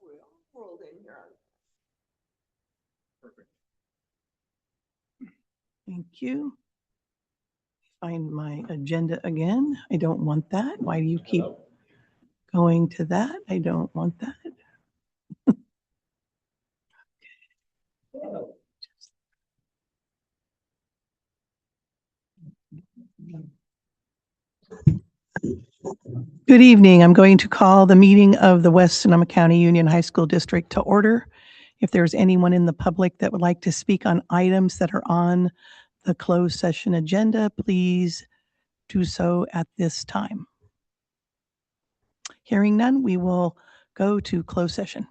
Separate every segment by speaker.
Speaker 1: we all rolled in here.
Speaker 2: Perfect.
Speaker 3: Thank you. Find my agenda again. I don't want that. Why do you keep going to that? I don't want that. Good evening. I'm going to call the meeting of the West Sonoma County Union High School District to order. If there's anyone in the public that would like to speak on items that are on the closed session agenda, please do so at this time. Hearing none, we will go to closed session.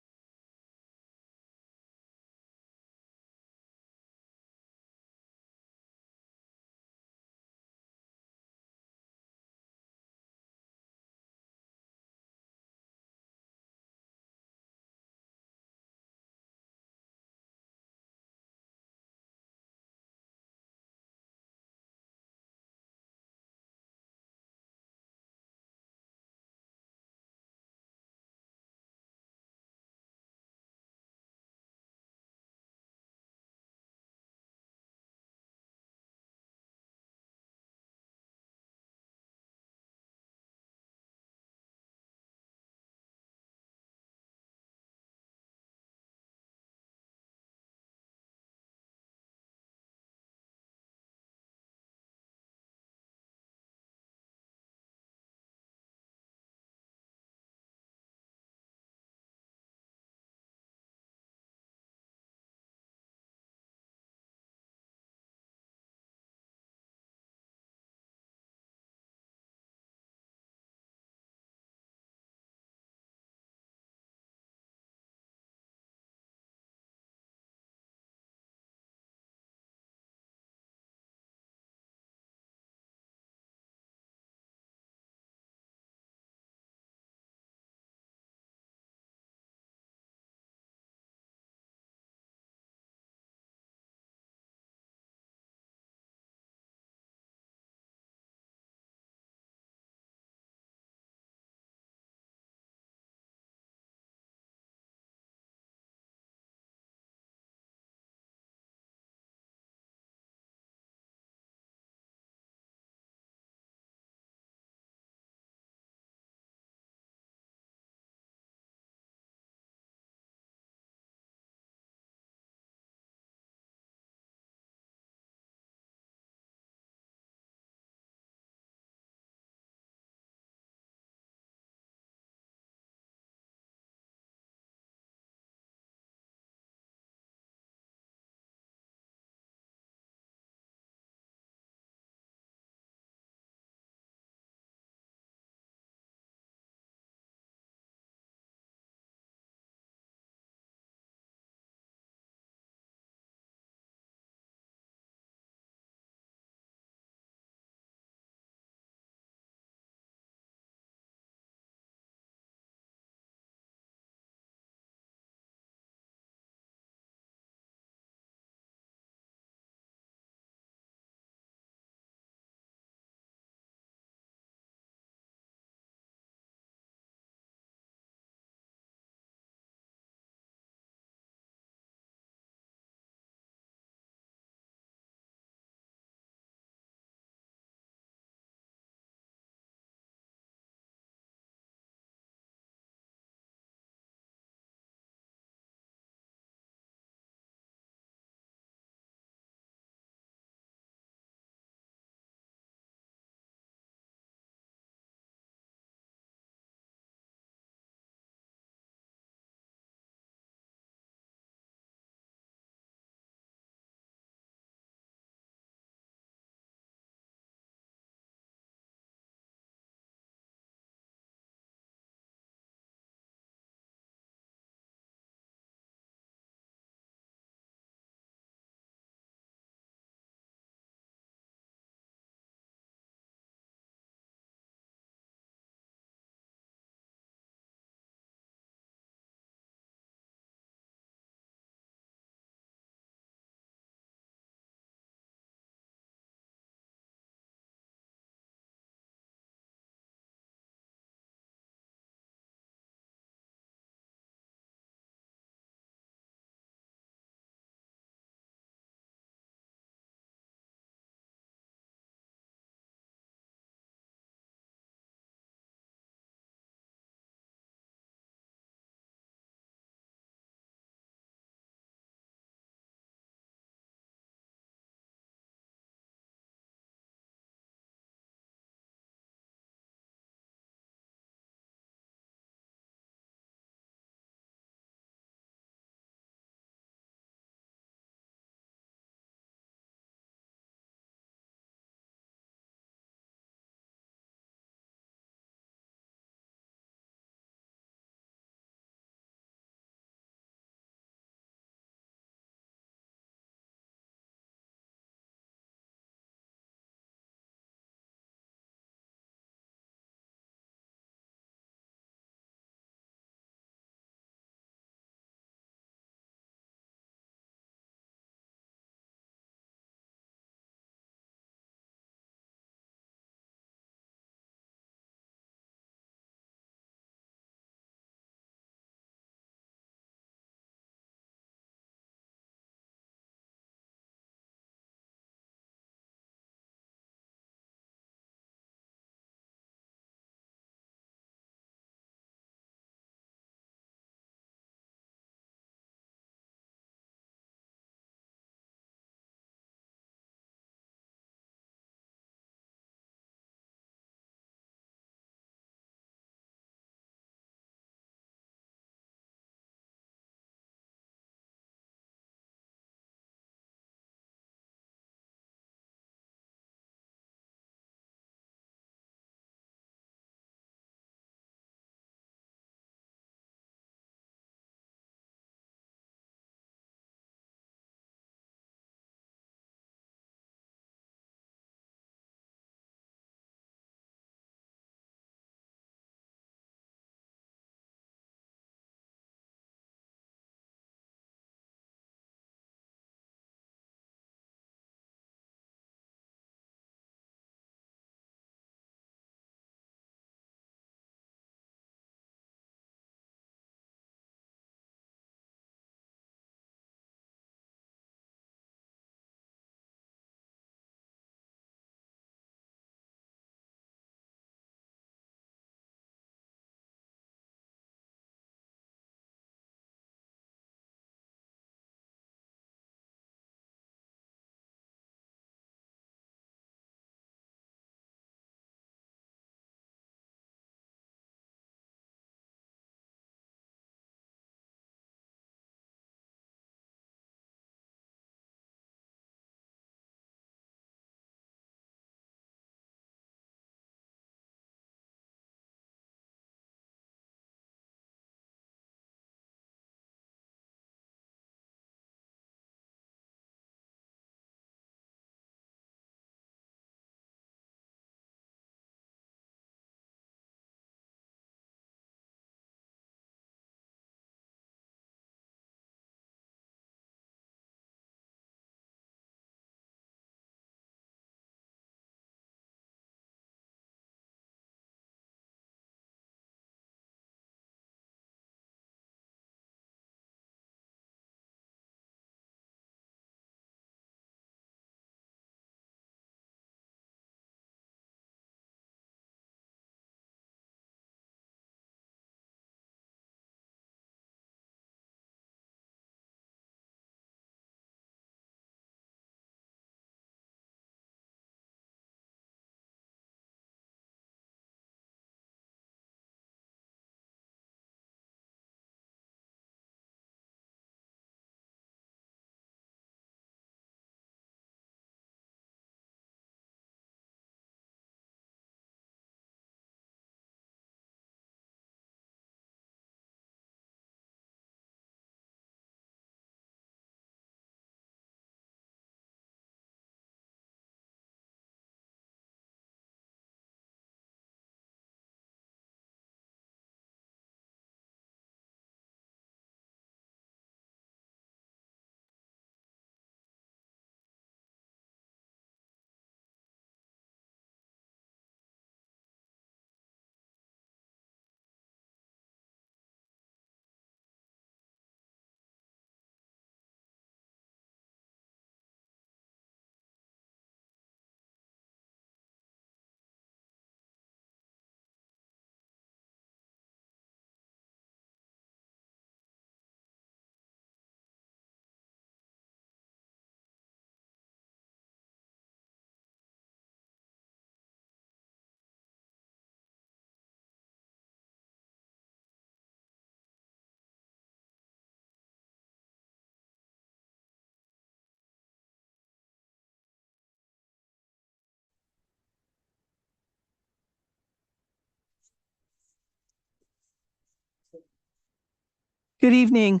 Speaker 3: Good evening.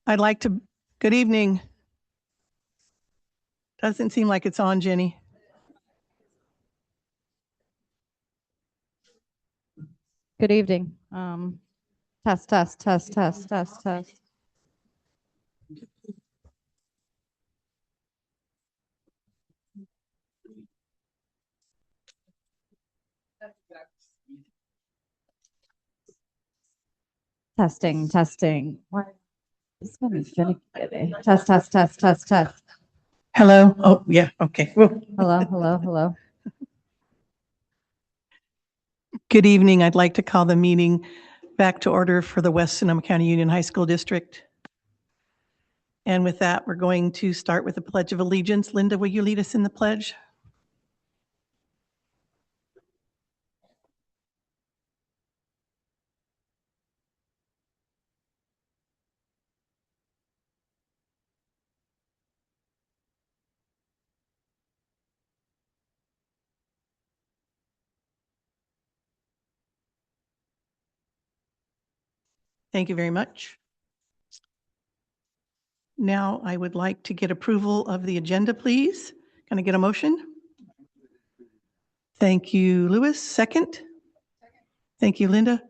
Speaker 3: Good evening. Doesn't seem like it's on, Jenny.
Speaker 1: Good evening. Test, test, test, test, test, test. Testing, testing. It's gonna be finicky. Test, test, test, test, test.
Speaker 3: Hello? Oh, yeah, okay. Whoa.
Speaker 1: Hello, hello, hello.
Speaker 3: Good evening. I'd like to call the meeting back to order for the West Sonoma County Union High School District. And with that, we're going to start with the Pledge of Allegiance. Linda, will you lead us in the pledge? Thank you very much. Now I would like to get approval of the agenda, please. Can I get a motion? Thank you, Louis. Second? Thank you, Linda.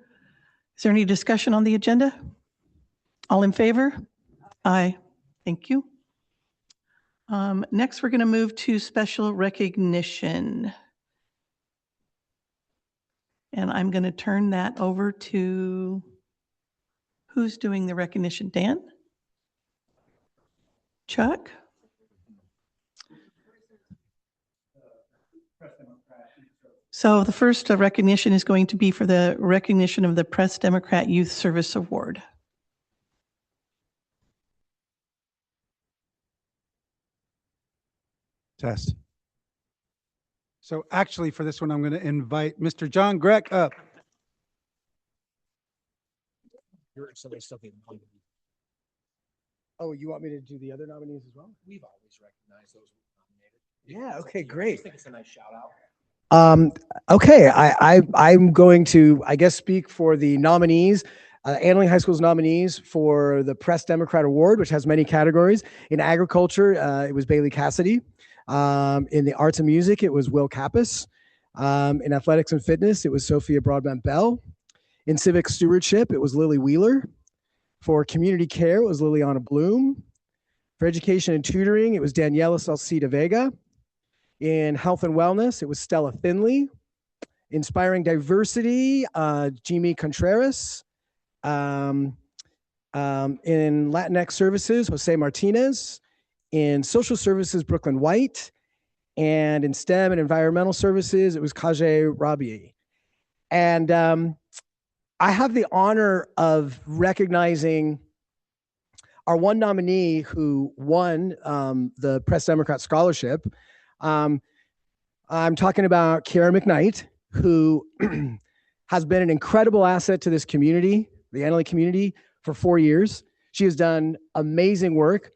Speaker 3: Is there any discussion on the agenda? All in favor? Aye. Thank you. Next, we're going to move to special recognition. And I'm going to turn that over to, who's doing the recognition? Dan? Chuck? So the first recognition is going to be for the recognition of the Press Democrat Youth Service Award.
Speaker 2: Test. So actually for this one, I'm going to invite Mr. John Greck up. Oh, you want me to do the other nominees as well?
Speaker 4: We've always recognized those who nominated.
Speaker 2: Yeah, okay, great.
Speaker 4: I think it's a nice shout out.
Speaker 5: Okay, I'm going to, I guess, speak for the nominees, Annalene High School's nominees for the Press Democrat Award, which has many categories. In agriculture, it was Bailey Cassidy. In the arts and music, it was Will Kappas. In athletics and fitness, it was Sophia Broadbent Bell. In civic stewardship, it was Lily Wheeler. For community care, it was Liliana Bloom. For education and tutoring, it was Daniela Salcida Vega. In health and wellness, it was Stella Finley. Inspiring diversity, Jimmy Contreras. In Latinx services, Jose Martinez. In social services, Brooklyn White. And in STEM and environmental services, it was Kajay Rabi. And I have the honor of recognizing our one nominee who won the Press Democrat Scholarship. I'm talking about Kiara McKnight, who has been an incredible asset to this community, the Annalene community, for 4 years. She has done amazing work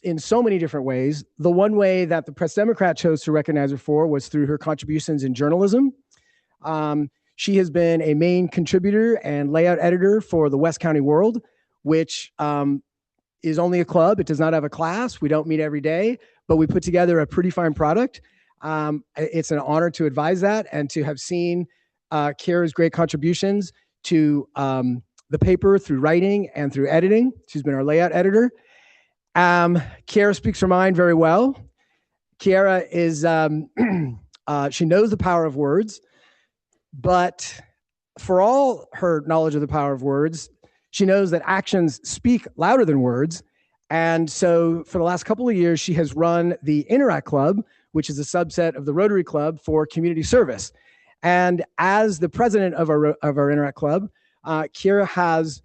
Speaker 5: in so many different ways. The one way that the Press Democrat chose to recognize her for was through her contributions in journalism. She has been a main contributor and layout editor for the West County World, which is only a club. It does not have a class. We don't meet every day, but we put together a pretty fine product. It's an honor to advise that and to have seen Kiara's great contributions to the paper through writing and through editing. She's been our layout editor. Kiara speaks her mind very well. Kiara is, she knows the power of words, but for all her knowledge of the power of words, she knows that actions speak louder than words. And so for the last couple of years, she has run the Interact Club, which is a subset of the Rotary Club for community service. And as the president of our Interact Club, Kiara has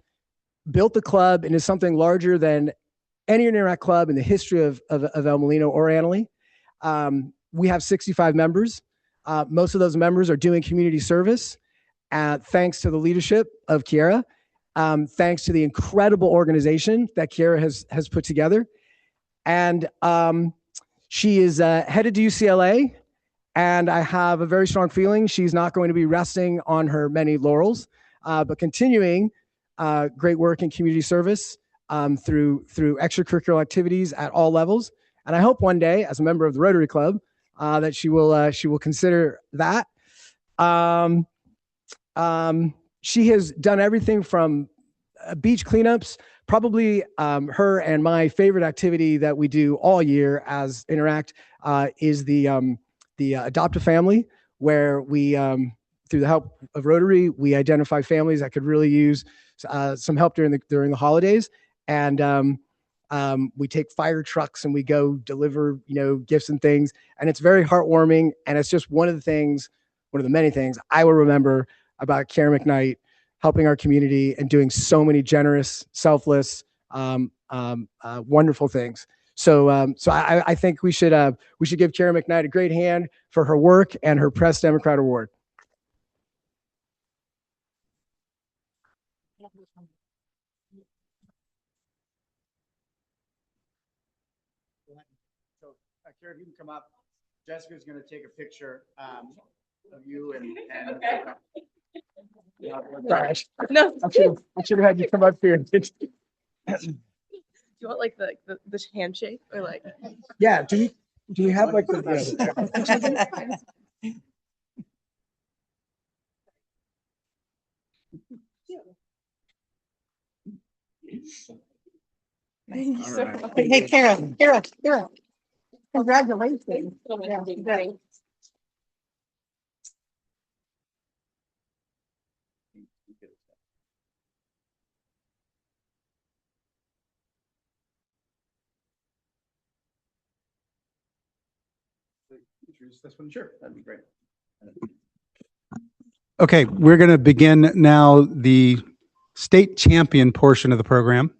Speaker 5: built the club into something larger than any Interact Club in the history of El Molino or Annalene. We have 65 members. Most of those members are doing community service, thanks to the leadership of Kiara, thanks to the incredible organization that Kiara has put together. And she is headed to UCLA, and I have a very strong feeling she's not going to be resting on her many laurels, but continuing great work in community service through extracurricular activities at all levels. And I hope one day, as a member of the Rotary Club, that she will consider that. She has done everything from beach cleanups. Probably her and my favorite activity that we do all year as Interact is the Adopt a Family, where we, through the help of Rotary, we identify families that could really use some help during the holidays. And we take fire trucks and we go deliver, gifts and things. And it's very heartwarming. And it's just one of the many things I will remember about Karen McKnight helping our community and doing so many generous, selfless, wonderful things. So I think we should give Karen McKnight a great hand for her work and her Press Democrat Award.
Speaker 4: So, Karen, you can come up. Jessica's going to take a picture of you and
Speaker 6: Okay.
Speaker 5: Gosh,
Speaker 6: No,
Speaker 5: I should have had you come up here.
Speaker 6: do you want like the handshake or like?
Speaker 5: Yeah. Do we have like the?
Speaker 3: Hey, Kara. Congratulations.
Speaker 4: introduce this one. Sure, that'd be great.
Speaker 2: Okay, we're going to begin now the state champion portion of the program.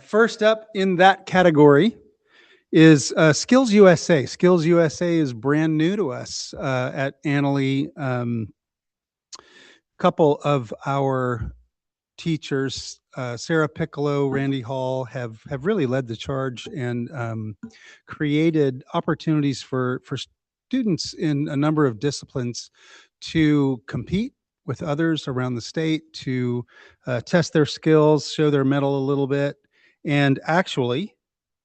Speaker 2: First up in that category is Skills USA. Skills USA is brand new to us at Annalee. Couple of our teachers, Sarah Piccolo, Randy Hall, have really led the charge and created opportunities for students in a number of disciplines to compete with others around the state, to test their skills, show their mettle a little bit. And actually,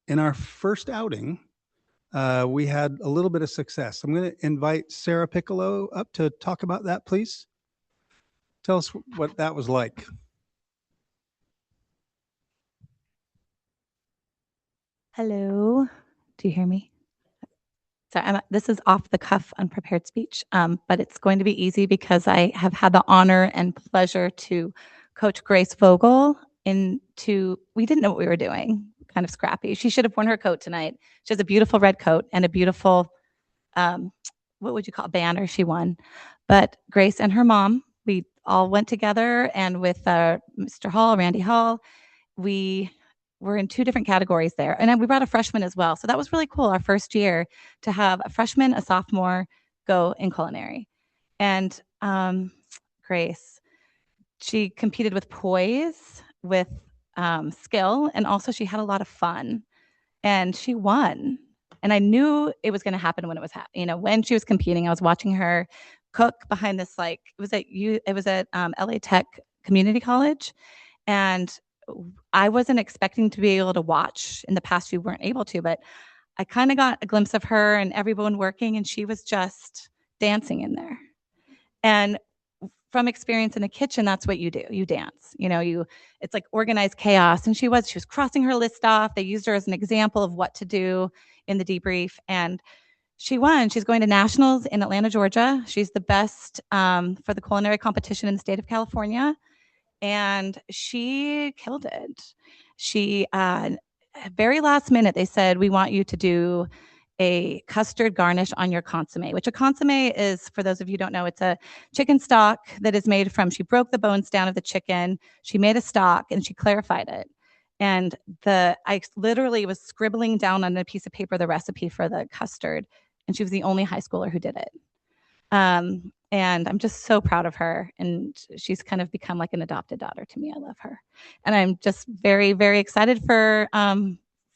Speaker 2: in our first outing, we had a little bit of success. I'm going to invite Sarah Piccolo up to talk about that, please. Tell us what that was like.
Speaker 7: Hello, do you hear me? So this is off the cuff, unprepared speech, but it's going to be easy because I have had the honor and pleasure to coach Grace Vogel we didn't know what we were doing, kind of scrappy. She should have worn her coat tonight. She has a beautiful red coat and a beautiful, what would you call it, banner she won. But Grace and her mom, we all went together, and with Mr. Hall, Randy Hall, we were in 2 different categories there. And then we brought a freshman as well. So that was really cool, our first year, to have a freshman, a sophomore go in culinary. And Grace, she competed with poise, with skill, and also she had a lot of fun. And she won. And I knew it was going to happen when it was, when she was competing. I was watching her cook behind this, it was at LA Tech Community College. And I wasn't expecting to be able to watch. In the past, we weren't able to, but I kind of got a glimpse of her and everyone working, and she was just dancing in there. And from experience in the kitchen, that's what you do. You dance. It's like organized chaos. And she was crossing her list off. They used her as an example of what to do in the debrief. And she won. She's going to nationals in Atlanta, Georgia. She's the best for the culinary competition in the state of California. And she killed it. She, very last minute, they said, we want you to do a custard garnish on your consomme, which a consomme is, for those of you who don't know, it's a chicken stock that is made from, she broke the bones down of the chicken, she made a stock, and she clarified it. And I literally was scribbling down on a piece of paper the recipe for the custard, and she was the only high schooler who did it. And I'm just so proud of her. And she's kind of become like an adopted daughter to me. I love her. And I'm just very, very excited for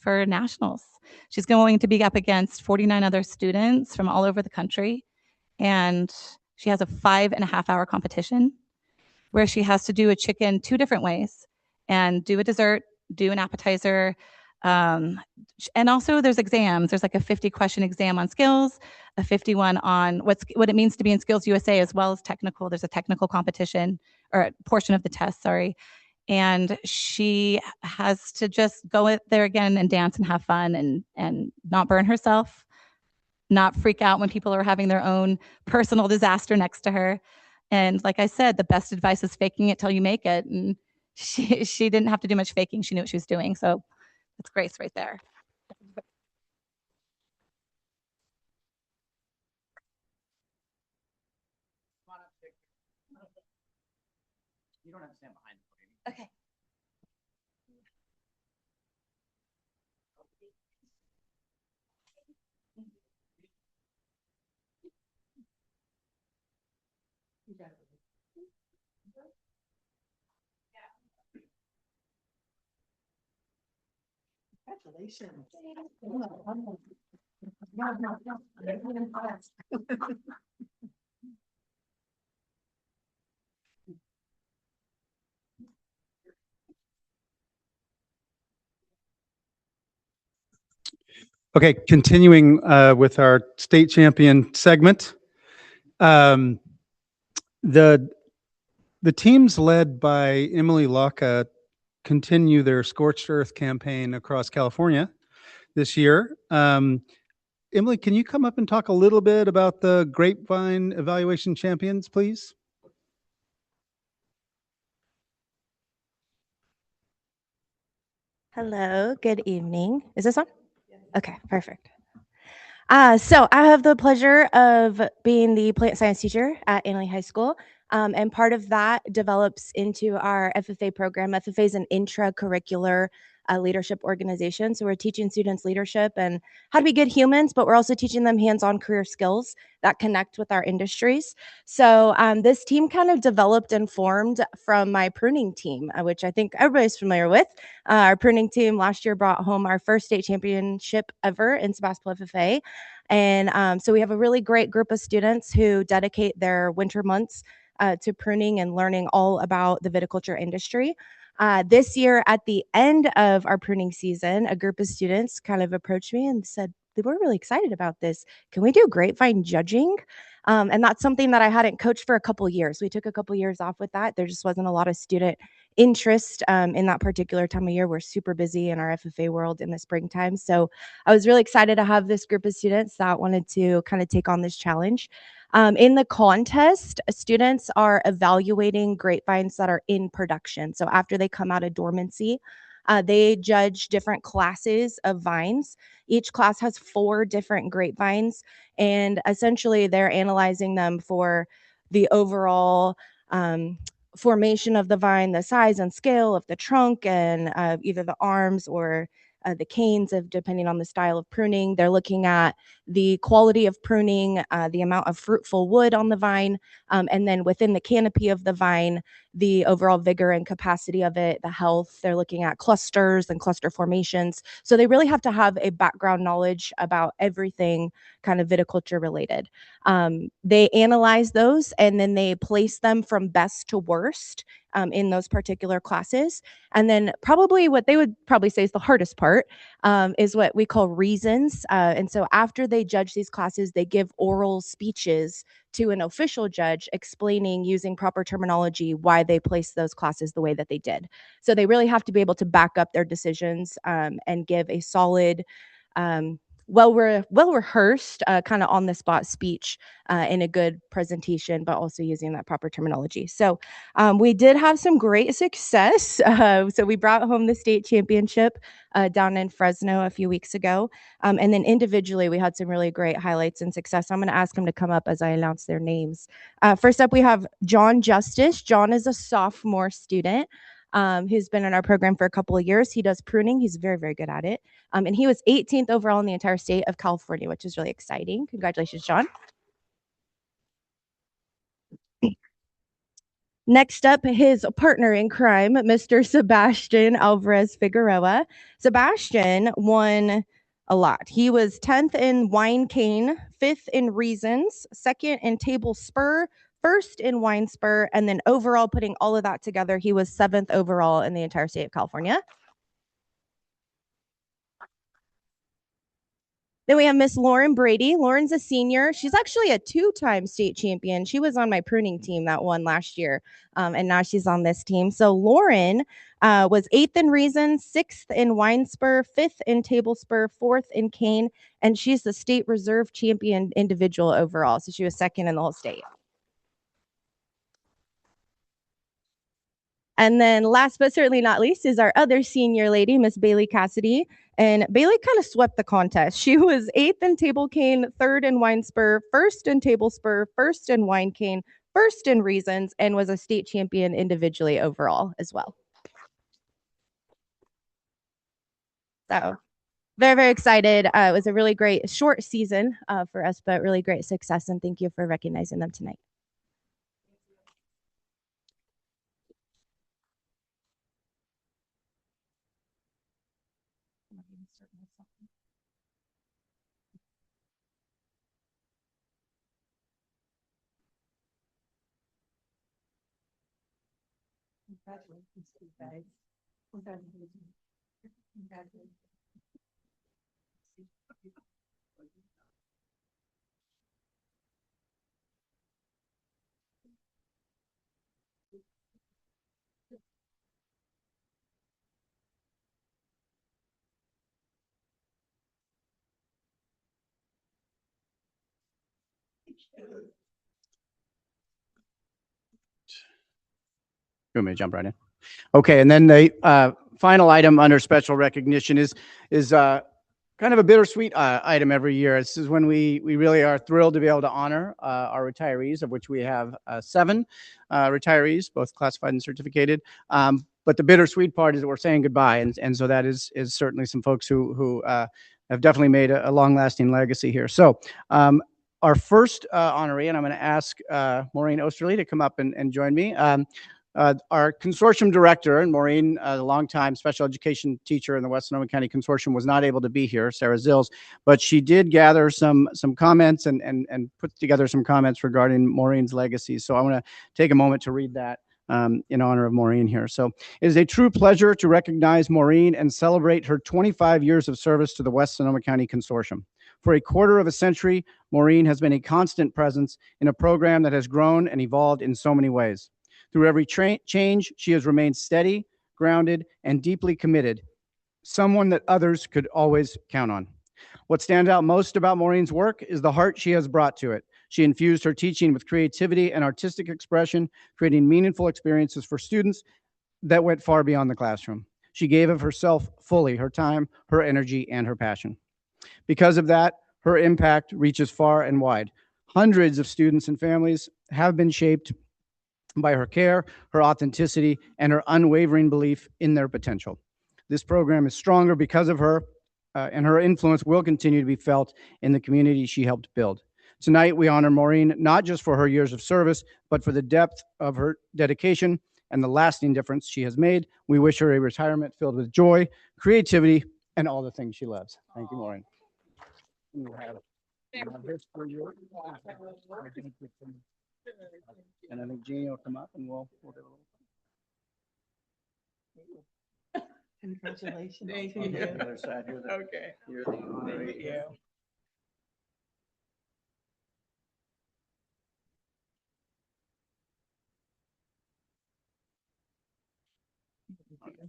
Speaker 7: nationals. She's going to be up against 49 other students from all over the country. And she has a 5.5-hour competition. where she has to do a chicken 2 different ways and do a dessert, do an appetizer. And also there's exams. There's like a 50-question exam on skills, a 51 on what it means to be in Skills USA, as well as technical. There's a technical competition or a portion of the test, sorry. And she has to just go there again and dance and have fun and not burn herself, not freak out when people are having their own personal disaster next to her. And like I said, the best advice is faking it till you make it. And she didn't have to do much faking. She knew what she was doing. So that's Grace right there.
Speaker 4: You don't have to stand behind the lady.
Speaker 7: Okay.
Speaker 3: Congratulations.
Speaker 2: Okay, continuing with our state champion segment. The teams led by Emily Locke continue their Scorched Earth campaign across California this year. Emily, can you come up and talk a little bit about the Grapevine Evaluation Champions, please?
Speaker 8: Hello, good evening. Is this on? Okay, perfect. So I have the pleasure of being the plant science teacher at Annalee High School. And part of that develops into our FFA program. FFA is an intracurricular leadership organization. So we're teaching students leadership and how to be good humans, but we're also teaching them hands-on career skills that connect with our industries. So this team kind of developed and formed from my pruning team, which I think everybody's familiar with. Our pruning team last year brought home our first state championship ever in Sebastopol FFA. And so we have a really great group of students who dedicate their winter months to pruning and learning all about the viticulture industry. This year, at the end of our pruning season, a group of students kind of approached me and said, we're really excited about this. Can we do grapevine judging? And that's something that I hadn't coached for a couple years. We took a couple years off with that. There just wasn't a lot of student interest in that particular time of year. We're super busy in our FFA world in the springtime. So I was really excited to have this group of students that wanted to kind of take on this challenge. In the contest, students are evaluating grapevines that are in production. So after they come out of dormancy, they judge different classes of vines. Each class has 4 different grapevines, and essentially they're analyzing them for the overall formation of the vine, the size and scale of the trunk, and either the arms or the canes, of depending on the style of pruning. They're looking at the quality of pruning, the amount of fruitful wood on the vine, and then within the canopy of the vine, the overall vigor and capacity of it, the health. They're looking at clusters and cluster formations. So they really have to have a background knowledge about everything kind of viticulture related. They analyze those and then they place them from best to worst in those particular classes. And then probably what they would probably say is the hardest part is what we call reasons. And so after they judge these classes, they give oral speeches to an official judge explaining, using proper terminology, why they placed those classes the way that they did. So they really have to be able to back up their decisions and give a solid, well-rehearsed, kind of on-the-spot speech in a good presentation, but also using that proper terminology. So we did have some great success. So we brought home the state championship down in Fresno a few weeks ago. And then individually, we had some really great highlights and success. I'm going to ask them to come up as I announce their names. First up, we have John Justice. John is a sophomore student who's been in our program for a couple of years. He does pruning. He's very, very good at it. And he was 18th overall in the entire state of California, which is really exciting. Congratulations, John. Next up, his partner in crime, Mr. Sebastian Alvarez Figueroa. Sebastian won a lot. He was 10th in wine cane, 5th in reasons, 2nd in table spur, first in wine spur, and then overall, putting all of that together, he was 7th overall in the entire state of California. Then we have Miss Lauren Brady. Lauren's a senior. She's actually a 2-time state champion. She was on my pruning team that won last year, and now she's on this team. So Lauren was 8th in Reason, 6th in Wine Spur, 5th in Table Spur, 4th in Cane, and she's the state reserve champion individual overall. So she was 2nd in the whole state. And then last but certainly not least is our other senior lady, Miss Bailey Cassidy. And Bailey kind of swept the contest. She was 8th in Table Cane, 3rd in Wine Spur, 1st in Table Spur, 1st in Wine Cane, 1st in Reasons, and was a state champion individually overall as well. So very, very excited. It was a really great short season for us, but really great success. And thank you for recognizing them tonight.
Speaker 3: Congratulations to you guys. Congratulations. Congratulations.
Speaker 4: You want me to jump right in? Okay, and then the final item under special recognition is kind of a bittersweet item every year. This is when we really are thrilled to be able to honor our retirees, of which we have 7 retirees, both classified and certificated. But the bittersweet part is that we're saying goodbye, and so that is certainly some folks who have definitely made a long-lasting legacy here. So our first honoree, and I'm going to ask Maureen Osterly to come up and join me. Our consortium director, and Maureen, a longtime special education teacher in the West Sonoma County Consortium, was not able to be here, Sarah Zills, but she did gather some comments and put together some comments regarding Maureen's legacy. So I want to take a moment to read that in honor of Maureen here. So it is a true pleasure to recognize Maureen and celebrate her 25 years of service to the West Sonoma County Consortium. For a quarter of a century, Maureen has been a constant presence in a program that has grown and evolved in so many ways. Through every change, she has remained steady, grounded, and deeply committed, someone that others could always count on. What stands out most about Maureen's work is the heart she has brought to it. She infused her teaching with creativity and artistic expression, creating meaningful experiences for students that went far beyond the classroom. She gave of herself fully, her time, her energy, and her passion. Because of that, her impact reaches far and wide. Hundreds of students and families have been shaped by her care, her authenticity, and her unwavering belief in their potential. This program is stronger because of her, and her influence will continue to be felt in the community she helped build. Tonight, we honor Maureen not just for her years of service, but for the depth of her dedication and the lasting difference she has made. We wish her a retirement filled with joy, creativity, and all the things she loves. Thank you, Maureen. And I think Jeannie will come up and we'll do a little.
Speaker 3: Congratulations.
Speaker 6: Thank
Speaker 3: to
Speaker 6: you.
Speaker 3: you.
Speaker 4: The other side, you're the-
Speaker 6: Okay.
Speaker 4: you're the honoree.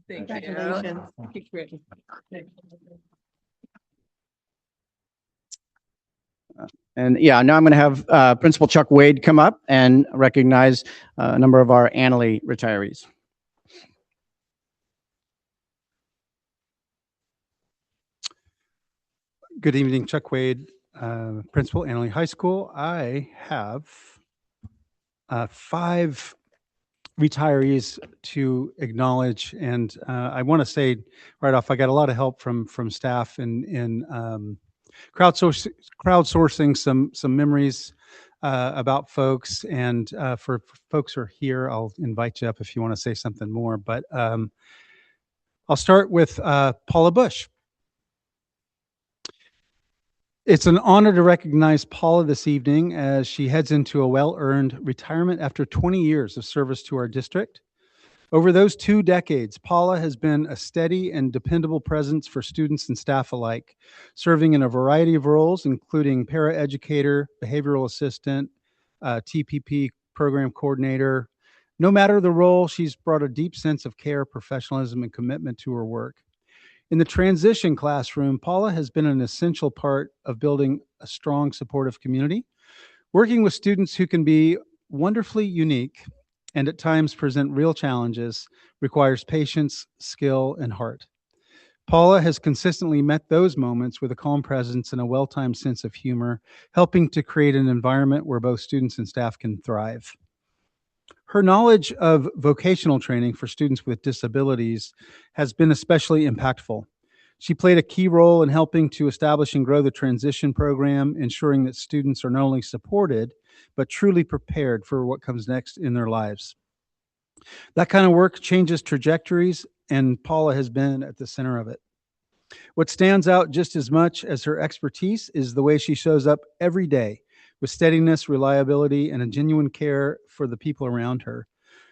Speaker 6: Thank you. Thank you.
Speaker 3: Congratulations.
Speaker 4: And yeah, now I'm going to have Principal Chuck Wade come up and recognize a number of our Annalee retirees.
Speaker 2: Good evening, Chuck Wade, Principal, Annalee High School. I have 5 retirees to acknowledge, and I want to say right off, I got a lot of help from staff in crowdsourcing some memories about folks, and for folks who are here, I'll invite you up if you want to say something more. But I'll start with Paula Bush. It's an honor to recognize Paula this evening as she heads into a well-earned retirement after 20 years of service to our district. Over those 2 decades, Paula has been a steady and dependable presence for students and staff alike, serving in a variety of roles, including paraeducator, behavioral assistant, TPP program coordinator. No matter the role, she's brought a deep sense of care, professionalism, and commitment to her work. In the transition classroom, Paula has been an essential part of building a strong, supportive community. Working with students who can be wonderfully unique and at times present real challenges requires patience, skill, and heart. Paula has consistently met those moments with a calm presence and a well-timed sense of humor, helping to create an environment where both students and staff can thrive. Her knowledge of vocational training for students with disabilities has been especially impactful. She played a key role in helping to establish and grow the transition program, ensuring that students are not only supported, but truly prepared for what comes next in their lives. That kind of work changes trajectories, and Paula has been at the center of it. What stands out just as much as her expertise is the way she shows up every day with steadiness, reliability, and a genuine care for the people around her.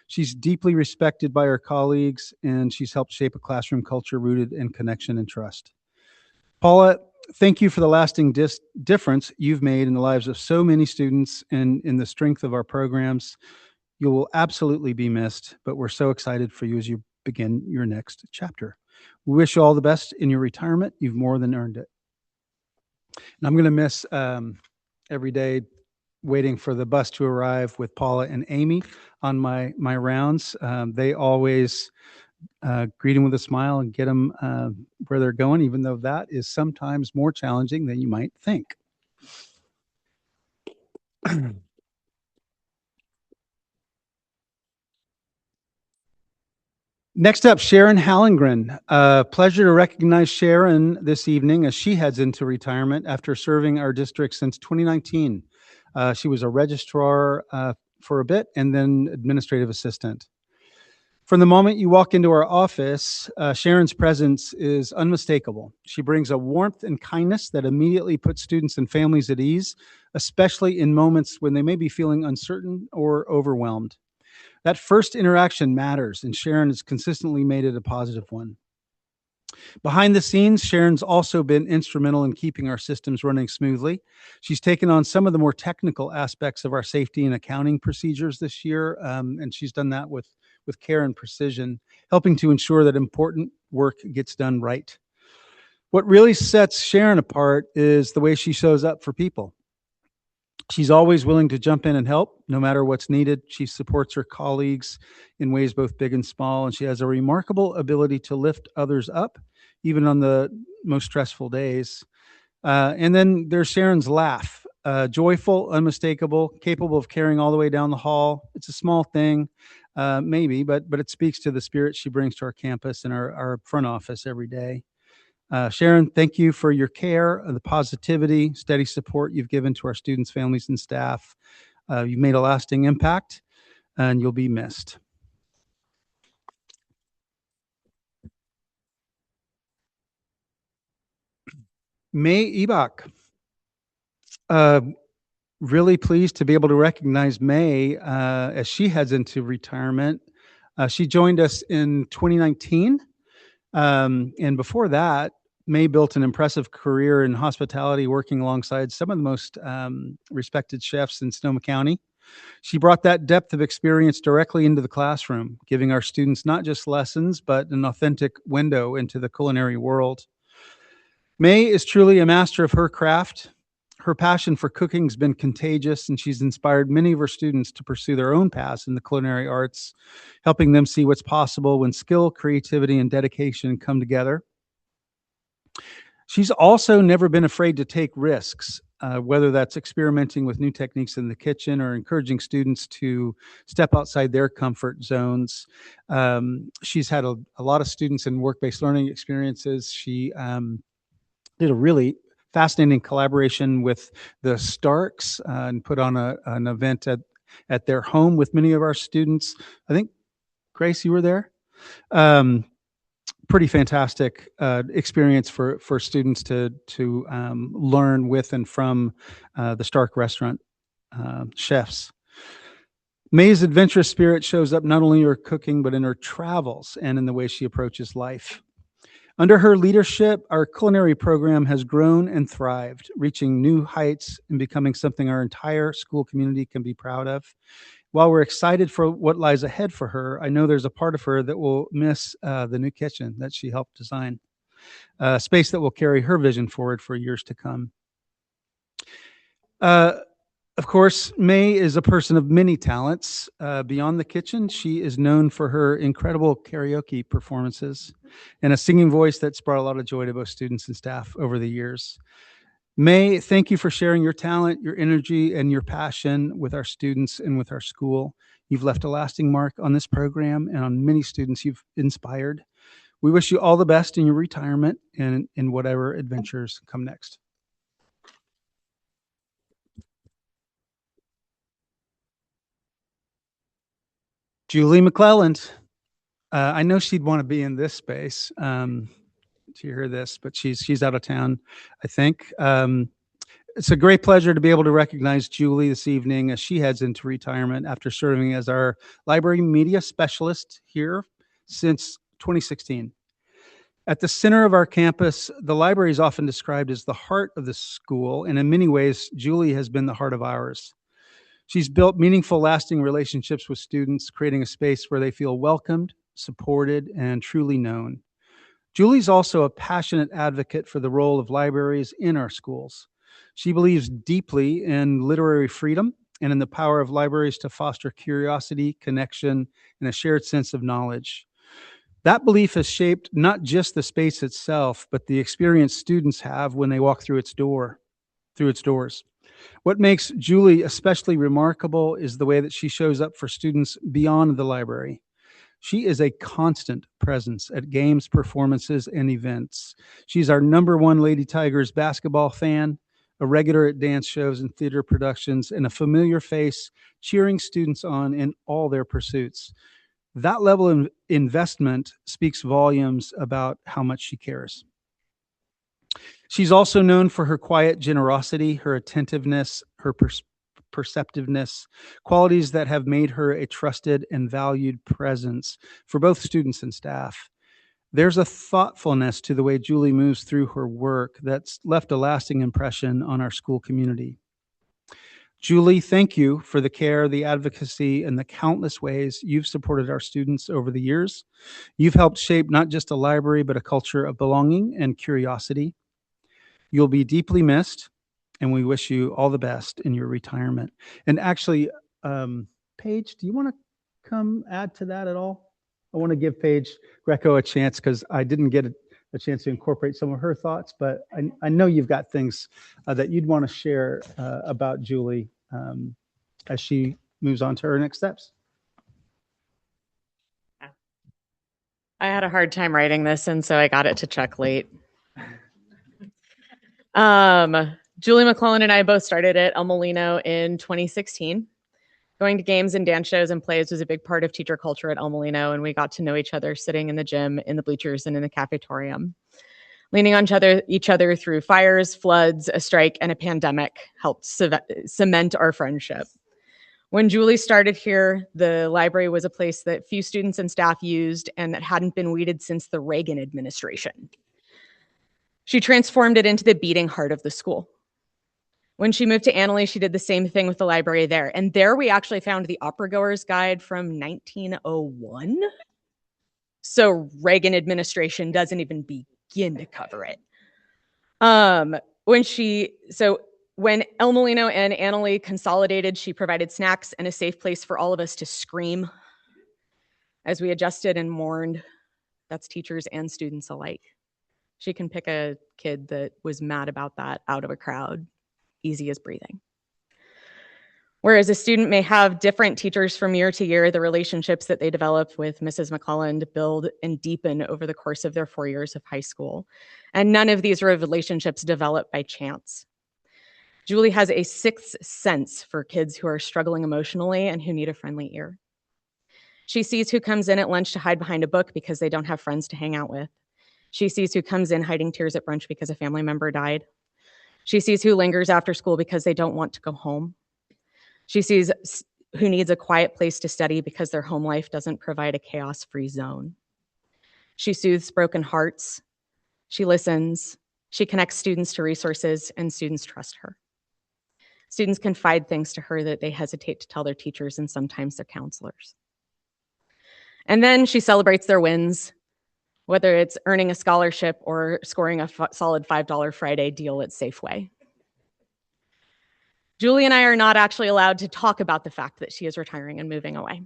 Speaker 2: She's deeply respected by her colleagues, and she's helped shape a classroom culture rooted in connection and trust. Paula, thank you for the lasting difference you've made in the lives of so many students and in the strength of our programs. You will absolutely be missed, but we're so excited for you as you begin your next chapter. We wish you all the best in your retirement. You've more than earned it. And I'm going to miss every day waiting for the bus to arrive with Paula and Amy on my rounds. They always greet them with a smile and get them where they're going, even though that is sometimes more challenging than you might think. Next up, Sharon Hallengren. Pleasure to recognize Sharon this evening as she heads into retirement after serving our district since 2019. She was a registrar for a bit and then administrative assistant. From the moment you walk into our office, Sharon's presence is unmistakable. She brings a warmth and kindness that immediately puts students and families at ease, especially in moments when they may be feeling uncertain or overwhelmed. That first interaction matters, and Sharon has consistently made it a positive one. Behind the scenes, Sharon's also been instrumental in keeping our systems running smoothly. She's taken on some of the more technical aspects of our safety and accounting procedures this year, and she's done that with care and precision, helping to ensure that important work gets done right. What really sets Sharon apart is the way she shows up for people. She's always willing to jump in and help, no matter what's needed. She supports her colleagues in ways both big and small, and she has a remarkable ability to lift others up, even on the most stressful days. And then there's Sharon's laugh, joyful, unmistakable, capable of carrying all the way down the hall. It's a small thing, maybe, but it speaks to the spirit she brings to our campus and our front office every day. Sharon, thank you for your care, the positivity, steady support you've given to our students, families, and staff. You've made a lasting impact, and you'll be missed. May Ebach. Really pleased to be able to recognize May as she heads into retirement. She joined us in 2019. And before that, May built an impressive career in hospitality, working alongside some of the most respected chefs in Sonoma County. She brought that depth of experience directly into the classroom, giving our students not just lessons, but an authentic window into the culinary world. May is truly a master of her craft. Her passion for cooking has been contagious, and she's inspired many of her students to pursue their own paths in the culinary arts, helping them see what's possible when skill, creativity, and dedication come together. She's also never been afraid to take risks, whether that's experimenting with new techniques in the kitchen or encouraging students to step outside their comfort zones. She's had a lot of students in work-based learning experiences. She did a really fascinating collaboration with the Starks and put on an event at their home with many of our students. I think, Grace, you were there. pretty fantastic experience for students to learn with and from the Stark restaurant chefs. May's adventurous spirit shows up not only in her cooking, but in her travels and in the way she approaches life. Under her leadership, our culinary program has grown and thrived, reaching new heights and becoming something our entire school community can be proud of. While we're excited for what lies ahead for her, I know there's a part of her that will miss the new kitchen that she helped design, a space that will carry her vision forward for years to come. Of course, May is a person of many talents. Beyond the kitchen, she is known for her incredible karaoke performances and a singing voice that's brought a lot of joy to both students and staff over the years. May, thank you for sharing your talent, your energy, and your passion with our students and with our school. You've left a lasting mark on this program and on many students you've inspired. We wish you all the best in your retirement and in whatever adventures come next. Julie McClelland. I know she'd want to be in this space to hear this, but she's out of town, I think. It's a great pleasure to be able to recognize Julie this evening as she heads into retirement after serving as our library media specialist here since 2016. At the center of our campus, the library is often described as the heart of the school, and in many ways, Julie has been the heart of ours. She's built meaningful, lasting relationships with students, creating a space where they feel welcomed, supported, and truly known. Julie's also a passionate advocate for the role of libraries in our schools. She believes deeply in literary freedom and in the power of libraries to foster curiosity, connection, and a shared sense of knowledge. That belief has shaped not just the space itself, but the experience students have when they walk through its doors. What makes Julie especially remarkable is the way that she shows up for students beyond the library. She is a constant presence at games, performances, and events. She's our #1 Lady Tigers basketball fan, a regular at dance shows and theater productions, and a familiar face cheering students on in all their pursuits. That level of investment speaks volumes about how much she cares. She's also known for her quiet generosity, her attentiveness, her perceptiveness, qualities that have made her a trusted and valued presence for both students and staff. There's a thoughtfulness to the way Julie moves through her work that's left a lasting impression on our school community. Julie, thank you for the care, the advocacy, and the countless ways you've supported our students over the years. You've helped shape not just a library, but a culture of belonging and curiosity. You'll be deeply missed, and we wish you all the best in your retirement. And actually, Paige, do you want to come add to that at all? I want to give Paige Greco a chance because I didn't get a chance to incorporate some of her thoughts, but I know you've got things that you'd want to share about Julie as she moves on to her next steps.
Speaker 9: I had a hard time writing this, and so I got it to Chuck late. Julie McClelland and I both started at El Molino in 2016. Going to games and dance shows and plays was a big part of teacher culture at El Molino, and we got to know each other sitting in the gym, in the bleachers, and in the cafetorium. Leaning on each other through fires, floods, a strike, and a pandemic helped cement our friendship. When Julie started here, the library was a place that few students and staff used and that hadn't been weeded since the Reagan administration. She transformed it into the beating heart of the school. When she moved to Annalee, she did the same thing with the library there. And there we actually found the Opera Goers Guide from 1901. So Reagan administration doesn't even begin to cover it. When El Molino and Annalee consolidated, she provided snacks and a safe place for all of us to scream as we adjusted and mourned. That's teachers and students alike. She can pick a kid that was mad about that out of a crowd, easy as breathing. Whereas a student may have different teachers from year to year, the relationships that they develop with Mrs. McClelland build and deepen over the course of their 4 years of high school. And none of these relationships develop by chance. Julie has a sixth sense for kids who are struggling emotionally and who need a friendly ear. She sees who comes in at lunch to hide behind a book because they don't have friends to hang out with. She sees who comes in hiding tears at brunch because a family member died. She sees who lingers after school because they don't want to go home. She sees who needs a quiet place to study because their home life doesn't provide a chaos-free zone. She soothes broken hearts. She listens. She connects students to resources, and students trust her. Students confide things to her that they hesitate to tell their teachers and sometimes their counselors. And then she celebrates their wins, whether it's earning a scholarship or scoring a solid $5 Friday deal at Safeway. Julie and I are not actually allowed to talk about the fact that she is retiring and moving away.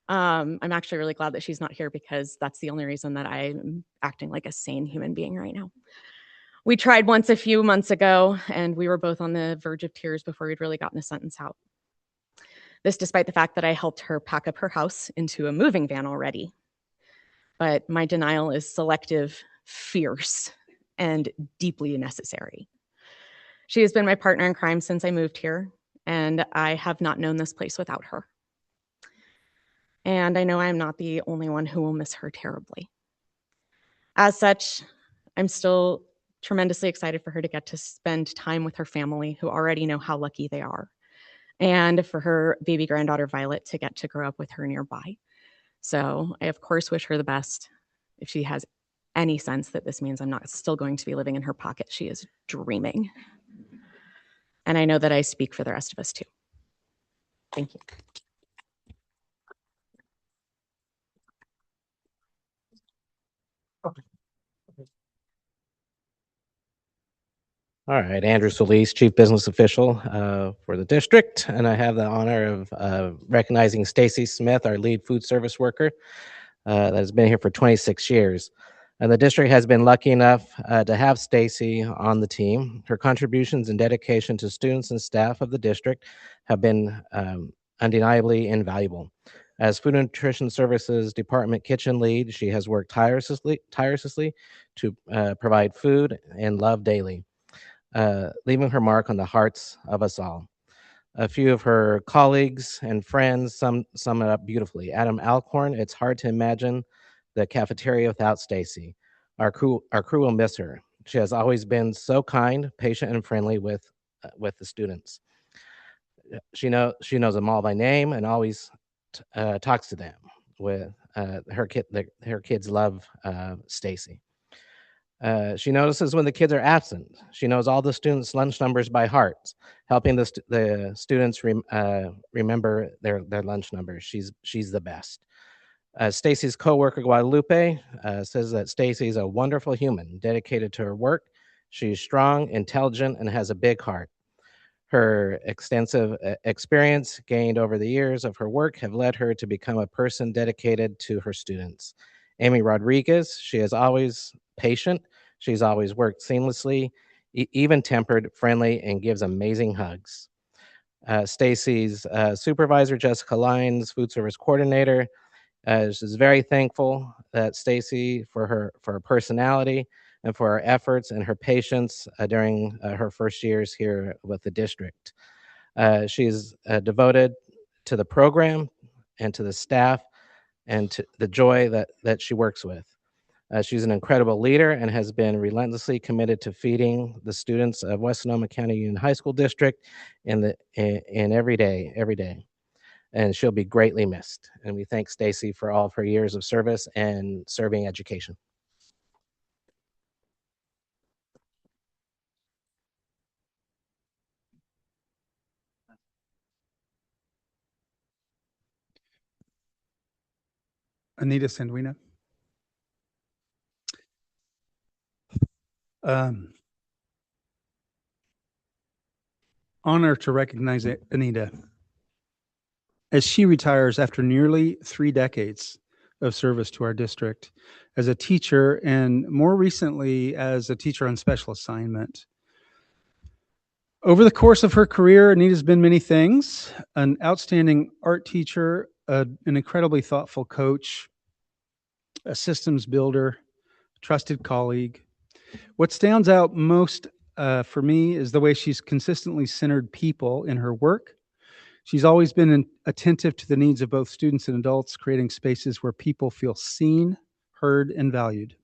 Speaker 9: I'm actually really glad that she's not here because that's the only reason that I'm acting like a sane human being right now. We tried once a few months ago, and we were both on the verge of tears before we'd really gotten a sentence out. This despite the fact that I helped her pack up her house into a moving van already. But my denial is selective, fierce, and deeply necessary. She has been my partner in crime since I moved here, and I have not known this place without her. And I know I'm not the only one who will miss her terribly. As such, I'm still tremendously excited for her to get to spend time with her family, who already know how lucky they are, and for her baby granddaughter Violet to get to grow up with her nearby. So I, of course, wish her the best. If she has any sense that this means I'm not still going to be living in her pocket, she is dreaming. And I know that I speak for the rest of us too. Thank you.
Speaker 10: All right, Andrew Solis, Chief Business Official for the district, and I have the honor of recognizing Stacy Smith, our lead food service worker that has been here for 26 years. And the district has been lucky enough to have Stacy on the team. Her contributions and dedication to students and staff of the district have been undeniably invaluable. As Food and Nutrition Services Department kitchen lead, she has worked tirelessly to provide food and love daily, leaving her mark on the hearts of us all. A few of her colleagues and friends sum it up beautifully. Adam Alcorn, it's hard to imagine the cafeteria without Stacy. Our crew will miss her. She has always been so kind, patient, and friendly with the students. She knows them all by name and always talks to them. With her kids love Stacy. She notices when the kids are absent. She knows all the students' lunch numbers by heart, helping the students remember their lunch numbers. She's the best. Stacy's coworker Guadalupe says that Stacy is a wonderful human, dedicated to her work. She's strong, intelligent, and has a big heart. Her extensive experience gained over the years of her work have led her to become a person dedicated to her students. Amy Rodriguez, she is always patient. She's always worked seamlessly, even-tempered, friendly, and gives amazing hugs. Stacy's supervisor, Jessica Lyons, food service coordinator, she's very thankful that Stacy for her personality and for her efforts and her patience during her first years here with the district. She's devoted to the program and to the staff and to the joy that she works with. She's an incredible leader and has been relentlessly committed to feeding the students of West Sonoma County Union High School District in every day. And she'll be greatly missed. And we thank Stacy for all of her years of service and serving education.
Speaker 2: Anita Sanduina. Honor to recognize Anita as she retires after nearly 3 decades of service to our district as a teacher and more recently as a teacher on special assignment. Over the course of her career, Anita's been many things: an outstanding art teacher, an incredibly thoughtful coach, a systems builder, trusted colleague. What stands out most for me is the way she's consistently centered people in her work, She's always been attentive to the needs of both students and adults, creating spaces where people feel seen, heard, and valued.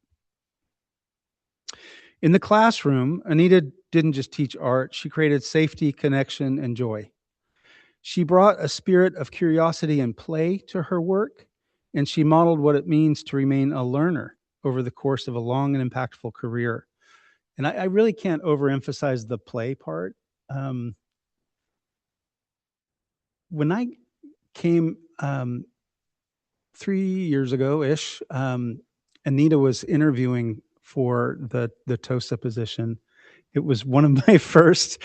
Speaker 2: In the classroom, Anita didn't just teach art, she created safety, connection, and joy. She brought a spirit of curiosity and play to her work, and she modeled what it means to remain a learner over the course of a long and impactful career. And I really can't overemphasize the play part. When I came 3 years ago-ish, Anita was interviewing for the TOSA position. It was one of my first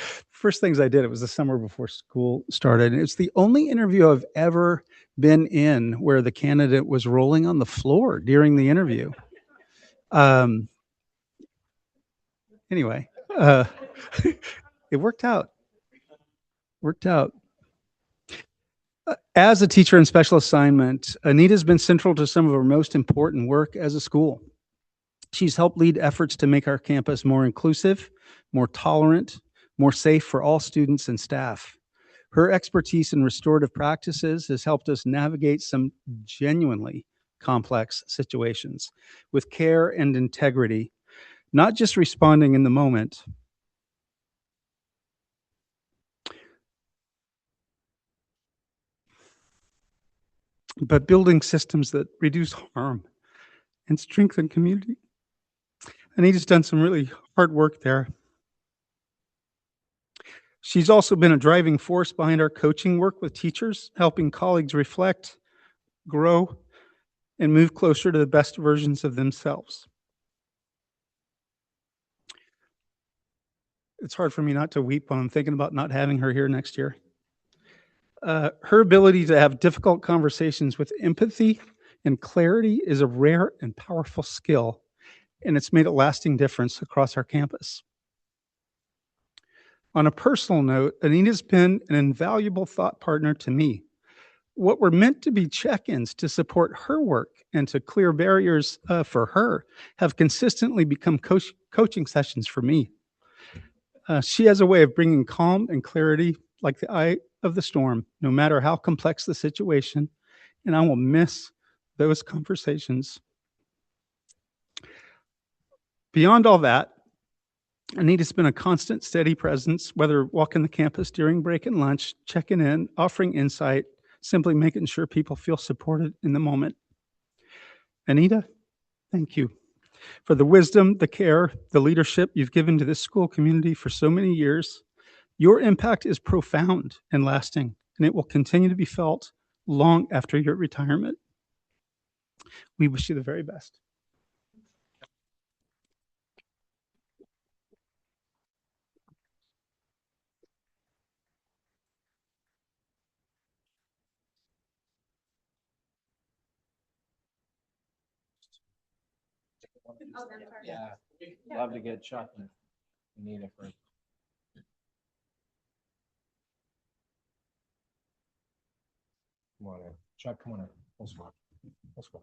Speaker 2: things I did. It was the summer before school started. And it's the only interview I've ever been in where the candidate was rolling on the floor during the interview. Anyway, it worked out. As a teacher in special assignment, Anita's been central to some of our most important work as a school. She's helped lead efforts to make our campus more inclusive, more tolerant, more safe for all students and staff. Her expertise in restorative practices has helped us navigate some genuinely complex situations with care and integrity, not just responding in the moment. But building systems that reduce harm and strengthen community. Anita's done some really hard work there. She's also been a driving force behind our coaching work with teachers, helping colleagues reflect, grow, and move closer to the best versions of themselves. It's hard for me not to weep when I'm thinking about not having her here next year. Her ability to have difficult conversations with empathy and clarity is a rare and powerful skill, and it's made a lasting difference across our campus. On a personal note, Anita's been an invaluable thought partner to me. What were meant to be check-ins to support her work and to clear barriers for her have consistently become coaching sessions for me. She has a way of bringing calm and clarity like the eye of the storm, no matter how complex the situation, and I will miss those conversations. Beyond all that, Anita's been a constant, steady presence, whether walking the campus during break and lunch, checking in, offering insight, simply making sure people feel supported in the moment. Anita, thank you for the wisdom, the care, the leadership you've given to this school community for so many years. Your impact is profound and lasting, and it will continue to be felt long after your retirement. We wish you the very best.
Speaker 10: Yeah, love to get Chuck and Anita for. Come on in. Chuck, come on in. Let's go. Let's go.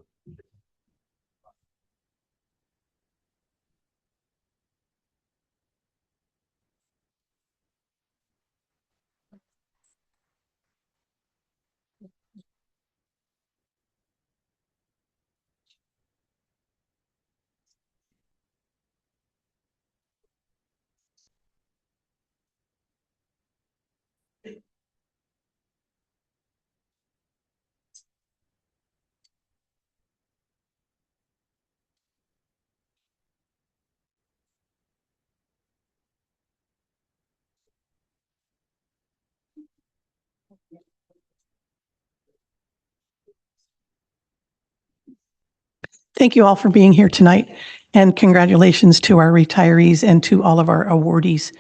Speaker 3: Thank you all for being here tonight, and congratulations to our retirees and to all of our awardees.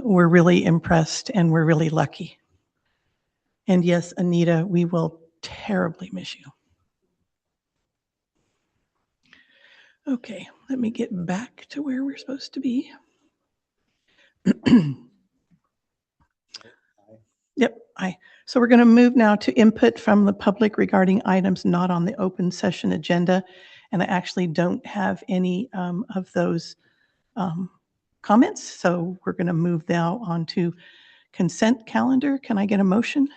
Speaker 3: We're really impressed and we're really lucky. And yes, Anita, we will terribly miss you. Okay, let me get back to where we're supposed to be. Yep, so we're going to move now to input from the public regarding items not on the open session agenda. And I actually don't have any of those comments. So we're going to move now on to Consent calendar, can I get a motion?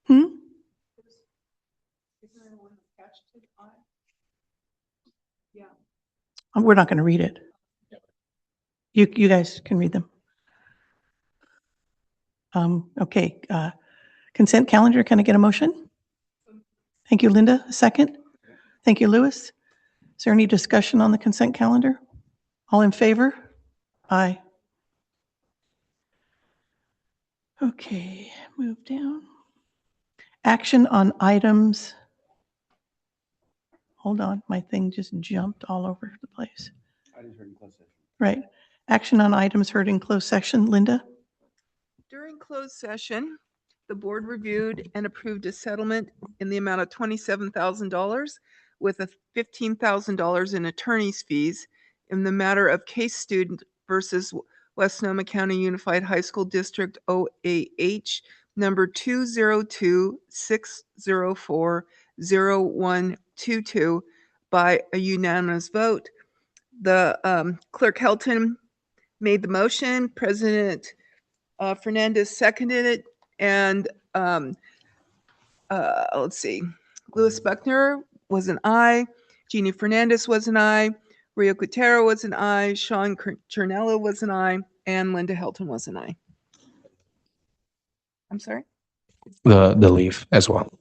Speaker 3: Hmm? We're not going to read it. You guys can read them. Okay, consent calendar, can I get a motion? Thank you, Linda. A second? Thank you, Louis. Is there any discussion on the consent calendar? All in favor? Aye. Okay, move down. Action on items. Hold on, my thing just jumped all over the place. Right. Action on items heard in closed session. Linda?
Speaker 6: During closed session, the board reviewed and approved a settlement in the amount of $27,000 with a $15,000 in attorney's fees in the matter of case student versus West Sonoma County Unified High School District OAH number 202-604-0122 by a unanimous vote. The Clerk Helton made the motion, President Fernandez seconded it, and let's see, Louis Buckner was an aye, Jeannie Fernandez was an aye, Rio Quintero was an aye, Sean Chernello was an aye, and Linda Helton was an aye. I'm sorry?
Speaker 11: The leave as well.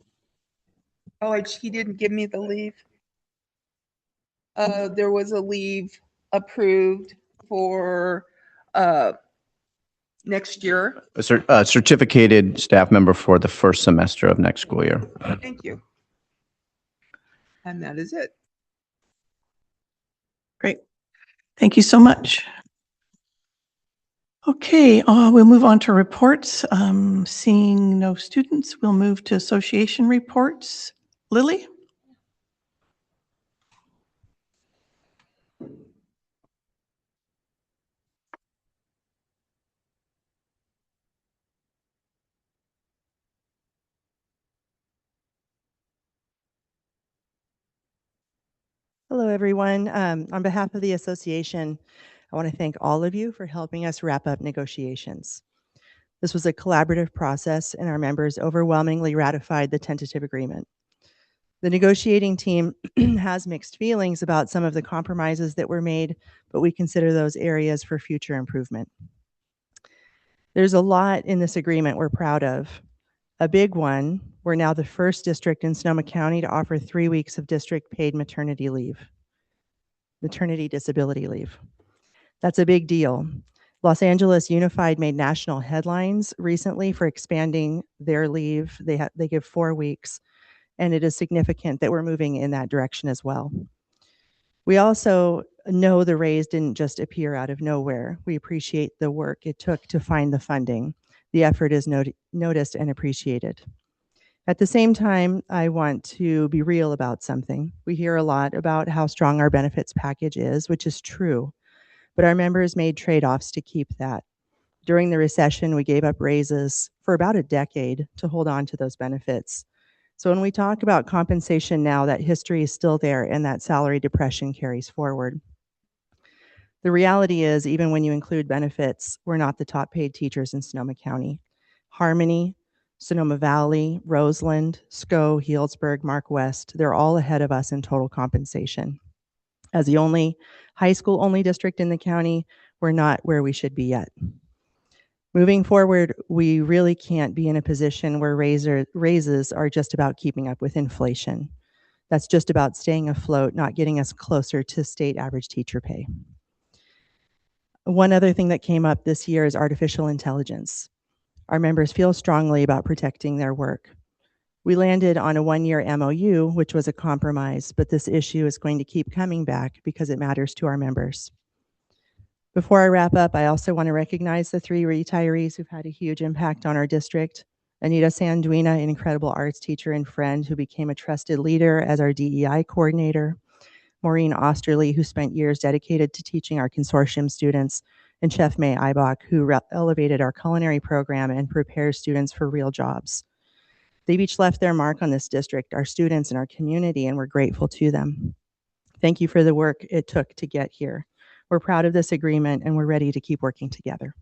Speaker 6: Oh, he didn't give me the leave. There was a leave approved for next year.
Speaker 4: A certificated staff member for the first semester of next school year.
Speaker 6: Thank you. And that is it.
Speaker 3: Great. Thank you so much. Okay, we'll move on to reports. Seeing no students, we'll move to association reports. Lily?
Speaker 12: Hello, everyone. On behalf of the association, I want to thank all of you for helping us wrap up negotiations. This was a collaborative process, and our members overwhelmingly ratified the tentative agreement. The negotiating team has mixed feelings about some of the compromises that were made, but we consider those areas for future improvement. There's a lot in this agreement we're proud of. A big one, we're now the first district in Sonoma County to offer 3 weeks of district paid maternity disability leave. That's a big deal. Los Angeles Unified made national headlines recently for expanding their leave. They give 4 weeks, and it is significant that we're moving in that direction as well. We also know the raise didn't just appear out of nowhere. We appreciate the work it took to find the funding. The effort is noticed and appreciated. At the same time, I want to be real about something. We hear a lot about how strong our benefits package is, which is true, but our members made trade-offs to keep that. During the recession, we gave up raises for about a decade to hold on to those benefits. So when we talk about compensation now, that history is still there and that salary depression carries forward. The reality is, even when you include benefits, we're not the top paid teachers in Sonoma County. Harmony, Sonoma Valley, Roseland, SCO, Healdsburg, Mark West, they're all ahead of us in total compensation. As the only high school only district in the county, we're not where we should be yet. Moving forward, we really can't be in a position where raises are just about keeping up with inflation. That's just about staying afloat, not getting us closer to state average teacher pay. One other thing that came up this year is artificial intelligence. Our members feel strongly about protecting their work. We landed on a 1-year MOU, which was a compromise, but this issue is going to keep coming back because it matters to our members. Before I wrap up, I also want to recognize the 3 retirees who've had a huge impact on our district. Anita Sanduina, an incredible arts teacher and friend who became a trusted leader as our DEI coordinator. Maureen Osterly, who spent years dedicated to teaching our consortium students, and Chef May Eibach, who elevated our culinary program and prepares students for real jobs. They've each left their mark on this district, our students, and our community, and we're grateful to them. Thank you for the work it took to get here. We're proud of this agreement and we're ready to keep working together.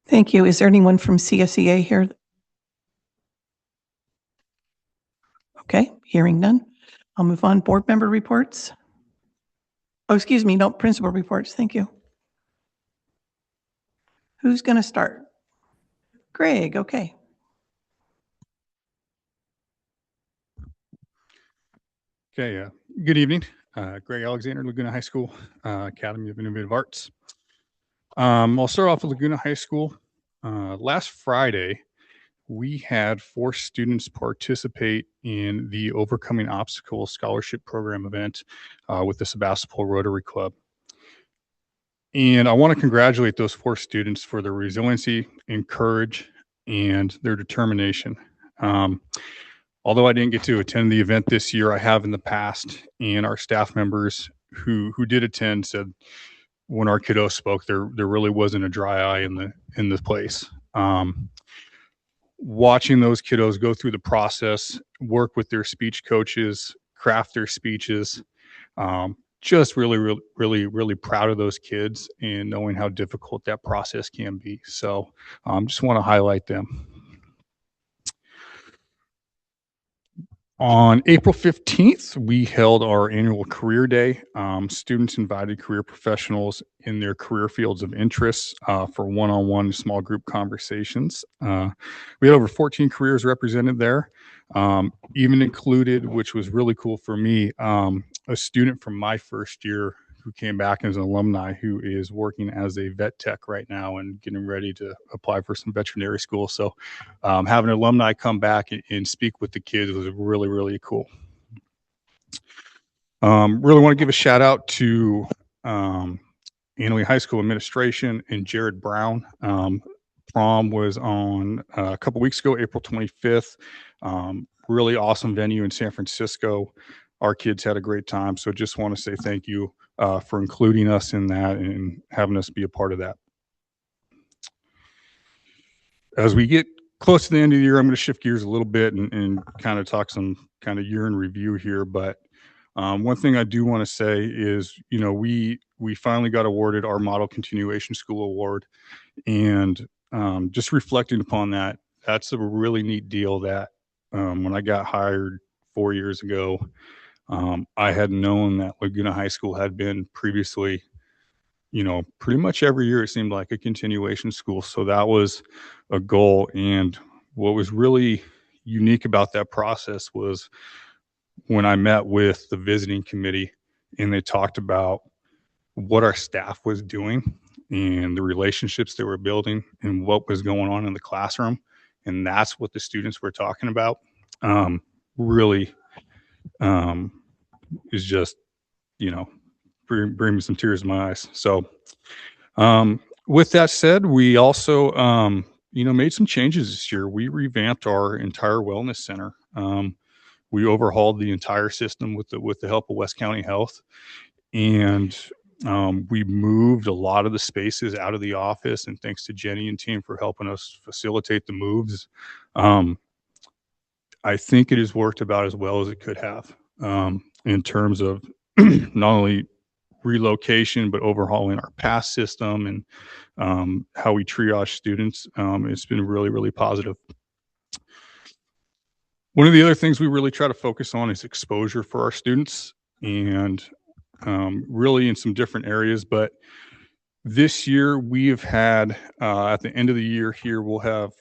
Speaker 3: Thank you. Is there anyone from CSEA here? Okay, hearing none. I'll move on. Board member reports. Oh, excuse me, no, principal reports. Thank you. Who's going to start? Greg, okay.
Speaker 13: Okay, good evening. Greg Alexander, Laguna High School, Academy of Innovative Arts. I'll start off with Laguna High School. Last Friday, we had 4 students participate in the Overcoming Obstacles Scholarship Program event with the Sebastopol Rotary Club. And I want to congratulate those 4 students for their resiliency and courage and their determination. Although I didn't get to attend the event this year, I have in the past, and our staff members who did attend said when our kiddos spoke, there really wasn't a dry eye in the place. Watching those kiddos go through the process, work with their speech coaches, craft their speeches, just really proud of those kids and knowing how difficult that process can be. So just want to highlight them. On April 15th, we held our annual career day. Students invited career professionals in their career fields of interest for one-on-one small group conversations. We had over 14 careers represented there, even included, which was really cool for me, a student from my first year who came back as an alumni who is working as a vet tech right now and getting ready to apply for some veterinary school. So having an alumni come back and speak with the kids was really cool. Really want to give a shout out to Annalee High School administration and Jared Brown. Prom was on a couple weeks ago, April 25th. Really awesome venue in San Francisco. Our kids had a great time. So just want to say thank you for including us in that and having us be a part of that. As we get close to the end of the year, I'm going to shift gears a little bit and kind of talk some kind of year in review here. But one thing I do want to say is, you know, we finally got awarded our Model Continuation School Award. And just reflecting upon that, that's a really neat deal that when I got hired 4 years ago, I had known that Laguna High School had been previously, you know, pretty much every year it seemed like a continuation school. So that was a goal. And what was really unique about that process was when I met with the visiting committee and they talked about what our staff was doing and the relationships they were building and what was going on in the classroom. And that's what the students were talking about. Really is just, you know, bring me some tears in my eyes. So with that said, we also, you know, made some changes this year. We revamped our entire wellness center. We overhauled the entire system with the help of West County Health. And we moved a lot of the spaces out of the office, and thanks to Jenny and team for helping us facilitate the moves. I think it has worked about as well as it could have in terms of not only relocation, but overhauling our pass system and how we triage students. It's been really positive. One of the other things we really try to focus on is exposure for our students, and really in some different areas. But this year we have had, at the end of the year here, we'll have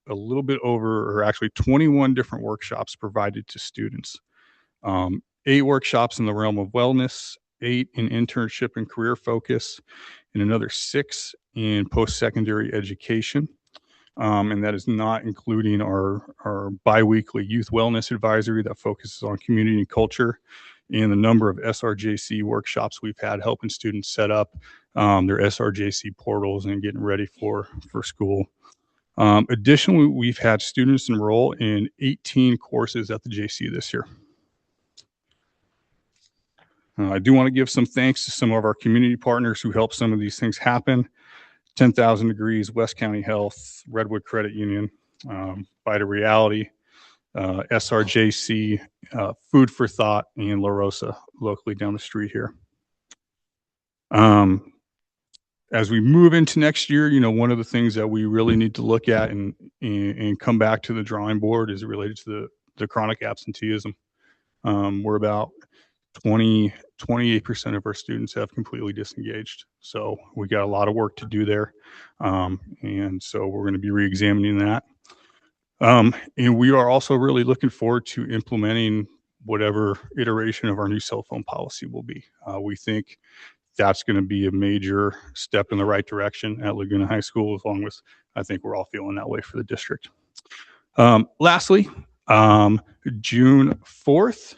Speaker 13: a little bit over, or actually 21 different workshops provided to students. 8 workshops in the realm of wellness, 8 in internship and career focus, and another 6 in post-secondary education. And that is not including our biweekly youth wellness advisory that focuses on community and culture, and the number of SRJC workshops we've had helping students set up their SRJC portals and getting ready for school. Additionally, we've had students enroll in 18 courses at the JC this year. I do want to give some thanks to some of our community partners who helped some of these things happen. 10,000 Degrees, West County Health, Redwood Credit Union, Vita Reality, SRJC, Food for Thought, and La Rosa, locally down the street here. As we move into next year, one of the things that we really need to look at and come back to the drawing board is related to the chronic absenteeism. We're about 28% of our students have completely disengaged. So we got a lot of work to do there. And so we're going to be re-examining that. And we are also really looking forward to implementing whatever iteration of our new cell phone policy will be. We think that's going to be a major step in the right direction at Laguna High School, as long as I think we're all feeling that way for the district. Lastly, June 4th,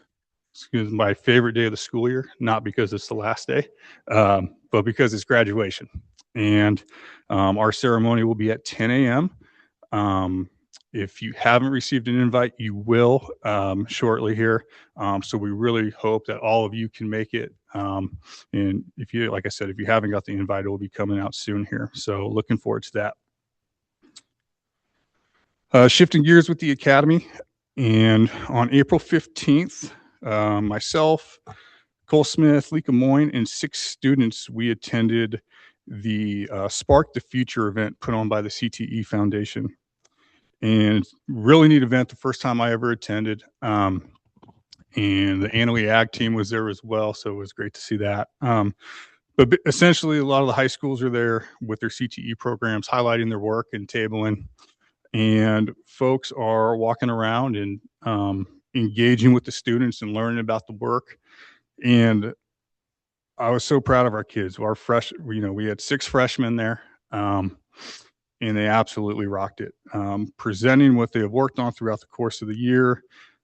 Speaker 13: is my favorite day of the school year, not because it's the last day, but because it's graduation. And our ceremony will be at 10 a.m. If you haven't received an invite, you will shortly here. So we really hope that all of you can make it. And if you, like I said, if you haven't got the invite, it will be coming out soon here. So looking forward to that. Shifting gears with the Academy. And on April 15th, myself, Cole Smith, Lee Moyne, and 6 students, we attended the Spark the Future event put on by the CTE Foundation. And really neat event, the first time I ever attended. And the Annalee Ag team was there as well, so it was great to see that. But essentially, a lot of the high schools are there with their CTE programs, highlighting their work and tabling. And folks are walking around and engaging with the students and learning about the work. And I was so proud of our kids. We had 6 freshmen there. And they absolutely rocked it. Presenting what they have worked on throughout the course of the year,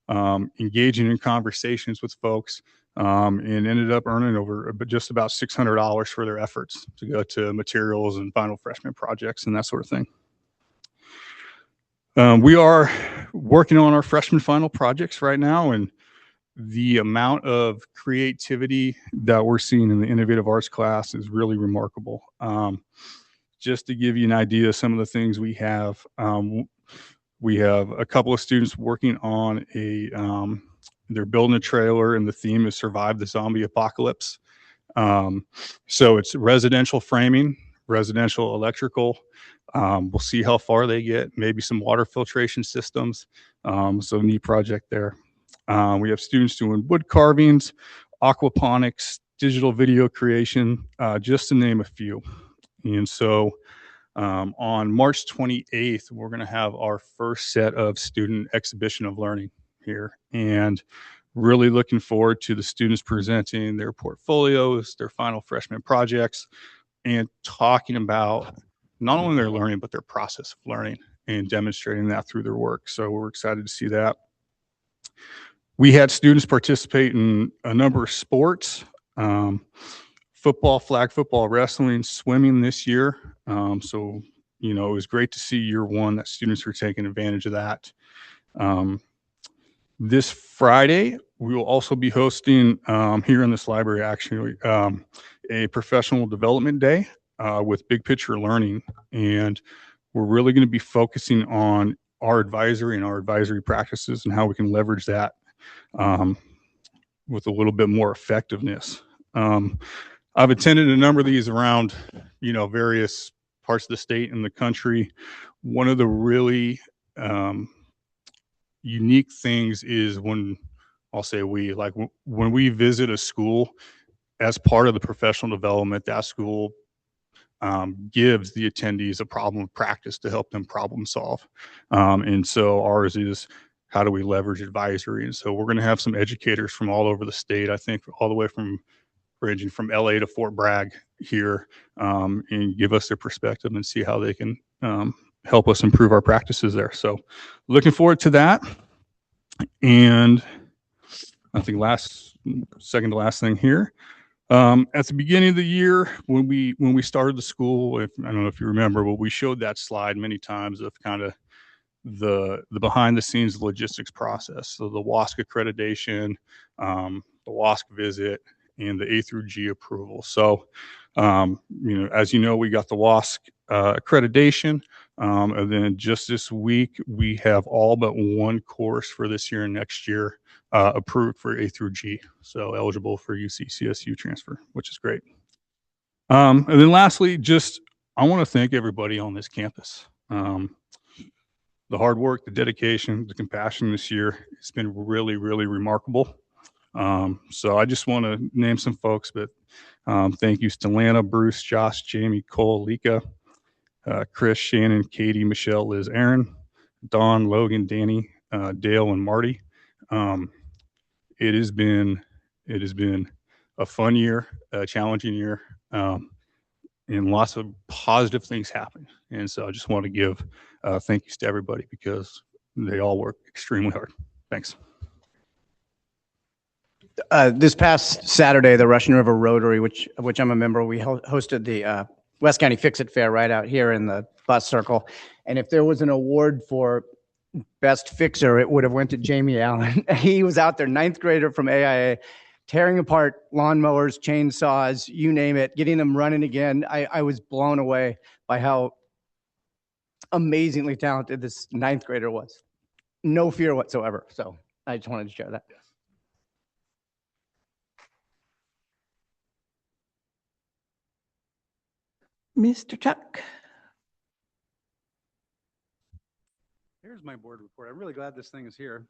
Speaker 13: engaging in conversations with folks, and ended up earning just about $600 for their efforts to go to materials and final freshman projects and that sort of thing. We are working on our freshman final projects right now, and the amount of creativity that we're seeing in the Innovative Arts class is really remarkable. Just to give you an idea of some of the things we have a couple of students working on they're building a trailer, and the theme is Survive the Zombie Apocalypse. So it's residential framing, residential electrical. We'll see how far they get, maybe some water filtration systems. So neat project there. We have students doing wood carvings, aquaponics, digital video creation, just to name a few. And so on March 28th, we're going to have our first set of student exhibition of learning here, and really looking forward to the students presenting their portfolios, their final freshman projects, and talking about not only their learning, but their process of learning and demonstrating that through their work. So we're excited to see that. We had students participate in a number of sports. Football, flag football, wrestling, swimming this year. So, it was great to see year one that students are taking advantage of that. This Friday, we will also be hosting here in this library, actually, a professional development day with Big Picture Learning. And we're really going to be focusing on our advisory and our advisory practices and how we can leverage that with a little bit more effectiveness. I've attended a number of these around, various parts of the state and the country. One of the really unique things is when we visit a school as part of the professional development, that school gives the attendees a problem of practice to help them problem solve. And so ours is, how do we leverage advisory? And so we're going to have some educators from all over the state, I think all the way ranging from LA to Fort Bragg here, and give us their perspective and see how they can help us improve our practices there. So looking forward to that. And I think second to last thing here, at the beginning of the year, when we started the school, I don't know if you remember, but we showed that slide many times of kind of the behind the scenes logistics process. So the WASC accreditation, the WASC visit, and the A through G approval. So, as you know, we got the WASC accreditation. And then just this week, we have all but one course for this year and next year approved for A through G. So eligible for UC CSU transfer, which is great. And then lastly, I want to thank everybody on this campus. The hard work, the dedication, the compassion this year, it's been really, really remarkable. So I just want to name some folks, but thank yous to Lana, Bruce, Josh, Jamie, Cole, Lika, Chris, Shannon, Katie, Michelle, Liz, Aaron, Dawn, Logan, Danny, Dale, and Marty. It has been a fun year, a challenging year, and lots of positive things happen. And so I just want to give thank yous to everybody because they all work extremely hard. Thanks.
Speaker 4: This past Saturday, the Russian River Rotary, which I'm a member, we hosted the West County Fix-It Fair right out here in the bus circle. And if there was an award for best fixer, it would have went to Jamie Allen. He was out there, 9th grader from AIA, tearing apart lawnmowers, chainsaws, you name it, getting them running again. I was blown away by how amazingly talented this 9th grader was. No fear whatsoever. So I just wanted to share that.
Speaker 3: Mr. Chuck.
Speaker 2: Here's my board report. I'm really glad this thing is here.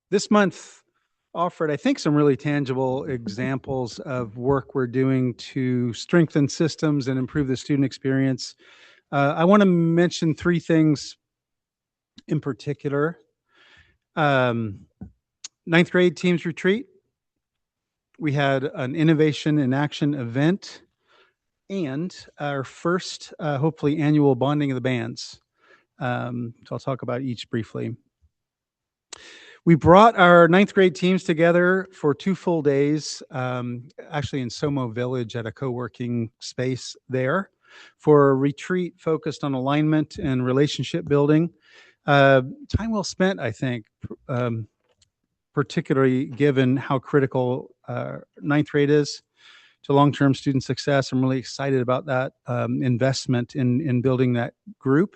Speaker 2: This month offered, I think, some really tangible examples of work we're doing to strengthen systems and improve the student experience. I want to mention 3 things in particular. 9th grade teams retreat. We had an innovation in action event and our first, hopefully, annual bonding of the bands. So I'll talk about each briefly. We brought our 9th grade teams together for 2 full days, actually in Somo Village at a co-working space there for a retreat focused on alignment and relationship building. Time well spent, I think, particularly given how critical 9th grade is to long-term student success. I'm really excited about that investment in building that group.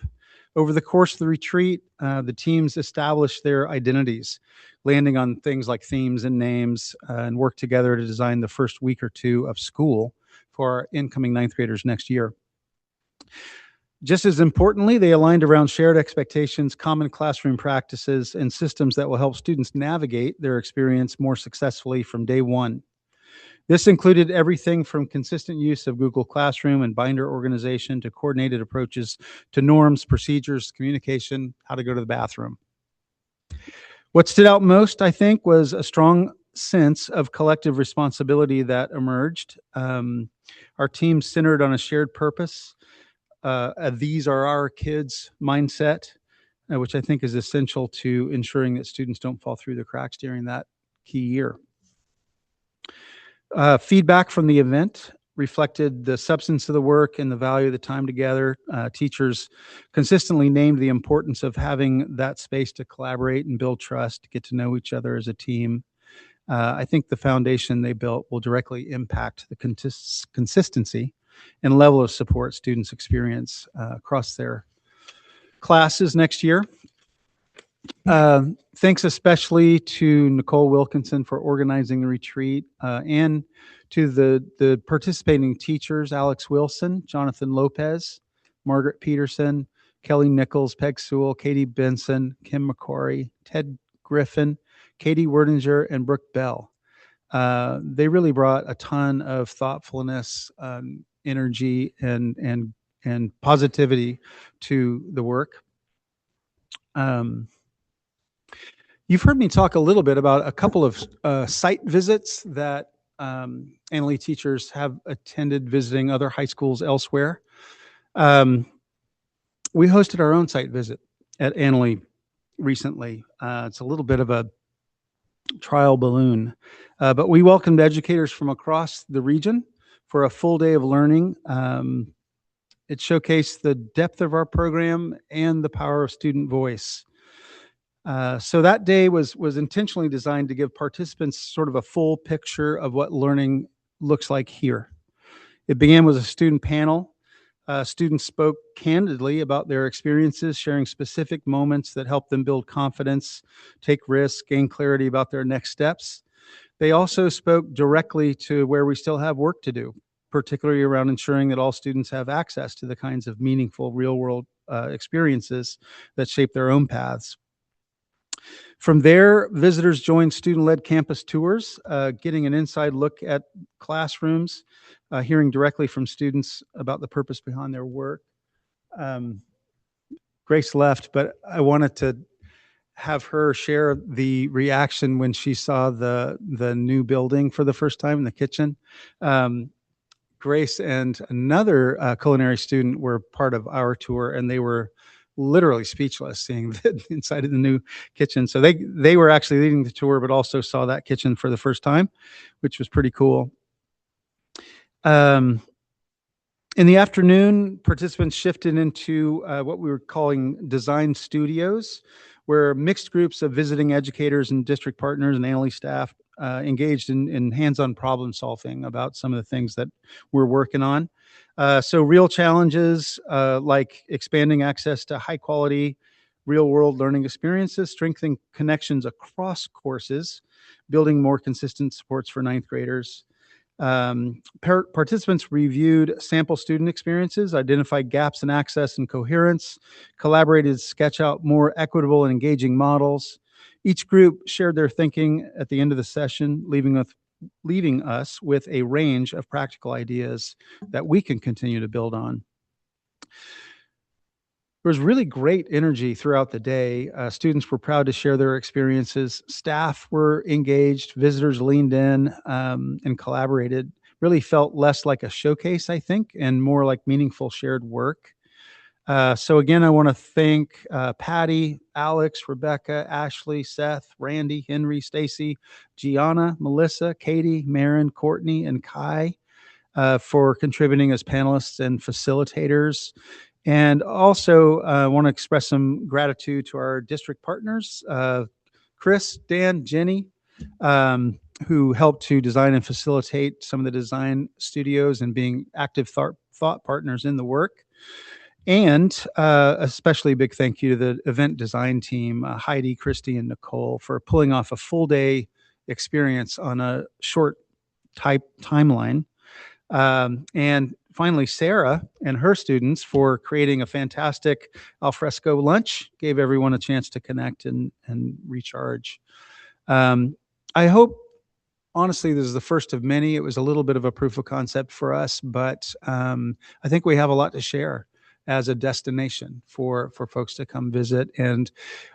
Speaker 2: Over the course of the retreat, the teams established their identities, landing on things like themes and names, and worked together to design the first week or 2 of school for our incoming 9th graders next year. Just as importantly, they aligned around shared expectations, common classroom practices, and systems that will help students navigate their experience more successfully from day one. This included everything from consistent use of Google Classroom and binder organization to coordinated approaches to norms, procedures, communication, how to go to the bathroom. What stood out most, I think, was a strong sense of collective responsibility that emerged. Our team centered on a shared purpose. These are our kids mindset, which I think is essential to ensuring that students don't fall through the cracks during that key year. Feedback from the event reflected the substance of the work and the value of the time together. Teachers consistently named the importance of having that space to collaborate and build trust, to get to know each other as a team. I think the foundation they built will directly impact the consistency and level of support students experience across their classes next year. Thanks especially to Nicole Wilkinson for organizing the retreat and to the participating teachers, Alex Wilson, Jonathan Lopez, Margaret Peterson, Kelly Nichols, Peg Sewell, Katie Benson, Kim McCory, Ted Griffin, Katie Werdinger, and Brooke Bell. They really brought a ton of thoughtfulness, energy, and positivity to the work. You've heard me talk a little bit about a couple of site visits that Annalee teachers have attended visiting other high schools elsewhere. We hosted our own site visit at Annalee recently. It's a little bit of a trial balloon, but we welcomed educators from across the region for a full day of learning. It showcased the depth of our program and the power of student voice. So that day was intentionally designed to give participants sort of a full picture of what learning looks like here. It began with a student panel. Students spoke candidly about their experiences, sharing specific moments that helped them build confidence, take risks, gain clarity about their next steps. They also spoke directly to where we still have work to do, particularly around ensuring that all students have access to the kinds of meaningful real-world experiences that shape their own paths. From there, visitors joined student-led campus tours, getting an inside look at classrooms, hearing directly from students about the purpose behind their work. Grace left, but I wanted to have her share the reaction when she saw the new building for the first time in the kitchen. Grace and another culinary student were part of our tour, and they were literally speechless seeing the inside of the new kitchen. So they were actually leading the tour, but also saw that kitchen for the first time, which was pretty cool. In the afternoon, participants shifted into what we were calling design studios, where mixed groups of visiting educators and district partners and Annalee staff engaged in hands-on problem solving about some of the things that we're working on. So real challenges like expanding access to high quality real-world learning experiences, strengthening connections across courses, building more consistent supports for ninth graders. Participants reviewed sample student experiences, identified gaps in access and coherence, collaborated to sketch out more equitable and engaging models. Each group shared their thinking at the end of the session, leaving us with a range of practical ideas that we can continue to build on. There was really great energy throughout the day. Students were proud to share their experiences. Staff were engaged. Visitors leaned in and collaborated. Really felt less like a showcase, I think, and more like meaningful shared work. So again, I want to thank Patty, Alex, Rebecca, Ashley, Seth, Randy, Henry, Stacy, Gianna, Melissa, Katie, Marin, Courtney, and Kai for contributing as panelists and facilitators. And also want to express some gratitude to our district partners, Chris, Dan, Jenny, who helped to design and facilitate some of the design studios and being active thought partners in the work. And especially a big thank you to the event design team, Heidi, Christy, and Nicole, for pulling off a full day experience on a short timeline. And finally, Sarah and her students for creating a fantastic alfresco lunch, gave everyone a chance to connect and recharge. I hope, honestly, this is the first of many. It was a little bit of a proof of concept for us, but I think we have a lot to share as a destination for folks to come visit. And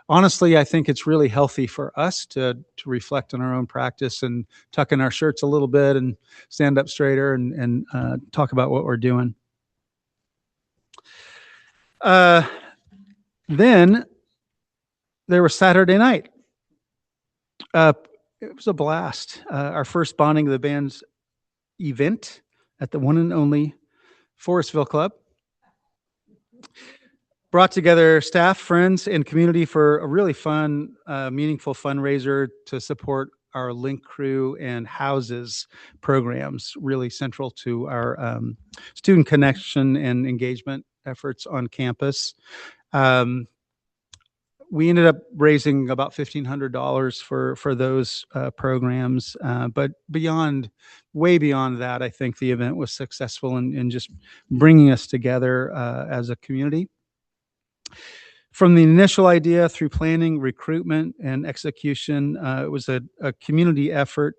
Speaker 2: honestly, I think it's really healthy for us to reflect on our own practice and tuck in our shirts a little bit and stand up straighter and talk about what we're doing. Then there was Saturday night. It was a blast. Our first Bonding of the Bands event at the one and only Forestville Club. Brought together staff, friends, and community for a really fun, meaningful fundraiser to support our Link Crew and Houses programs, really central to our student connection and engagement efforts on campus. We ended up raising about $1,500 for those programs, but way beyond that, I think the event was successful in just bringing us together as a community. From the initial idea through planning, recruitment, and execution, it was a community effort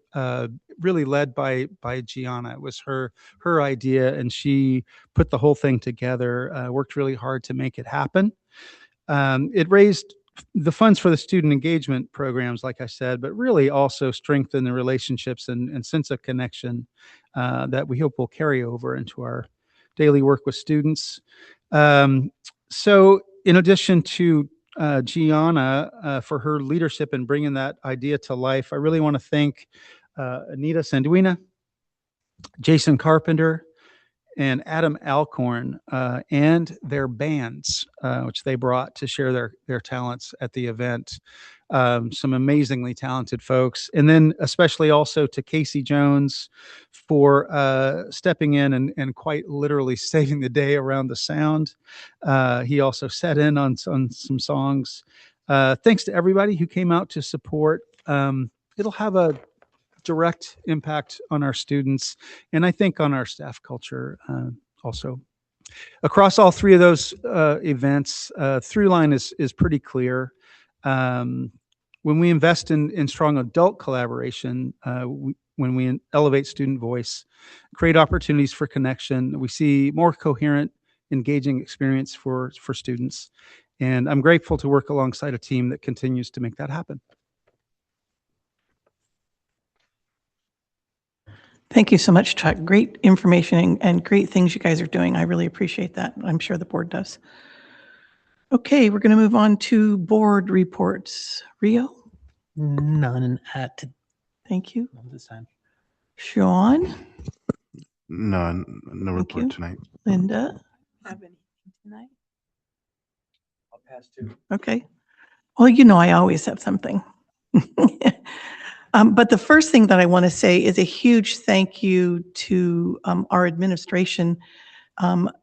Speaker 2: really led by Gianna. It was her idea, and she put the whole thing together, worked really hard to make it happen. It raised the funds for the student engagement programs, like I said, but really also strengthened the relationships and sense of connection that we hope will carry over into our daily work with students. So in addition to Gianna for her leadership in bringing that idea to life, I really want to thank Anita Sanduina, Jason Carpenter, and Adam Alcorn and their bands, which they brought to share their talents at the event. Some amazingly talented folks. And then especially also to Casey Jones for stepping in and quite literally saving the day around the sound. He also set in on some songs. Thanks to everybody who came out to support. It'll have a direct impact on our students and I think on our staff culture also. Across all three of those events, through line is pretty clear. When we invest in strong adult collaboration, when we elevate student voice, create opportunities for connection, we see more coherent, engaging experience for students. And I'm grateful to work alongside a team that continues to make that happen.
Speaker 3: Thank you so much, Chuck. Great information and great things you guys are doing. I really appreciate that. I'm sure the board does. Okay, we're going to move on to board reports. Rio?
Speaker 11: None at
Speaker 3: Thank you.
Speaker 11: this time.
Speaker 3: Sean?
Speaker 14: None. No
Speaker 3: Thank
Speaker 14: report
Speaker 3: you.
Speaker 14: tonight.
Speaker 3: Linda?
Speaker 6: Have anything tonight?
Speaker 11: I'll pass too.
Speaker 3: Okay. Well, you know, I always have something. But the first thing that I want to say is a huge thank you to our administration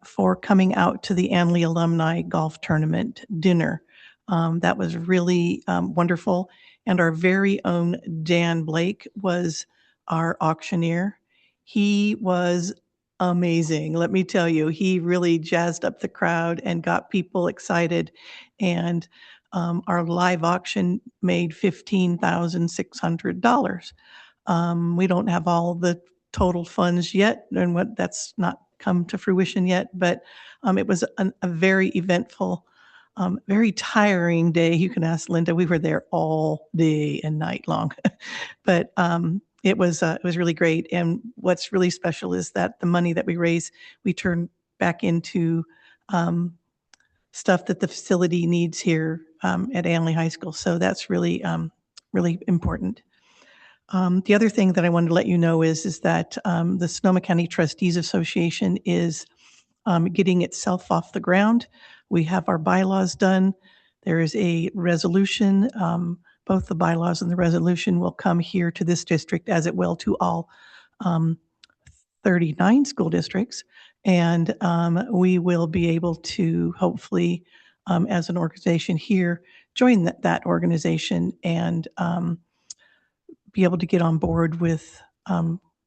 Speaker 3: for coming out to the Anley Alumni Golf Tournament dinner. That was really wonderful. And our very own Dan Blake was our auctioneer. He was amazing. Let me tell you, he really jazzed up the crowd and got people excited. And our live auction made $15,600. We don't have all the total funds yet, and what that's not come to fruition yet, but it was a very eventful, very tiring day. You can ask Linda. We were there all day and night long, but it was really great. And what's really special is that the money that we raise, we turn back into stuff that the facility needs here at Anley High School. So that's really, really important. The other thing that I wanted to let you know is that the Sonoma County Trustees Association is getting itself off the ground. We have our bylaws done. There is a resolution. Both the bylaws and the resolution will come here to this district, as it will to all 39 school districts. And we will be able to hopefully, as an organization here, join that organization and be able to get on board with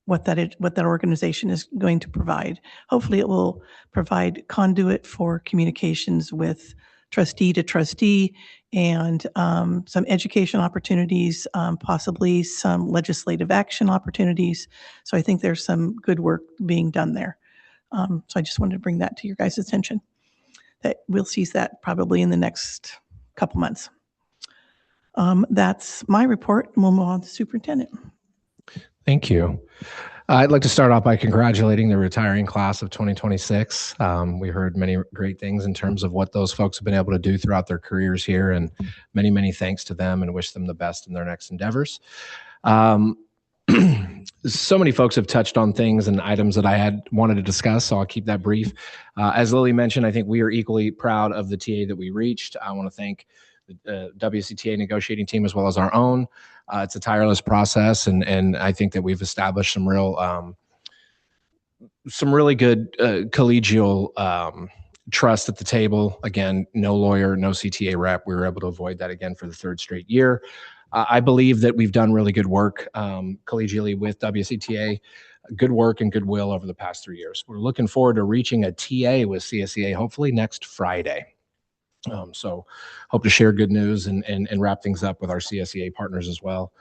Speaker 3: what that organization is going to provide. Hopefully it will provide conduit for communications with trustee to trustee and some education opportunities, possibly some legislative action opportunities. So I think there's some good work being done there. So I just wanted to bring that to your guys' attention. That we'll seize that probably in the next couple months. That's my report. We'll move on to the superintendent.
Speaker 11: Thank you. I'd like to start off by congratulating the retiring class of 2026. We heard many great things in terms of what those folks have been able to do throughout their careers here, and many, many thanks to them and wish them the best in their next endeavors. So many folks have touched on things and items that I had wanted to discuss, so I'll keep that brief. As Lily mentioned, I think we are equally proud of the TA that we reached. I want to thank the WCTA negotiating team as well as our own. It's a tireless process, and I think that we've established some really good collegial trust at the table. Again, no lawyer, no CTA rep. We were able to avoid that again for the third straight year. I believe that we've done really good work collegially with WCTA, good work and goodwill over the past 3 years. We're looking forward to reaching a TA with CSEA hopefully next Friday. So hope to share good news and wrap things up with our CSEA partners as well.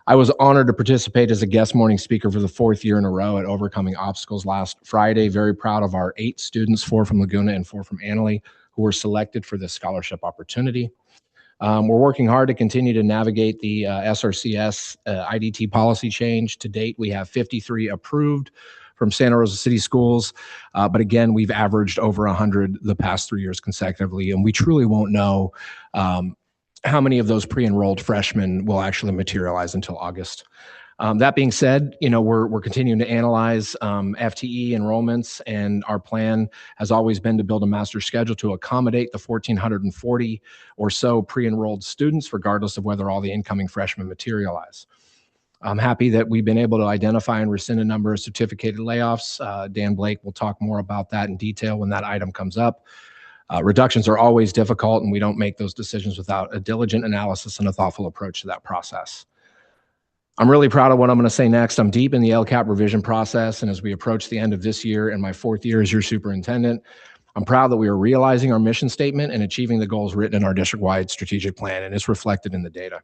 Speaker 11: I was honored to participate as a guest morning speaker for the 4th year in a row at Overcoming Obstacles last Friday. Very proud of our 8 students, 4 from Laguna and 4 from Annalee, who were selected for this scholarship opportunity. We're working hard to continue to navigate the SRCS IDT policy change. To date, we have 53 approved from Santa Rosa City Schools. But again, we've averaged over 100 the past 3 years consecutively, and we truly won't know how many of those pre-enrolled freshmen will actually materialize until August. That being said, we're continuing to analyze FTE enrollments, and our plan has always been to build a master schedule to accommodate the 1,440 or so pre-enrolled students, regardless of whether all the incoming freshmen materialize. I'm happy that we've been able to identify and rescind a number of certificated layoffs. Dan Blake will talk more about that in detail when that item comes up. Reductions are always difficult, and we don't make those decisions without a diligent analysis and a thoughtful approach to that process. I'm really proud of what I'm going to say next. I'm deep in the LCAP revision process, and as we approach the end of this year and my 4th year as your superintendent, I'm proud that we are realizing our mission statement and achieving the goals written in our district-wide strategic plan, and it's reflected in the data.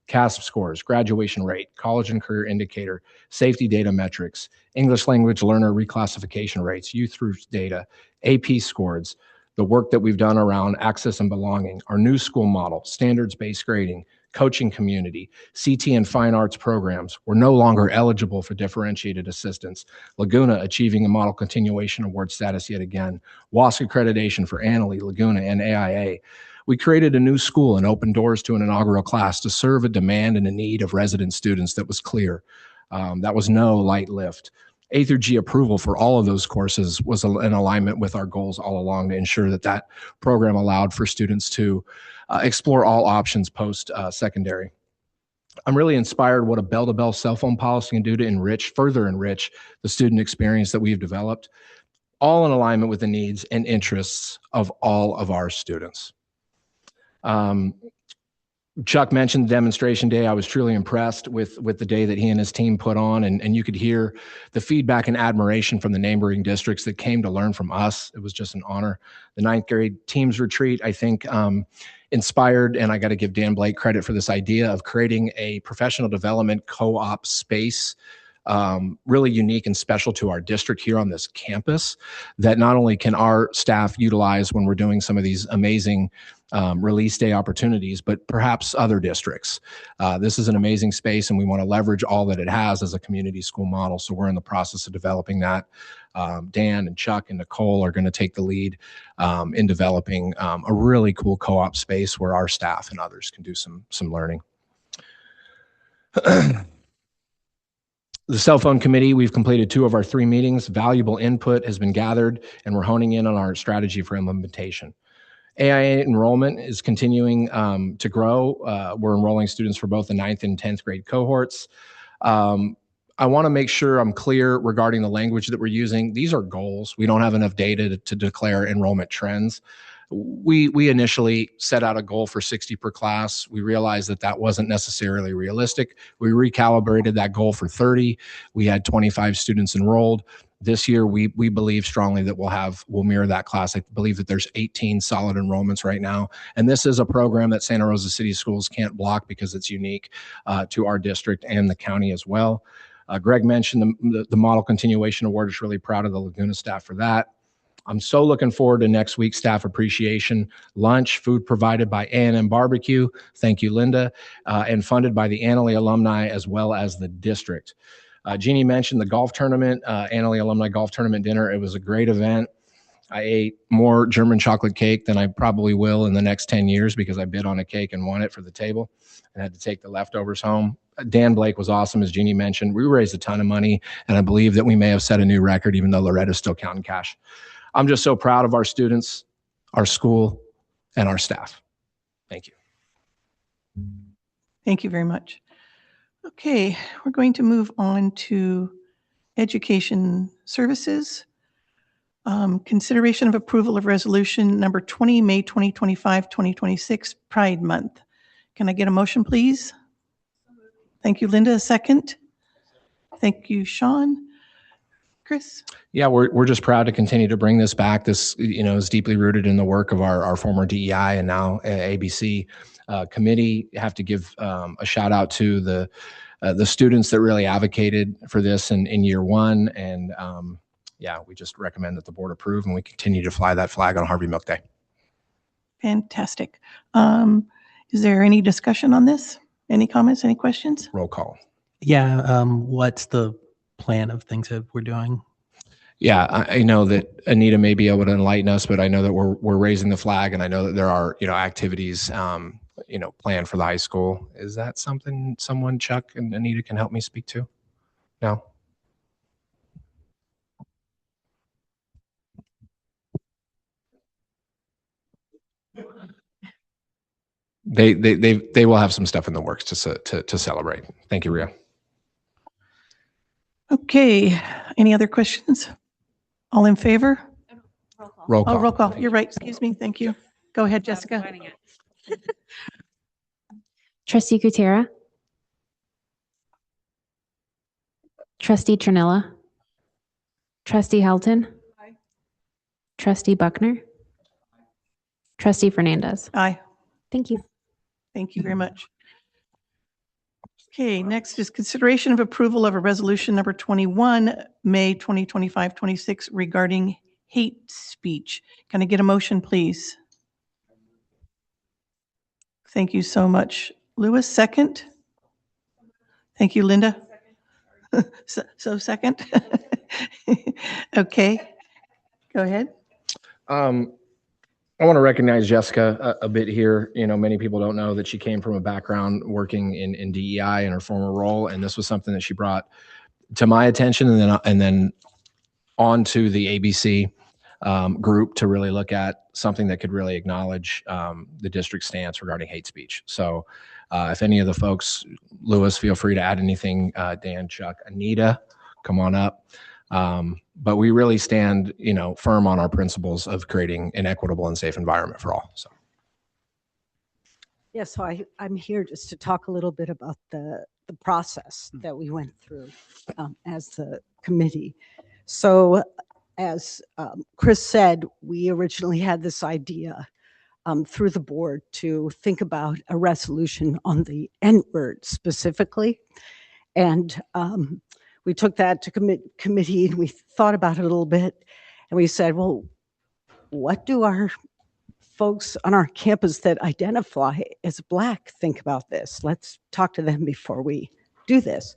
Speaker 11: CASP scores, graduation rate, college and career indicator, safety data metrics, English language learner reclassification rates, youth roots data, AP scores, the work that we've done around access and belonging, our new school model, standards-based grading, coaching community, CT and fine arts programs. We're no longer eligible for differentiated assistance. Laguna achieving a model continuation award status yet again. WASC accreditation for Annalee, Laguna, and AIA. We created a new school and opened doors to an inaugural class to serve a demand and a need of resident students that was clear. That was no light lift. A through G approval for all of those courses was in alignment with our goals all along to ensure that that program allowed for students to explore all options post-secondary. I'm really inspired what a bell-to-bell cell phone policy can do to further enrich the student experience that we've developed, all in alignment with the needs and interests of all of our students. Chuck mentioned demonstration day. I was truly impressed with the day that he and his team put on, and you could hear the feedback and admiration from the neighboring districts that came to learn from us. It was just an honor. The 9th grade teams retreat, I think, inspired, and I got to give Dan Blake credit for this idea of creating a professional development co-op space, really unique and special to our district here on this campus, that not only can our staff utilize when we're doing some of these amazing release day opportunities, but perhaps other districts. This is an amazing space, and we want to leverage all that it has as a community school model. So we're in the process of developing that. Dan and Chuck and Nicole are going to take the lead in developing a really cool co-op space where our staff and others can do some learning. The cell phone committee, we've completed 2 of our 3 meetings. Valuable input has been gathered, and we're honing in on our strategy for implementation. AIA enrollment is continuing to grow. We're enrolling students for both the 9th and 10th grade cohorts. I want to make sure I'm clear regarding the language that we're using. These are goals. We don't have enough data to declare enrollment trends. We initially set out a goal for 60 per class. We realized that that wasn't necessarily realistic. We recalibrated that goal for 30. We had 25 students enrolled. This year, we believe strongly that we'll mirror that class. I believe that there's 18 solid enrollments right now. And this is a program that Santa Rosa City Schools can't block because it's unique to our district and the county as well. Greg mentioned the Model Continuation Award. Is really proud of the Laguna staff for that. I'm so looking forward to next week's staff appreciation lunch, food provided by A&M Barbecue. Thank you, Linda, and funded by the Annalee alumni as well as the district. Jeannie mentioned the golf tournament, Annalee Alumni Golf Tournament dinner. It was a great event. I ate more German chocolate cake than I probably will in the next 10 years because I bid on a cake and won it for the table and had to take the leftovers home. Dan Blake was awesome, as Jeannie mentioned. We raised a ton of money, and I believe that we may have set a new record, even though Loretta's still counting cash. I'm just so proud of our students, our school, and our staff. Thank you.
Speaker 3: Thank you very much. Okay, we're going to move on to education services. Consideration of approval of resolution number 20, May 2025, 2026, Pride Month. Can I get a motion, please? Thank you, Linda. A second. Thank you, Sean. Chris?
Speaker 11: Yeah, we're just proud to continue to bring this back. This, is deeply rooted in the work of our former DEI and now ABC committee. Have to give a shout out to the students that really advocated for this in year one. And yeah, we just recommend that the board approve, and we continue to fly that flag on Harvey Milk Day.
Speaker 3: Fantastic. Is there any discussion on this? Any comments, any questions?
Speaker 11: Roll call.
Speaker 15: Yeah, what's the plan of things that we're doing?
Speaker 11: Yeah, I know that Anita may be able to enlighten us, but I know that we're raising the flag, and I know that there are activities plan for the high school. Is that something someone, Chuck and Anita, can help me speak to? No? They will have some stuff in the works to celebrate. Thank you, Ria.
Speaker 3: Okay, any other questions? All in favor?
Speaker 11: Roll call.
Speaker 3: Oh, roll call. You're right. Excuse me. Thank you. Go ahead, Jessica.
Speaker 16: Trustee Gutera. Trustee Trinella. Trustee Helton. Trustee Buckner. Trustee Fernandez.
Speaker 3: Aye.
Speaker 16: Thank you.
Speaker 3: Thank you very much. Okay, next is consideration of approval of a resolution number 21, May 2025-26 regarding hate speech. Can I get a motion, please? Thank you so much. Lewis, second? Thank you, Linda. So second? Okay, go ahead.
Speaker 11: I want to recognize Jessica a bit here. Many people don't know that she came from a background working in DEI in her former role, and this was something that she brought to my attention, and then onto the ABC group to really look at something that could really acknowledge the district's stance regarding hate speech. So if any of the folks, Lewis, feel free to add anything. Dan, Chuck, Anita, come on up. But we really stand, firm on our principles of creating an equitable and safe environment for all. So.
Speaker 17: Yeah, so I'm here just to talk a little bit about the process that we went through as the committee. So as Chris said, we originally had this idea through the board to think about a resolution on the N-word specifically. And we took that to committee and we thought about it a little bit, and we said, well, what do our folks on our campus that identify as Black think about this? Let's talk to them before we do this.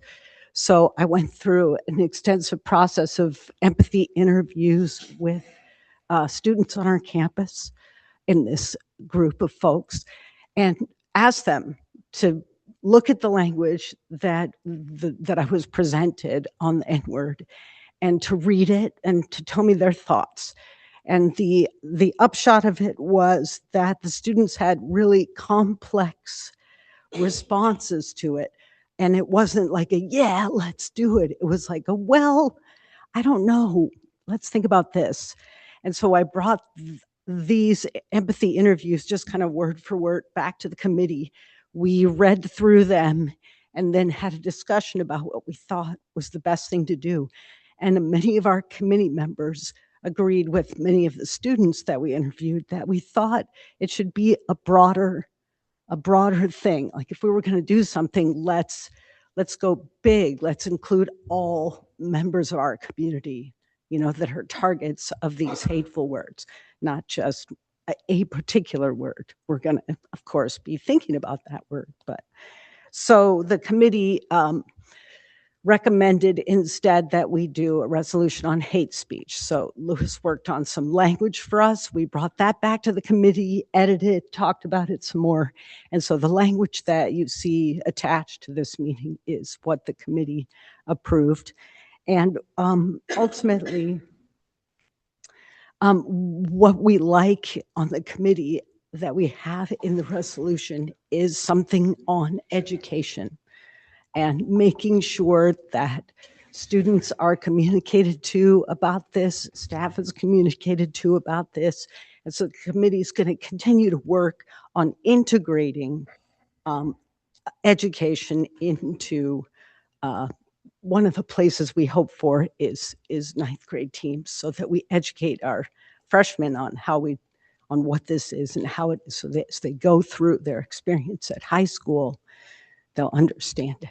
Speaker 17: So I went through an extensive process of empathy interviews with students on our campus in this group of folks and asked them to look at the language that I was presented on the N-word and to read it and to tell me their thoughts. And the upshot of it was that the students had really complex responses to it. And it wasn't like a, yeah, let's do it. It was like a, well, I don't know. Let's think about this. And so I brought these empathy interviews just kind of word for word back to the committee. We read through them and then had a discussion about what we thought was the best thing to do. And many of our committee members agreed with many of the students that we interviewed that we thought it should be a broader thing. Like if we were going to do something, let's go big. Let's include all members of our community, that are targets of these hateful words, not just a particular word. We're going to, of course, be thinking about that word. But so the committee recommended instead that we do a resolution on hate speech. So Lewis worked on some language for us. We brought that back to the committee, edited, talked about it some more. And so the language that you see attached to this meeting is what the committee approved. And ultimately, what we like on the committee that we have in the resolution is something on education and making sure that students are communicated to about this, staff is communicated to about this. And so the committee is going to continue to work on integrating education into one of the places we hope for is ninth grade teams, so that we educate our freshmen on on what this is and how it is, so that as they go through their experience at high school, they'll understand it.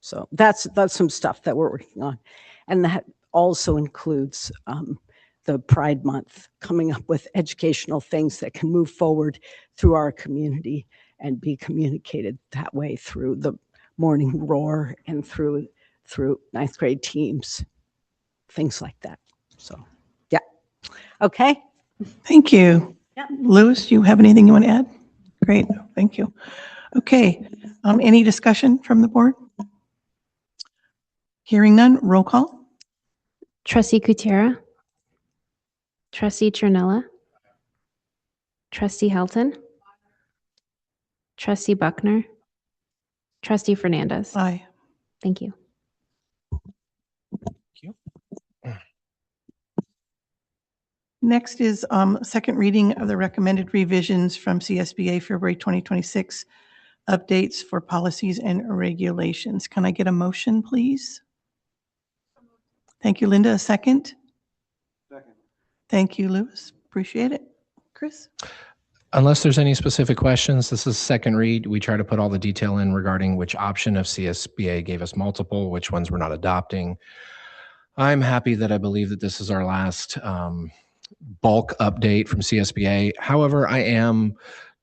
Speaker 17: So that's some stuff that we're working on. And that also includes the Pride Month, coming up with educational things that can move forward through our community and be communicated that way through the Morning Roar and through ninth grade teams, things like that. So, yeah. Okay.
Speaker 3: Thank you.
Speaker 17: Yeah.
Speaker 3: Lewis, do you have anything you want to add? Great. Thank you. Okay, any discussion from the board? Hearing none, roll call.
Speaker 16: Trustee Kutera, Trustee Trinella, Trustee Helton, Trustee Buckner, Trustee Fernandez.
Speaker 3: Aye.
Speaker 16: Thank you.
Speaker 3: Next is second reading of the recommended revisions from CSBA February 2026 updates for policies and regulations. Can I get a motion, please? Thank you, Linda. A second? Second. Thank you, Louis. Appreciate it. Chris?
Speaker 11: Unless there's any specific questions, this is second read. We try to put all the detail in regarding which option of CSBA gave us multiple, which ones we're not adopting. I'm happy that I believe that this is our last bulk update from CSBA. However, I am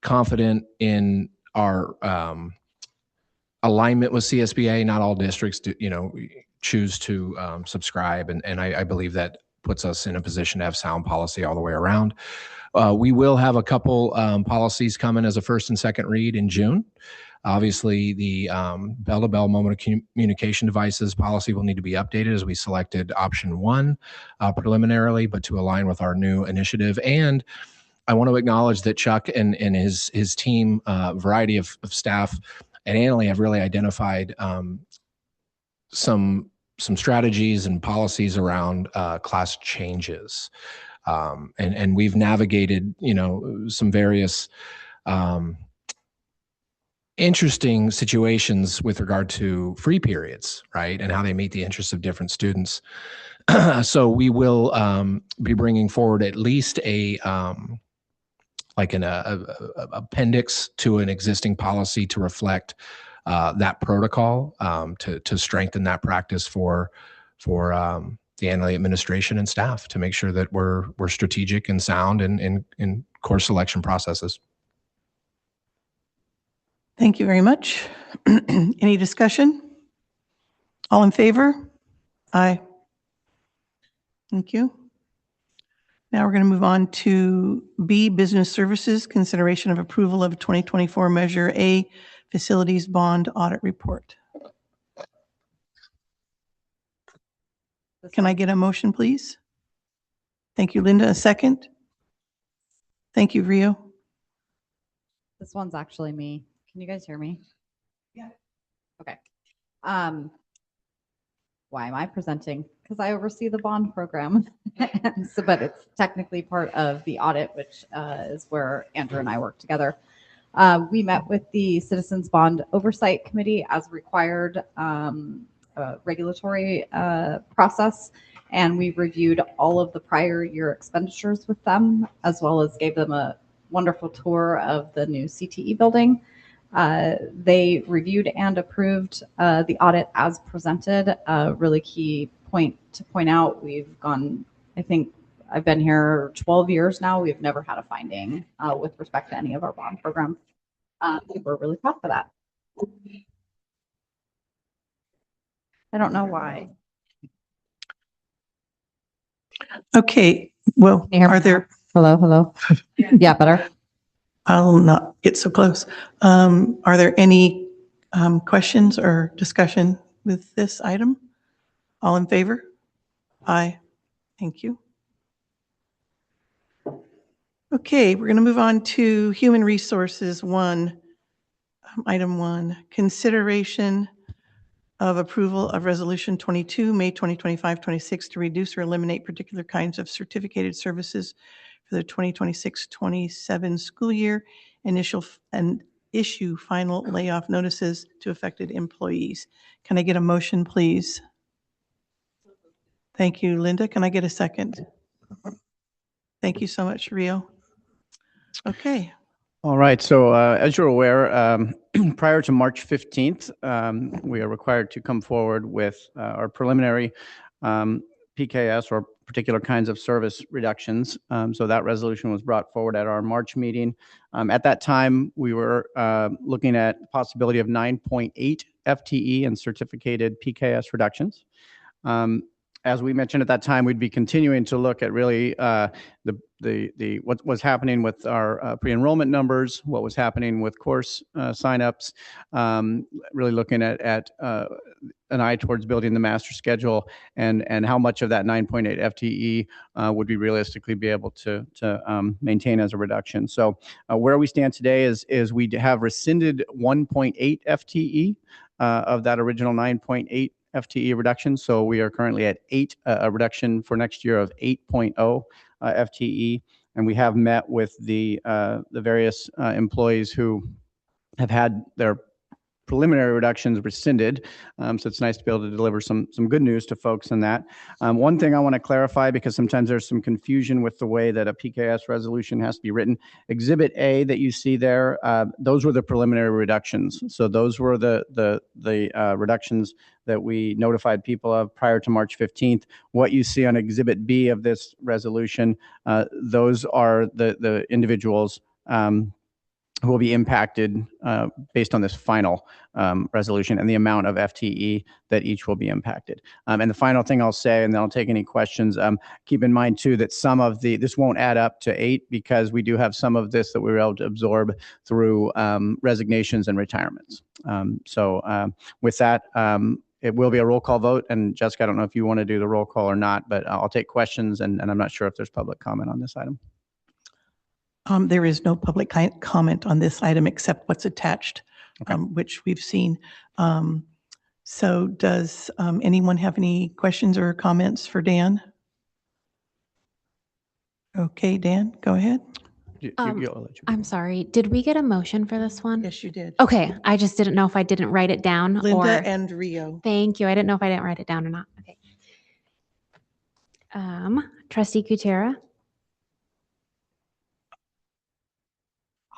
Speaker 11: confident in our alignment with CSBA. Not all districts do, choose to subscribe, and I believe that puts us in a position to have sound policy all the way around. We will have a couple policies coming as a first and second read in June. Obviously, the bell-to-bell moment of communication devices policy will need to be updated as we selected option 1 preliminarily, but to align with our new initiative. And I want to acknowledge that Chuck and his team, variety of staff at Annalee have really identified some strategies and policies around class changes. And we've navigated, some various interesting situations with regard to free periods, right? And how they meet the interests of different students. So we will be bringing forward at least a appendix to an existing policy to reflect that protocol, to strengthen that practice for the Annalee administration and staff, to make sure that we're strategic and sound in course selection processes.
Speaker 3: Thank you very much. Any discussion? All in favor? Aye. Thank you. Now we're going to move on to B, Business Services, consideration of approval of 2024 Measure A, Facilities Bond Audit Report. Can I get a motion, please? Thank you, Linda. A second? Thank you, Rio.
Speaker 1: This one's actually me. Can you guys hear me?
Speaker 3: Yeah.
Speaker 1: Okay. Why am I presenting? Because I oversee the bond program. But it's technically part of the audit, which is where Andrew and I work together. We met with the Citizens Bond Oversight Committee as required regulatory process, and we reviewed all of the prior year expenditures with them, as well as gave them a wonderful tour of the new CTE building. They reviewed and approved the audit as presented. Really key point to point out, we've gone, I think I've been here 12 years now. We've never had a finding with respect to any of our bond programs. We're really proud for that. I don't know why.
Speaker 3: Okay, well, are there?
Speaker 1: Hello? Yeah, better.
Speaker 3: I'll not get so close. Are there any questions or discussion with this item? All in favor? Aye. Thank you. Okay, we're going to move on to Human Resources 1, item 1, consideration of approval of Resolution 22, May 2025-26 to reduce or eliminate particular kinds of certificated services for the 2026-27 school year, and issue final layoff notices to affected employees. Can I get a motion, please? Thank you, Linda. Can I get a second? Thank you so much, Rio. Okay.
Speaker 4: All right. So as you're aware, prior to March 15th, we are required to come forward with our preliminary PKS, or particular kinds of service reductions. So that resolution was brought forward at our March meeting. At that time, we were looking at the possibility of 9.8 FTE and certificated PKS reductions. as we mentioned at that time, we'd be continuing to look at really what was happening with our pre-enrollment numbers, what was happening with course signups, really looking at an eye towards building the master schedule and how much of that 9.8 FTE would we realistically be able to maintain as a reduction. So where we stand today is we have rescinded 1.8 FTE of that original 9.8 FTE reduction. So we are currently at a reduction for next year of 8.0 FTE. And we have met with the various employees who have had their preliminary reductions rescinded. So it's nice to be able to deliver some good news to folks on that. One thing I want to clarify, because sometimes there's some confusion with the way that a PKS resolution has to be written. Exhibit A that you see there, those were the preliminary reductions. So those were the reductions that we notified people of prior to March 15th. What you see on Exhibit B of this resolution, those are the individuals who will be impacted based on this final resolution and the amount of FTE that each will be impacted. And the final thing I'll say, and then I'll take any questions, keep in mind too that some of this won't add up to 8 because we do have some of this that we were able to absorb through resignations and retirements. So with that, it will be a roll call vote. And Jessica, I don't know if you want to do the roll call or not, but I'll take questions and I'm not sure if there's public comment on this item.
Speaker 3: There is no public comment on this item except what's attached, which we've seen. So does anyone have any questions or comments for Dan? Okay, Dan, go ahead.
Speaker 16: I'm sorry. Did we get a motion for this one?
Speaker 3: Yes, you did.
Speaker 16: Okay. I just didn't know if I didn't write it down.
Speaker 3: Linda
Speaker 16: or...
Speaker 3: and Rio.
Speaker 16: Thank you. I didn't know if I didn't write it down or not. Okay. Trustee Kutera.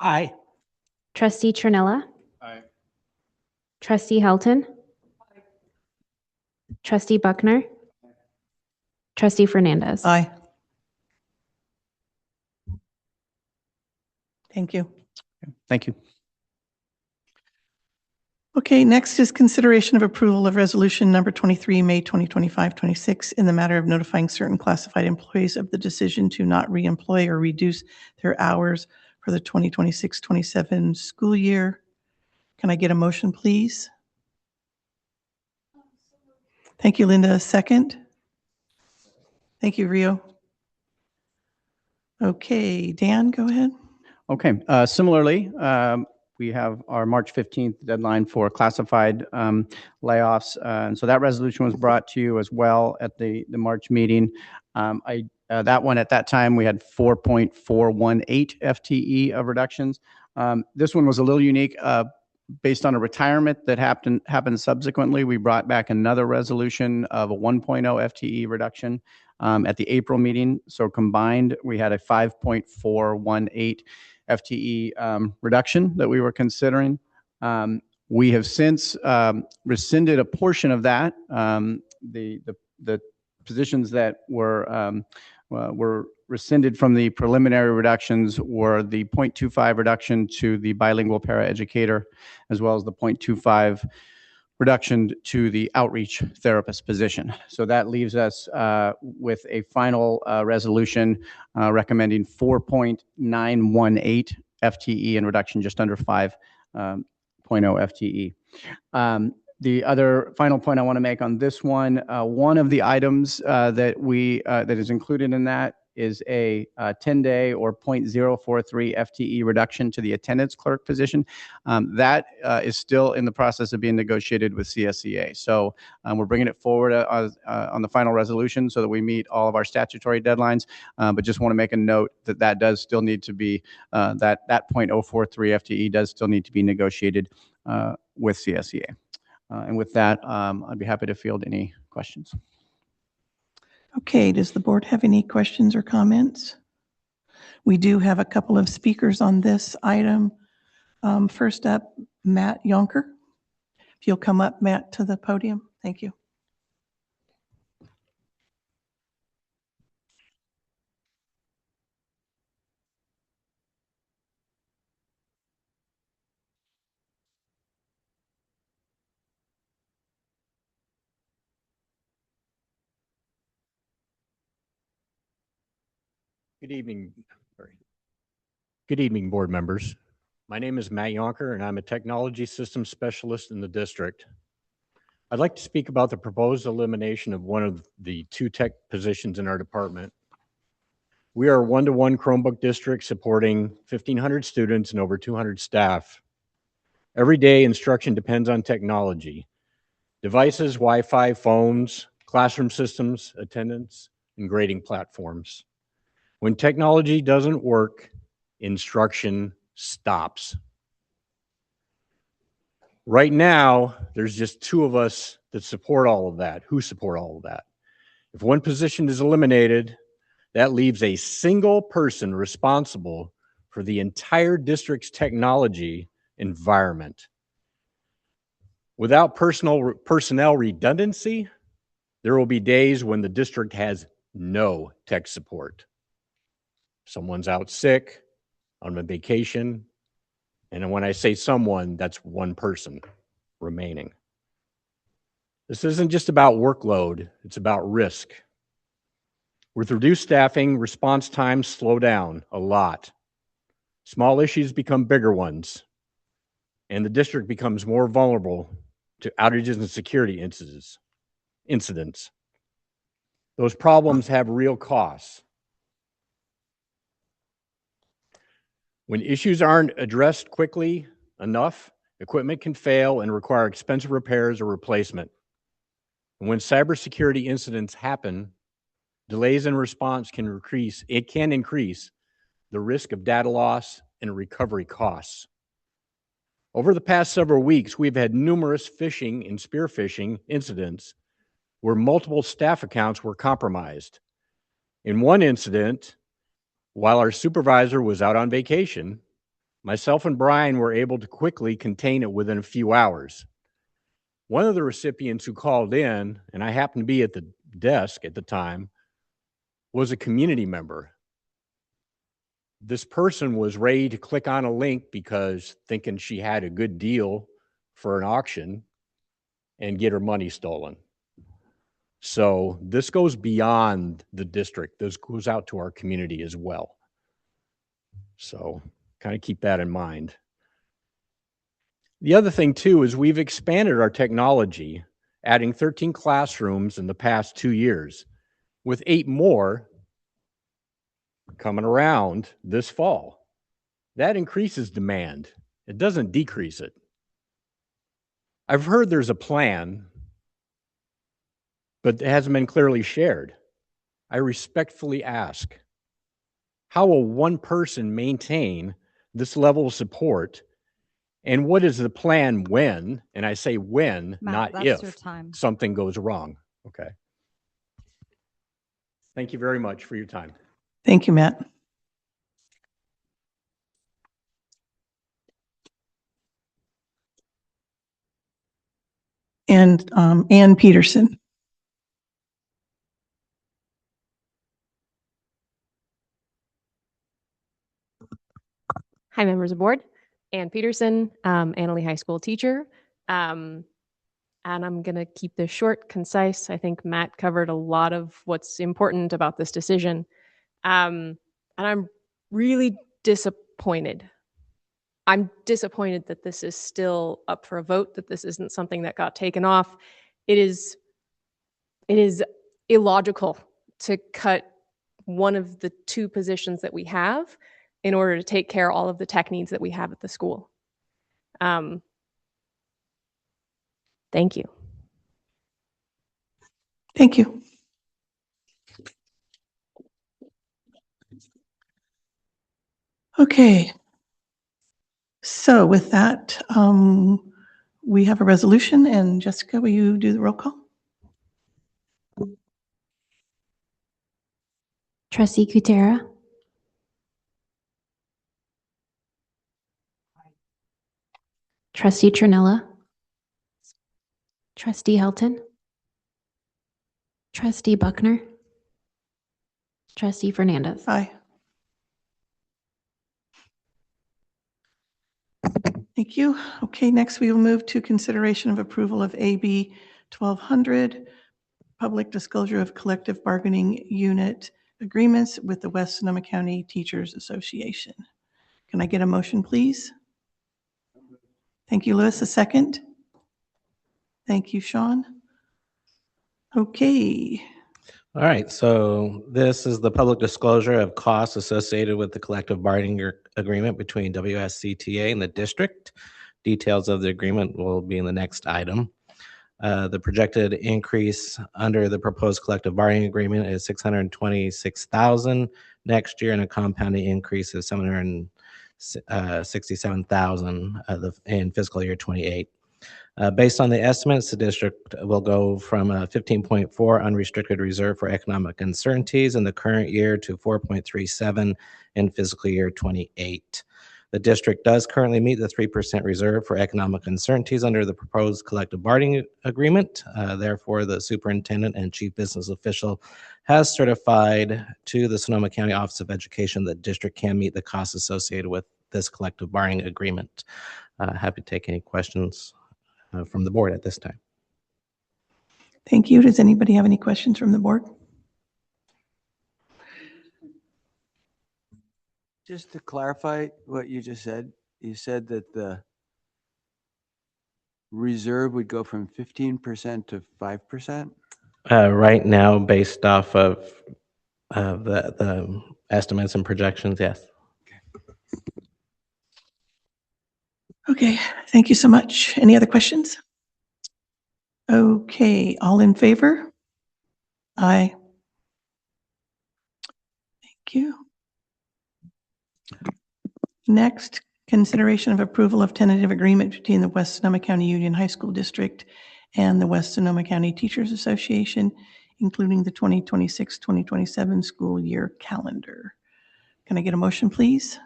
Speaker 15: Aye.
Speaker 16: Trustee Trinella.
Speaker 13: Aye.
Speaker 16: Trustee Helton. Trustee Buckner. Trustee Fernandez.
Speaker 3: Aye. Thank you.
Speaker 4: Thank you.
Speaker 3: Okay, next is consideration of approval of resolution number 23, May 2025-26, in the matter of notifying certain classified employees of the decision to not reemploy or reduce their hours for the 2026-27 school year. Can I get a motion, please? Thank you, Linda. A second? Thank you, Rio. Okay, Dan, go ahead.
Speaker 4: Okay, similarly, we have our March 15th deadline for classified layoffs. And so that resolution was brought to you as well at the March meeting. That one at that time, we had 4.418 FTE of reductions. This one was a little unique based on a retirement that happened subsequently. We brought back another resolution of a 1.0 FTE reduction at the April meeting. So combined, we had a 5.418 FTE reduction that we were considering. We have since rescinded a portion of that. The positions that were rescinded from the preliminary reductions were the 0.25 reduction to the bilingual paraeducator, as well as the 0.25 reduction to the outreach therapist position. So that leaves us with a final resolution recommending 4.918 FTE and reduction just under 5.0 FTE. The other final point I want to make on this one of the items that is included in that is a 10-day or 0.043 FTE reduction to the attendance clerk position. That is still in the process of being negotiated with CSEA. So we're bringing it forward on the final resolution so that we meet all of our statutory deadlines. But just want to make a note that does still need to be, that 0.043 FTE does still need to be negotiated with CSEA. And with that, I'd be happy to field any questions.
Speaker 3: Okay, does the board have any questions or comments? We do have a couple of speakers on this item. First up, Matt Yonker. If you'll come up, Matt, to the podium. Thank you.
Speaker 18: Good evening. Good evening, board members. My name is Matt Yonker, and I'm a technology systems specialist in the district. I'd like to speak about the proposed elimination of one of the 2 tech positions in our department. We are a one-to-one Chromebook district supporting 1,500 students and over 200 staff. Every day, instruction depends on technology. Devices, Wi-Fi, phones, classroom systems, attendance, and grading platforms. When technology doesn't work, instruction stops. Right now, there's just 2 of us that support all of that, who support all of that. If one position is eliminated, that leaves a single person responsible for the entire district's technology environment. Without personnel redundancy, there will be days when the district has no tech support. Someone's out sick, on a vacation, and when I say someone, that's one person remaining. This isn't just about workload, it's about risk. With reduced staffing, response times slow down a lot. Small issues become bigger ones, and the district becomes more vulnerable to outages and security incidents. Those problems have real costs. When issues aren't addressed quickly enough, equipment can fail and require expensive repairs or replacement. And when cybersecurity incidents happen, delays in response can increase the risk of data loss and recovery costs. Over the past several weeks, we've had numerous phishing and spear phishing incidents where multiple staff accounts were compromised. In one incident, while our supervisor was out on vacation, myself and Brian were able to quickly contain it within a few hours. One of the recipients who called in, and I happened to be at the desk at the time, was a community member. This person was ready to click on a link because thinking she had a good deal for an auction and get her money stolen. So this goes beyond the district. This goes out to our community as well. So kind of keep that in mind. The other thing too is we've expanded our technology, adding 13 classrooms in the past 2 years, with 8 more coming around this fall. That increases demand. It doesn't decrease it. I've heard there's a plan, but it hasn't been clearly shared. I respectfully ask, how will one person maintain this level of support? And what is the plan when, and I say when,
Speaker 1: Matt,
Speaker 18: not
Speaker 1: that's your
Speaker 18: if,
Speaker 1: time.
Speaker 18: something goes wrong? Okay. Thank you very much for your time.
Speaker 3: Thank you, Matt. And Ann Peterson.
Speaker 19: Hi, members of board. Ann Peterson, Annalee High School teacher. And I'm going to keep this short, concise. I think Matt covered a lot of what's important about this decision. And I'm really disappointed. I'm disappointed that this is still up for a vote, that this isn't something that got taken off. It is illogical to cut one of the 2 positions that we have in order to take care of all of the tech needs that we have at the school. Thank you.
Speaker 3: Thank you. Okay. So with that, we have a resolution, and Jessica, will you do the roll call?
Speaker 16: Trustee Kutera. Trustee Trinilla. Trustee Helton. Trustee Buckner. Trustee Fernandez.
Speaker 3: Aye. Thank you. Okay, next we will move to consideration of approval of AB 1200, Public Disclosure of Collective Bargaining Unit agreements with the West Sonoma County Teachers Association. Can I get a motion, please? Thank you, Louis. A second? Thank you, Sean. Okay.
Speaker 10: All right, so this is the public disclosure of costs associated with the collective bargaining agreement between WSCTA and the district. Details of the agreement will be in the next item. The projected increase under the proposed collective bargaining agreement is $626,000 next year, and a compounding increase of $767,000 in fiscal year 28. Based on the estimates, the district will go from a 15.4 unrestricted reserve for economic uncertainties in the current year to 4.37 in fiscal year 28. The district does currently meet the 3% reserve for economic uncertainties under the proposed collective bargaining agreement. Therefore, the superintendent and chief business official has certified to the Sonoma County Office of Education that district can meet the costs associated with this collective bargaining agreement. Happy to take any questions from the board at this time.
Speaker 3: Thank you. Does anybody have any questions from the board?
Speaker 20: Just to clarify what you just said, you said that the reserve would go from 15% to 5%?
Speaker 10: Right now, based off of the estimates and projections, yes.
Speaker 3: Okay, thank you so much. Any other questions? Okay, all in favor? Aye. Thank you. Next, consideration of approval of tentative agreement between the West Sonoma County Union High School District and the West Sonoma County Teachers Association, including the 2026-2027 school year calendar. Can I get a motion, please?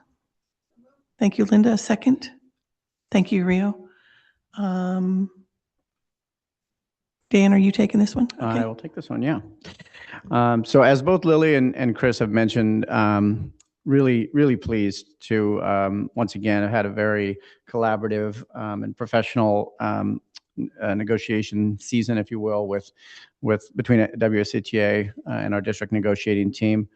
Speaker 3: Thank you, Linda. A second? Thank you, Rio. Dan, are you taking this one? Okay.
Speaker 4: I will take this one, yeah. So as both Lily and Chris have mentioned, really pleased to once again have had a very collaborative and professional negotiation season, if you will, with between WSCTA and our district negotiating team.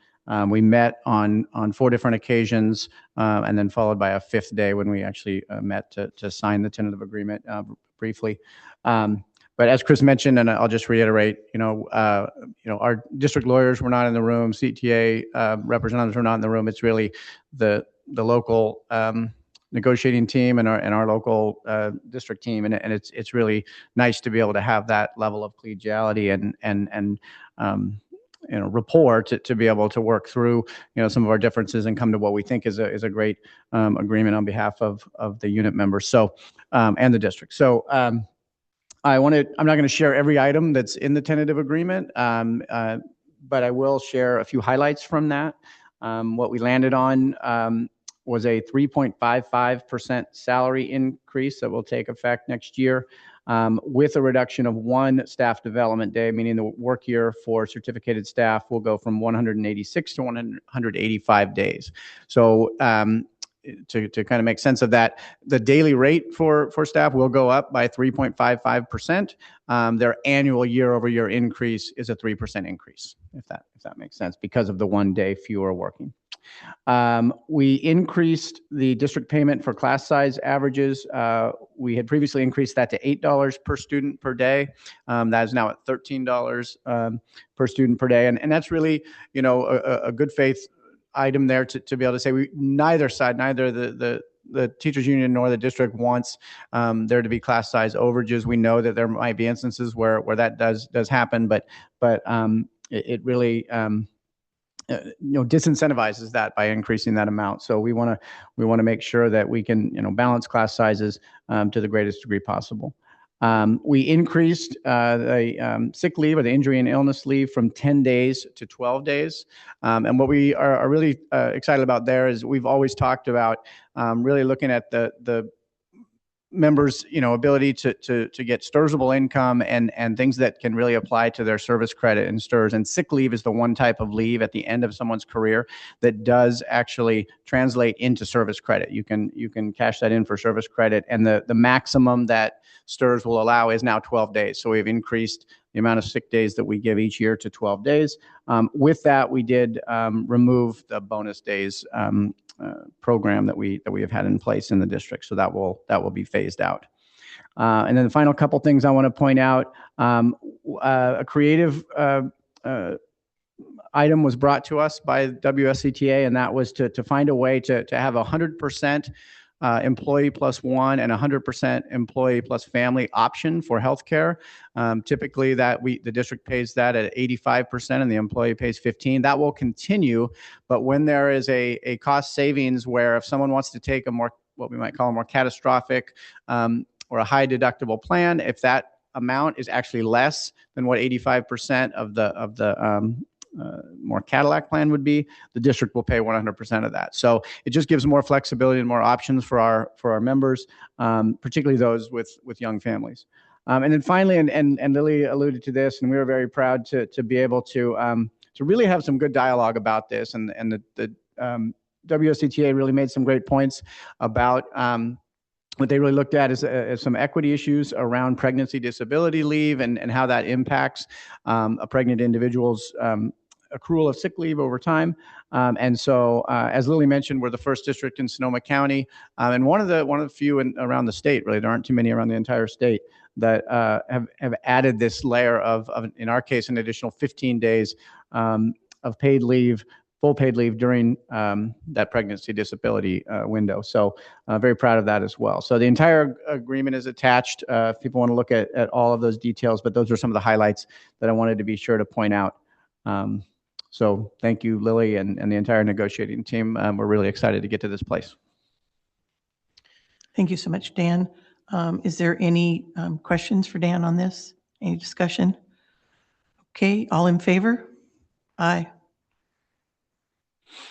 Speaker 4: We met on 4 different occasions, and then followed by a 5th day when we actually met to sign the tentative agreement briefly. But as Chris mentioned, and I'll just reiterate, our district lawyers were not in the room, CTA representatives were not in the room. It's really the local negotiating team and our local district team, and it's really nice to be able to have that level of collegiality and rapport to be able to work through some of our differences and come to what we think is a great agreement on behalf of the unit members, and the district. So I'm not going to share every item that's in the tentative agreement, but I will share a few highlights from that. What we landed on was a 3.55% salary increase that will take effect next year, with a reduction of 1 staff development day, meaning the work year for certificated staff will go from 186 to 185 days. So to kind of make sense of that, the daily rate for staff will go up by 3.55%. Their annual year-over-year increase is a 3% increase, if that makes sense, because of the 1 day fewer working. We increased the district payment for class size averages. We had previously increased that to $8 per student per day. That is now at $13 per student per day, and that's really a good faith item there to be able to say neither the teachers union nor the district wants there to be class size overages. We know that there might be instances where that does happen, but it really disincentivizes that by increasing that amount. So we want to make sure that we can balance class sizes to the greatest degree possible. We increased the sick leave or the injury and illness leave from 10 days to 12 days. And what we are really excited about there is we've always talked about really looking at the members' ability to get STRSable income and things that can really apply to their service credit and STRS. And sick leave is the one type of leave at the end of someone's career that does actually translate into service credit. You can cash that in for service credit, and the maximum that STRS will allow is now 12 days. So we've increased the amount of sick days that we give each year to 12 days. With that, we did remove the bonus days program that we have had in place in the district. So that will be phased out. And then the final couple things I want to point out, a creative item was brought to us by WSCTA, and that was to find a way to have 100% employee plus one and 100% employee plus family option for healthcare. Typically, the district pays that at 85%, and the employee pays 15%. That will continue, but when there is a cost savings where if someone wants to take a more, what we might call a more catastrophic or a high deductible plan, if that amount is actually less than what 85% of the more Cadillac plan would be, the district will pay 100% of that. So it just gives more flexibility and more options for our members, particularly those with young families. And then finally, and Lily alluded to this, and we were very proud to be able to really have some good dialogue about this, and the WSCTA really made some great points about what they really looked at is some equity issues around pregnancy disability leave and how that impacts a pregnant individual's accrual of sick leave over time. And so, as Lily mentioned, we're the first district in Sonoma County, and one of the few around the state. Really, there aren't too many around the entire state that have added this layer of, in our case, an additional 15 days of paid leave, full paid leave during that pregnancy disability window. So very proud of that as well. So the entire agreement is attached if people want to look at all of those details, but those are some of the highlights that I wanted to be sure to point out. So thank you, Lily, and the entire negotiating team. We're really excited to get to this place.
Speaker 3: Thank you so much, Dan. Is there any questions for Dan on this? Any discussion? Okay, all in favor? Aye.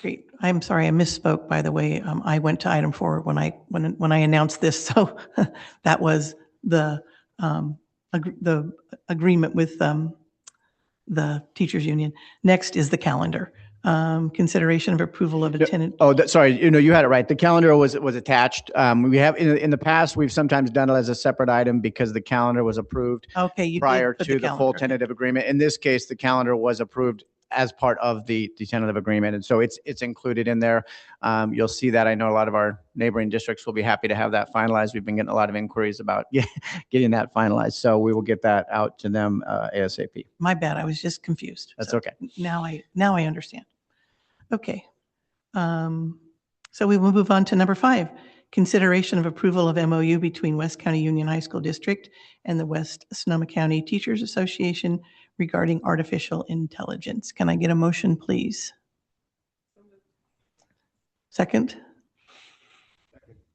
Speaker 3: Great. I'm sorry, I misspoke, by the way. I went to item 4 when I announced this, so that was the agreement with the teachers union. Next is the calendar. Consideration of approval of attendance.
Speaker 4: Oh, sorry. You had it right. The calendar was attached. We have in the past, we've sometimes done it as a separate item because the calendar was approved prior to the full tentative agreement. In this case, the calendar was approved as part of the tentative agreement, and so it's included in there. You'll see that. I know a lot of our neighboring districts will be happy to have that finalized. We've been getting a lot of inquiries about getting that finalized, so we will get that out to them ASAP.
Speaker 3: My bad. I was just confused.
Speaker 4: That's
Speaker 3: So
Speaker 4: okay.
Speaker 3: Now I understand. Okay. So we will move on to number 5, consideration of approval of MOU between West County Union High School District and the West Sonoma County Teachers Association regarding artificial intelligence. Can I get a motion, please? Second?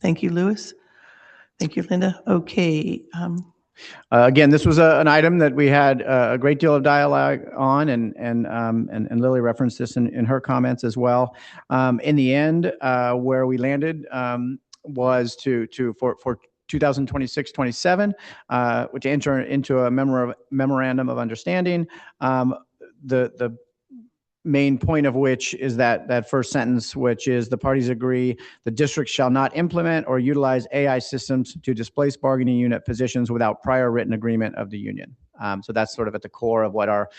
Speaker 3: Thank you, Louis. Thank you, Linda. Okay.
Speaker 4: Again, this was an item that we had a great deal of dialogue on, and Lily referenced this in her comments as well. In the end, where we landed was for 2026-27, which enter into a memorandum of understanding. The main point of which is that first sentence, which is the parties agree the district shall not implement or utilize AI systems to displace bargaining unit positions without prior written agreement of the union. So that's sort of at the core of what our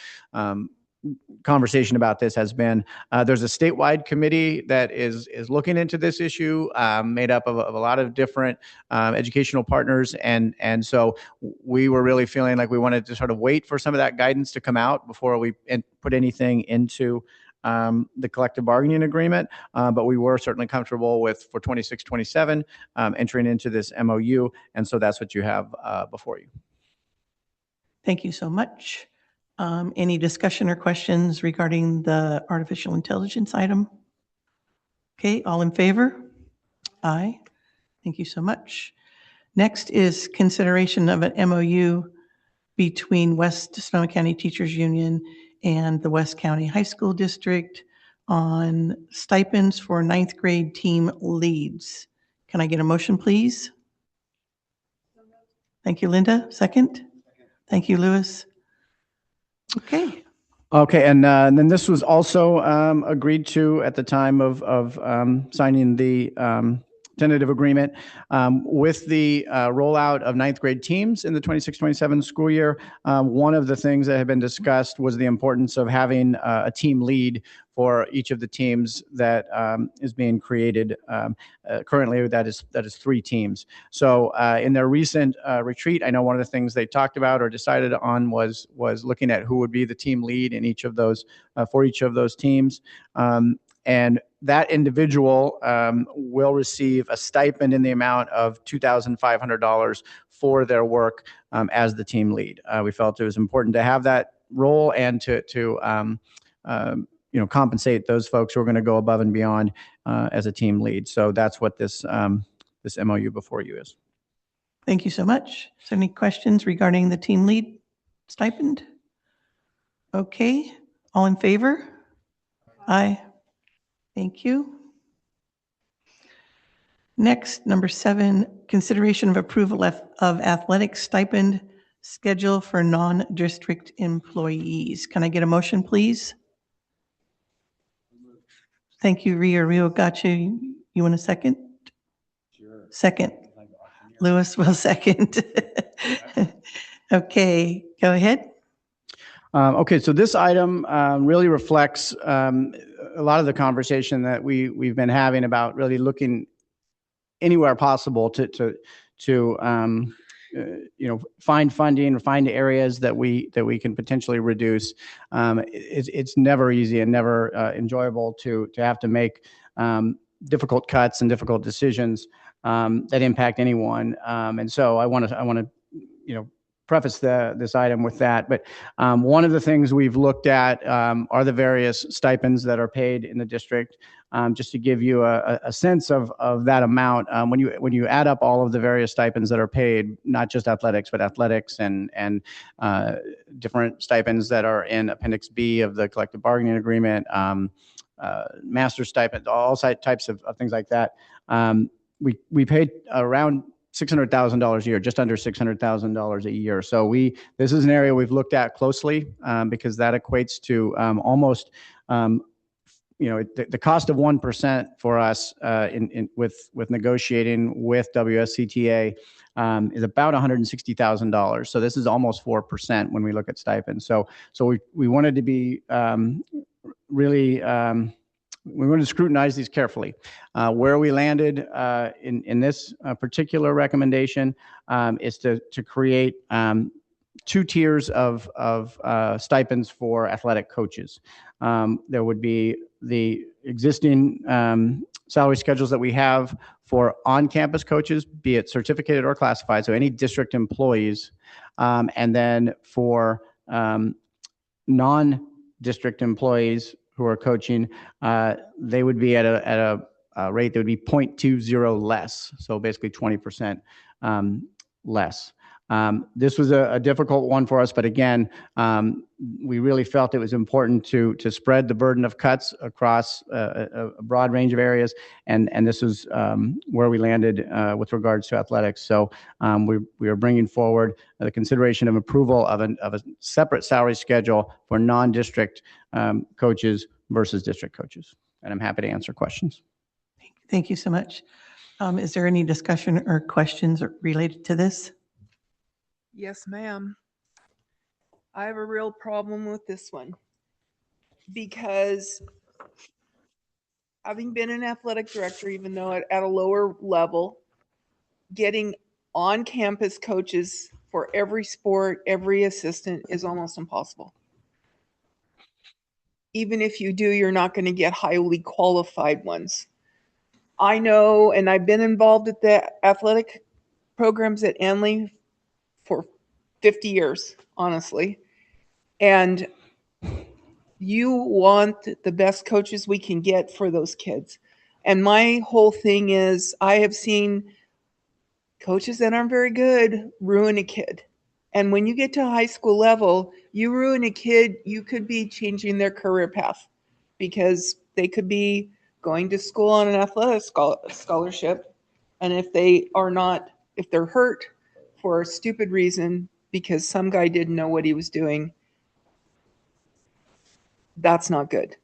Speaker 4: conversation about this has been. There's a statewide committee that is looking into this issue, made up of a lot of different educational partners, and so we were really feeling like we wanted to sort of wait for some of that guidance to come out before we put anything into the collective bargaining agreement, but we were certainly comfortable with for 26-27 entering into this MOU, and so that's what you have before you.
Speaker 3: Thank you so much. Any discussion or questions regarding the artificial intelligence item? Okay, all in favor? Aye. Thank you so much. Next is consideration of an MOU between West Sonoma County Teachers Union and the West County High School District on stipends for 9th grade team leads. Can I get a motion, please? Thank you, Linda. Second? Thank you, Louis. Okay.
Speaker 4: Okay, and then this was also agreed to at the time of signing the tentative agreement. With the rollout of ninth grade teams in the 26-27 school year, one of the things that had been discussed was the importance of having a team lead for each of the teams that is being created. Currently, that is 3 teams. So in their recent retreat, I know one of the things they talked about or decided on was looking at who would be the team lead in each of those for each of those teams. And that individual will receive a stipend in the amount of $2,500 for their work as the team lead. We felt it was important to have that role and to compensate those folks who are going to go above and beyond as a team lead. So that's what this this MOU before you is.
Speaker 3: Thank you so much. Is there any questions regarding the team lead stipend? Okay, all in favor? Aye. Thank you. Next, number 7, consideration of approval of athletic stipend schedule for non-district employees. Can I get a motion, please? Thank you, Rio Gotcha. You want a second? Sure. Second. Lewis will second. Okay, go ahead.
Speaker 4: Okay, so this item really reflects a lot of the conversation that we've been having about really looking anywhere possible to find funding or find areas that we can potentially reduce. It's never easy and never enjoyable to have to make difficult cuts and difficult decisions that impact anyone. And so I want to preface this item with that. But one of the things we've looked at are the various stipends that are paid in the district. Just to give you a sense of that amount, when you add up all of the various stipends that are paid, not just athletics, but athletics and different stipends that are in Appendix B of the collective bargaining agreement, master stipend, all types of things like that. We paid around $600,000 a year, just under $600,000 a year. So this is an area we've looked at closely because that equates to almost the cost of 1% for us with negotiating with WSCTA is about $160,000. So this is almost 4% when we look at stipends. So we wanted to be really. We want to scrutinize these carefully. Where we landed in this particular recommendation is to create 2 tiers of stipends for athletic coaches. There would be the existing salary schedules that we have for on-campus coaches, be it certificated or classified, so any district employees, and then for non-district employees who are coaching, they would be at a rate that would be 0.20 less, so basically 20% less. This was a difficult one for us, but again, we really felt it was important to spread the burden of cuts across a broad range of areas, and this is where we landed with regards to athletics. So we are bringing forward the consideration of approval of a separate salary schedule for non-district coaches versus district coaches, and I'm happy to answer questions.
Speaker 3: Thank you so much. Is there any discussion or questions related to this?
Speaker 6: Yes, ma'am. I have a real problem with this one because having been an athletic director, even though at a lower level, getting on-campus coaches for every sport, every assistant is almost impossible. Even if you do, you're not going to get highly qualified ones. I know, and I've been involved at the athletic programs at Anley for 50 years, honestly. And you want the best coaches we can get for those kids. And my whole thing is I have seen coaches that aren't very good ruin a kid. And when you get to high school level, you ruin a kid, you could be changing their career path because they could be going to school on an athletic scholarship. And if they're hurt for a stupid reason because some guy didn't know what he was doing, that's not good.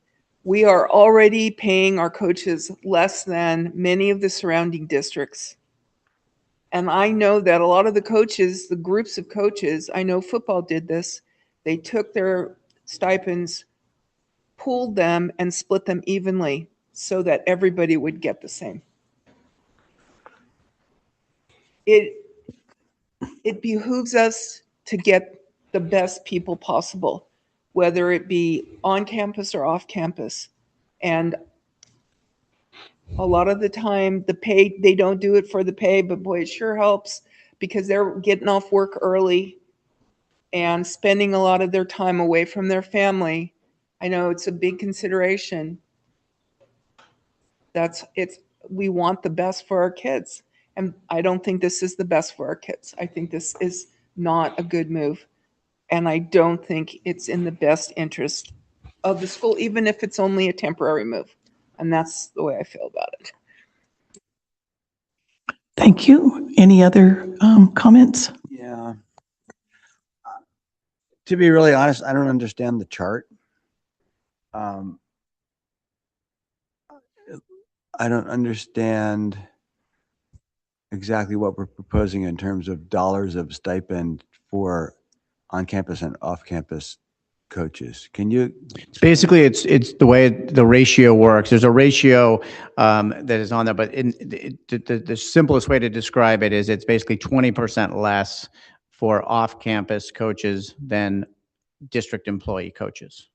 Speaker 6: We are already paying our coaches less than many of the surrounding districts. And I know that a lot of the coaches, the groups of coaches, I know football did this, they took their stipends, pooled them, and split them evenly so that everybody would get the same. It behooves us to get the best people possible, whether it be on campus or off campus. And a lot of the time, the pay, they don't do it for the pay, but boy, it sure helps because they're getting off work early and spending a lot of their time away from their family. I know it's a big consideration. We want the best for our kids. And I don't think this is the best for our kids. I think this is not a good move. And I don't think it's in the best interest of the school, even if it's only a temporary move. And that's the way I feel about it.
Speaker 3: Thank you. Any other comments?
Speaker 20: Yeah. To be really honest, I don't understand the chart. I don't understand exactly what we're proposing in terms of dollars of stipend for on-campus and off-campus coaches. Can you?
Speaker 4: Basically, it's the way the ratio works. There's a ratio that is on there, but the simplest way to describe it is it's basically 20% less for off-campus coaches than district employee coaches.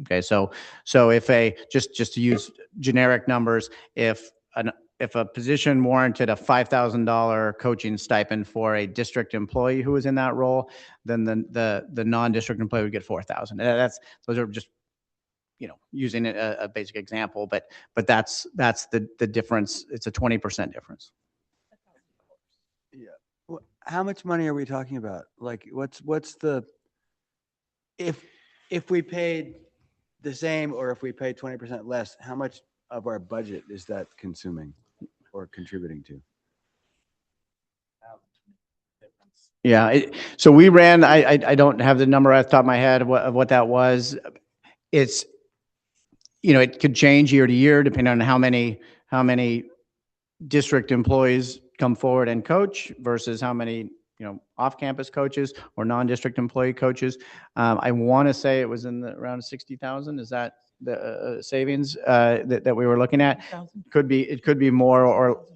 Speaker 4: Okay, so if just to use generic numbers, if a position warranted a $5,000 coaching stipend for a district employee who was in that role, then the non-district employee would get $4,000. Those are just, using a basic example, but that's the difference. It's a 20% difference.
Speaker 20: Yeah. How much money are we talking about? Like, what's the, if we paid the same or if we paid 20% less, how much of our budget is that consuming or contributing to?
Speaker 4: Yeah. So we ran, I don't have the number off the top of my head of what that was. It's, it could change year to year depending on how many district employees come forward and coach versus how many, off-campus coaches or non-district employee coaches. I want to say it was in around 60,000. Is that the savings that we were looking at? It could be more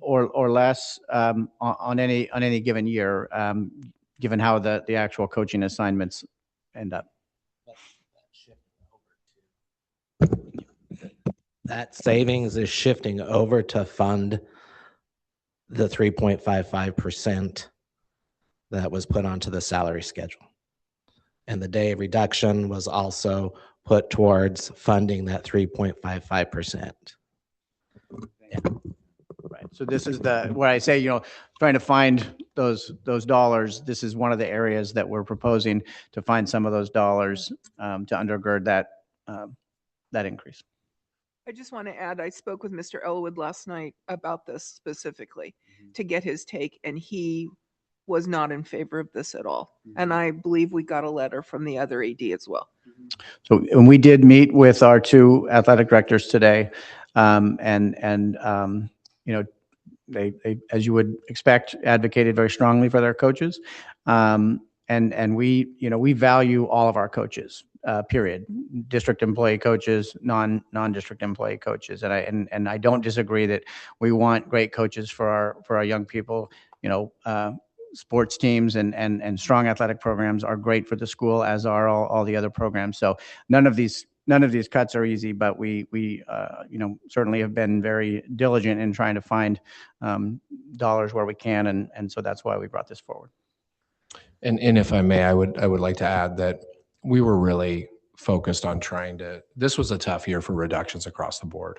Speaker 4: or less on any given year, given how the actual coaching assignments end up.
Speaker 10: That savings is shifting over to fund the 3.55% that was put onto the salary schedule. And the day reduction was also put towards funding that 3.55%.
Speaker 4: Yeah. Right. So this is where I say, trying to find those dollars. This is one of the areas that we're proposing to find some of those dollars to undergird that increase.
Speaker 6: I just want to add, I spoke with Mr. Elwood last night about this specifically to get his take, and he was not in favor of this at all. And I believe we got a letter from the other AD as well.
Speaker 4: So, and we did meet with our two athletic directors today, they, as you would expect, advocated very strongly for their coaches, and we value all of our coaches. Period. District employee coaches, non-district employee coaches, and I don't disagree that we want great coaches for our young people. Sports teams and strong athletic programs are great for the school, as are all the other programs. So none of these cuts are easy, but we certainly have been very diligent in trying to find dollars where we can, and so that's why we brought this forward.
Speaker 11: And if I may, I would like to add that we were really focused on this was a tough year for reductions across the board.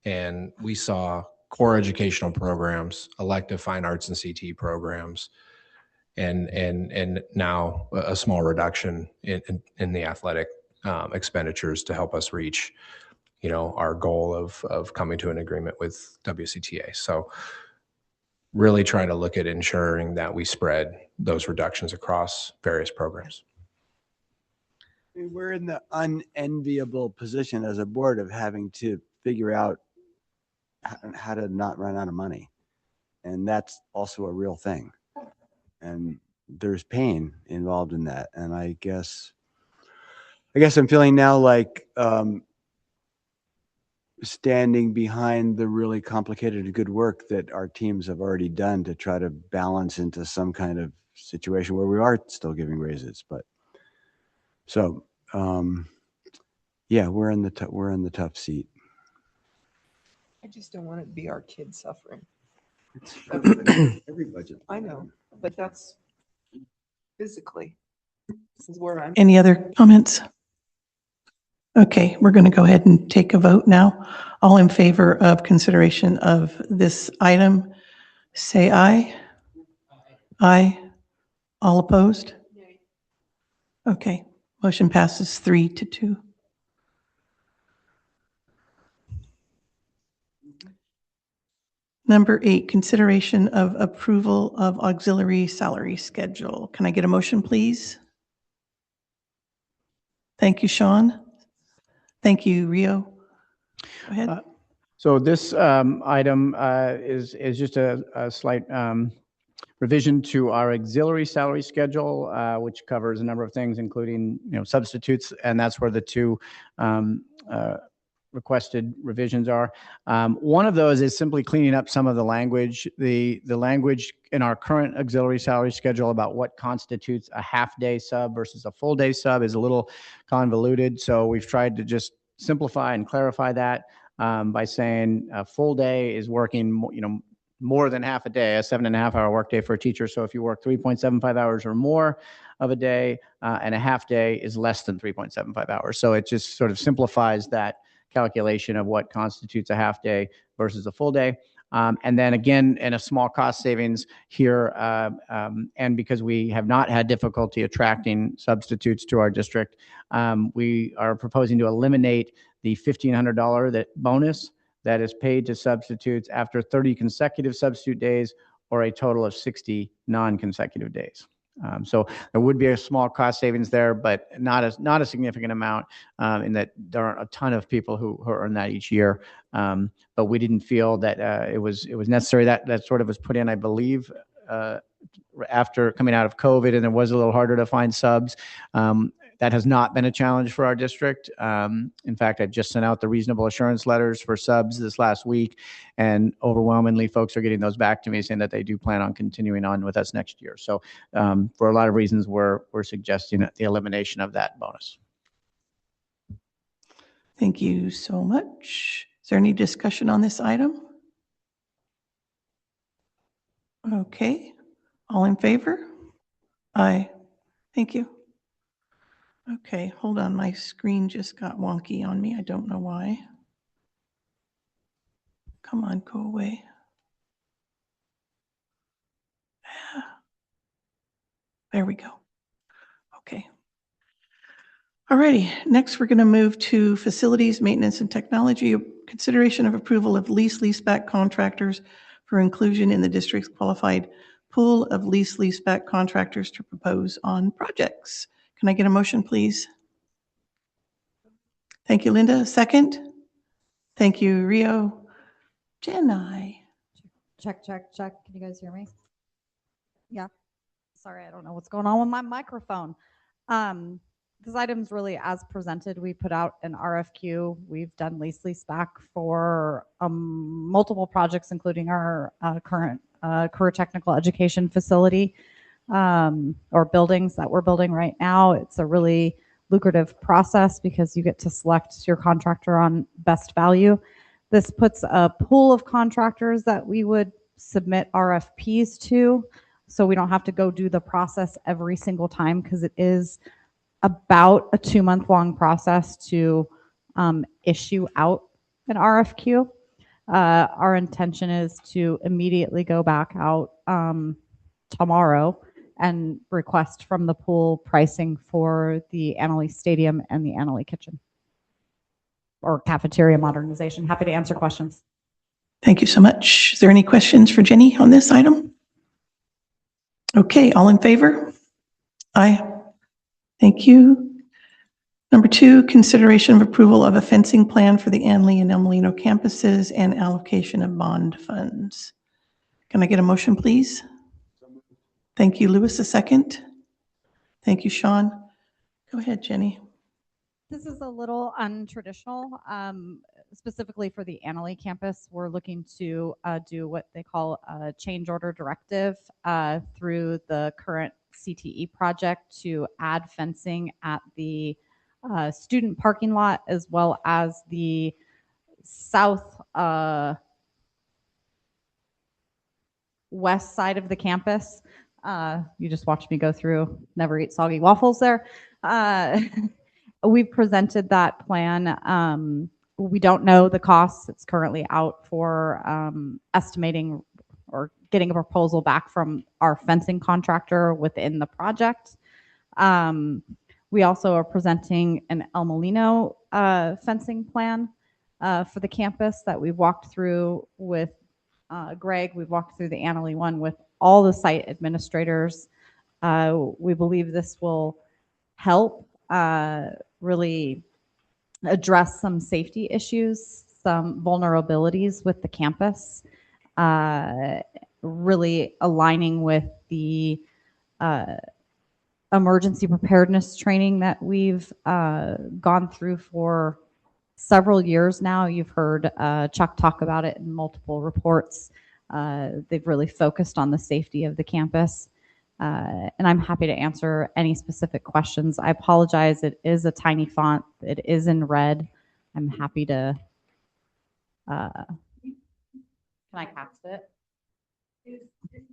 Speaker 11: And we saw core educational programs, elective fine arts and CT programs, and now a small reduction in the athletic expenditures to help us reach, our goal of coming to an agreement with WCTA. So really trying to look at ensuring that we spread those reductions across various programs.
Speaker 20: We're in the unenviable position as a board of having to figure out how to not run out of money. And that's also a real thing. And there's pain involved in that. And I guess I'm feeling now like standing behind the really complicated and good work that our teams have already done to try to balance into some kind of situation where we are still giving raises. But so, yeah, we're in the tough seat.
Speaker 6: I just don't want it to be our kids suffering.
Speaker 20: Every budget.
Speaker 6: I know, but that's physically. This is where I'm.
Speaker 3: Any other comments? Okay, we're going to go ahead and take a vote now. All in favor of consideration of this item, say aye. Aye. All opposed? Okay, motion passes 3-2. Number 8, consideration of approval of auxiliary salary schedule. Can I get a motion, please? Thank you, Sean. Thank you, Rio. Go ahead.
Speaker 4: So this item is just a slight revision to our auxiliary salary schedule, which covers a number of things, including substitutes, and that's where the two requested revisions are. One of those is simply cleaning up some of the language. The language in our current auxiliary salary schedule about what constitutes a half-day sub versus a full-day sub is a little convoluted. So we've tried to just simplify and clarify that by saying a full day is working, more than half a day, a 7.5-hour workday for a teacher. So if you work 3.75 hours or more of a day, and a half day is less than 3.75 hours. So it just sort of simplifies that calculation of what constitutes a half day versus a full day. And then again, in a small cost savings here, and because we have not had difficulty attracting substitutes to our district, we are proposing to eliminate the $1,500 bonus that is paid to substitutes after 30 consecutive substitute days or a total of 60 non-consecutive days. So there would be a small cost savings there, but not a significant amount in that there aren't a ton of people who earn that each year. But we didn't feel that it was necessary. That sort of was put in, I believe, after coming out of COVID, and it was a little harder to find subs. That has not been a challenge for our district. In fact, I've just sent out the reasonable assurance letters for subs this last week, and overwhelmingly folks are getting those back to me saying that they do plan on continuing on with us next year. So for a lot of reasons, we're suggesting the elimination of that bonus.
Speaker 3: Thank you so much. Is there any discussion on this item? Okay, all in favor? Aye. Thank you. Okay, hold on. My screen just got wonky on me. I don't know why. Come on, go away. There we go. Okay. Alrighty, next we're going to move to facilities, maintenance, and technology. Consideration of approval of leaseback contractors for inclusion in the district's qualified pool of leaseback contractors to propose on projects. Can I get a motion, please? Thank you, Linda. Second? Thank you, Rio. Jenai.
Speaker 1: Check. Can you guys hear me? Yeah. Sorry, I don't know what's going on with my microphone. This item's really as presented. We put out an RFQ. We've done leaseback for multiple projects, including our current career technical education facility. Or buildings that we're building right now. It's a really lucrative process because you get to select your contractor on best value. This puts a pool of contractors that we would submit RFPs to, so we don't have to go do the process every single time, because it is about a 2-month-long process to issue out an RFQ. Our intention is to immediately go back out tomorrow and request from the pool pricing for the Annalee Stadium and the Annalee Kitchen or cafeteria modernization. Happy to answer questions.
Speaker 3: Thank you so much. Is there any questions for Jenny on this item? Okay, all in favor? Aye. Thank you. Number 2, consideration of approval of a fencing plan for the Annalee and El Molino campuses and allocation of bond funds. Can I get a motion, please? Thank you, Louis, a second. Thank you, Sean. Go ahead, Jenny.
Speaker 1: This is a little untraditional. Specifically for the Annalee campus, we're looking to do what they call a change order directive through the current CTE project to add fencing at the student parking lot as well as the south west side of the campus. You just watched me go through never eat soggy waffles there. We've presented that plan. We don't know the costs. It's currently out for estimating or getting a proposal back from our fencing contractor within the project. We also are presenting an El Molino fencing plan for the campus that we've walked through with Greg. We've walked through the Annalee one with all the site administrators. We believe this will help really address some safety issues, some vulnerabilities with the campus, really aligning with the emergency preparedness training that we've gone through for several years now. You've heard Chuck talk about it in multiple reports. They've really focused on the safety of the campus. And I'm happy to answer any specific questions. I apologize. It is a tiny font. It is in red. I'm happy to. Can I cast it?
Speaker 6: Is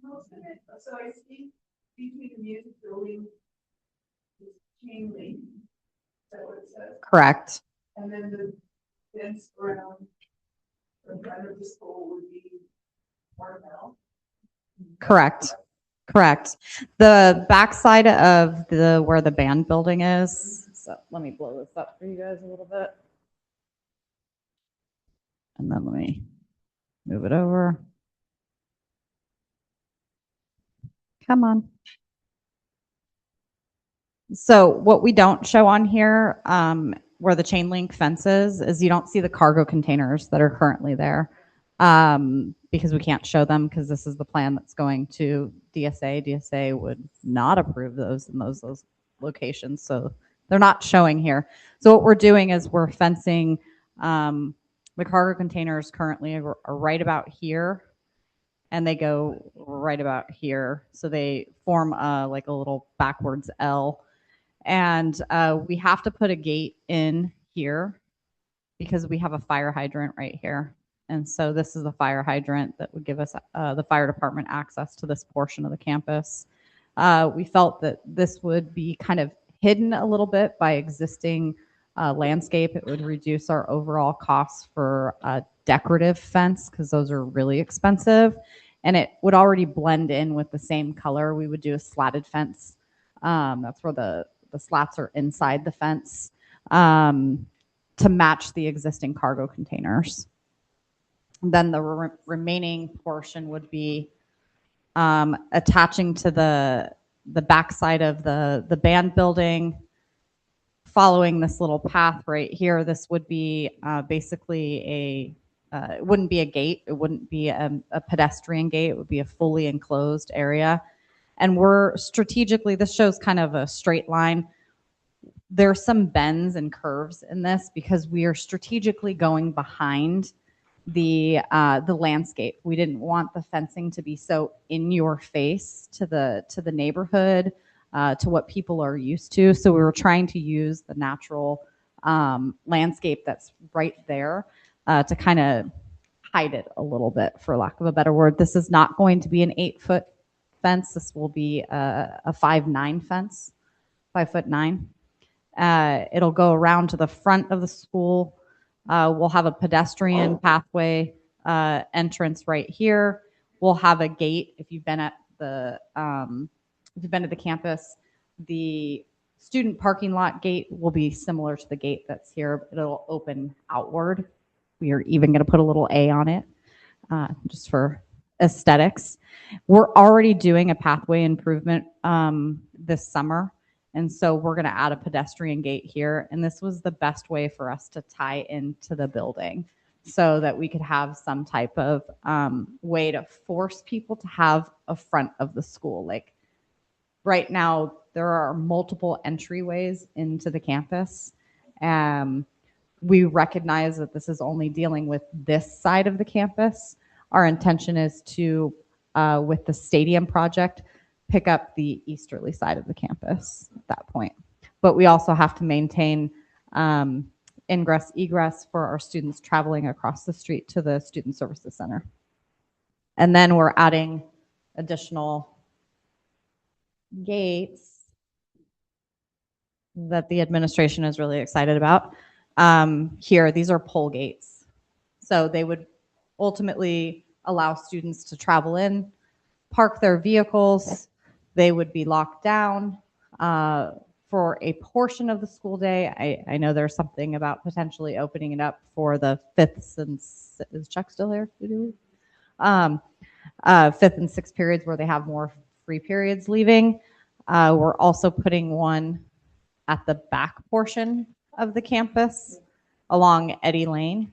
Speaker 6: most of it, so I see between the music building, is chain link. Is that what it says?
Speaker 1: Correct.
Speaker 6: And then the fence around the front of the school would be ornamental.
Speaker 1: Correct. Correct. The backside of the where the band building is. So let me blow this up for you guys a little bit. And then let me move it over. Come on. So what we don't show on here, where the chain link fence is you don't see the cargo containers that are currently there. Because we can't show them because this is the plan that's going to DSA. DSA would not approve those in those locations. So they're not showing here. So what we're doing is we're fencing the cargo containers currently are right about here. And they go right about here. So they form like a little backwards L. And we have to put a gate in here because we have a fire hydrant right here. And so this is the fire hydrant that would give us the fire department access to this portion of the campus. We felt that this would be kind of hidden a little bit by existing landscape. It would reduce our overall costs for a decorative fence because those are really expensive. And it would already blend in with the same color. We would do a slatted fence. That's where the slats are inside the fence to match the existing cargo containers. And then the remaining portion would be attaching to the backside of the band building, following this little path right here. This would be basically it wouldn't be a gate. It wouldn't be a pedestrian gate. It would be a fully enclosed area. And we're strategically, this shows kind of a straight line. There's some bends and curves in this because we are strategically going behind the landscape. We didn't want the fencing to be so in your face to the neighborhood, to what people are used to. So we were trying to use the natural landscape that's right there to kind of hide it a little bit, for lack of a better word. This is not going to be an 8-foot fence. This will be a 5'9" fence, 5'9". It'll go around to the front of the school. We'll have a pedestrian pathway entrance right here. We'll have a gate. If you've been at the campus, the student parking lot gate will be similar to the gate that's here. But it'll open outward. We are even going to put a little A on it, just for aesthetics. We're already doing a pathway improvement this summer. And so we're going to add a pedestrian gate here. And this was the best way for us to tie into the building so that we could have some type of way to force people to have a front of the school. Like right now, there are multiple entryways into the campus. We recognize that this is only dealing with this side of the campus. Our intention is to, with the stadium project, pick up the easterly side of the campus at that point. But we also have to maintain ingress, egress for our students traveling across the street to the Student Services Center. And then we're adding additional gates that the administration is really excited about. Here, these are pole gates. So they would ultimately allow students to travel in, park their vehicles. They would be locked down for a portion of the school day. I know there's something about potentially opening it up for the fifth and is Chuck still here? Fifth and sixth periods where they have more free periods leaving. We're also putting one at the back portion of the campus along Eddy Lane,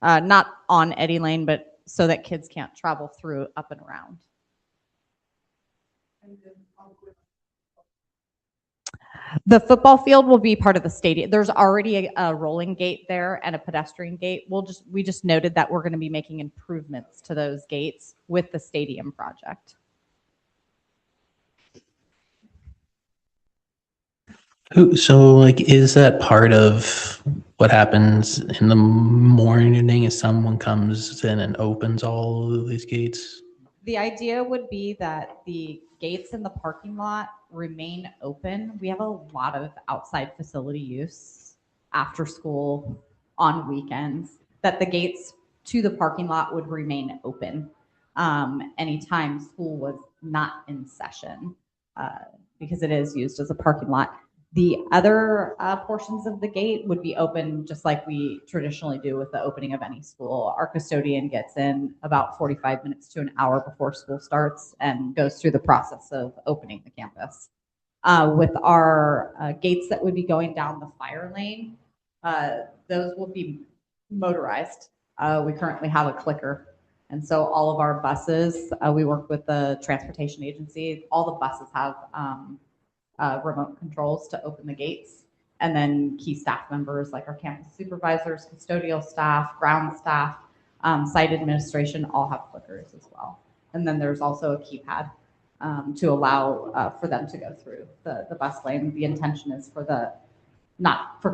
Speaker 1: not on Eddy Lane, but so that kids can't travel through up and around. The football field will be part of the stadium. There's already a rolling gate there and a pedestrian gate. We just noted that we're going to be making improvements to those gates with the stadium project.
Speaker 15: So, like, is that part of what happens in the morning if someone comes in and opens all of these gates?
Speaker 1: The idea would be that the gates in the parking lot remain open. We have a lot of outside facility use after school, on weekends, that the gates to the parking lot would remain open anytime school was not in session because it is used as a parking lot. The other portions of the gate would be open just like we traditionally do with the opening of any school. Our custodian gets in about 45 minutes to an hour before school starts and goes through the process of opening the campus. With our gates that would be going down the fire lane, those will be motorized. We currently have a clicker. And so all of our buses, we work with the transportation agency, all the buses have remote controls to open the gates, and then key staff members like our campus supervisors, custodial staff, ground staff, site administration all have clickers as well. And then there's also a keypad to allow for them to go through the bus lane. The intention is for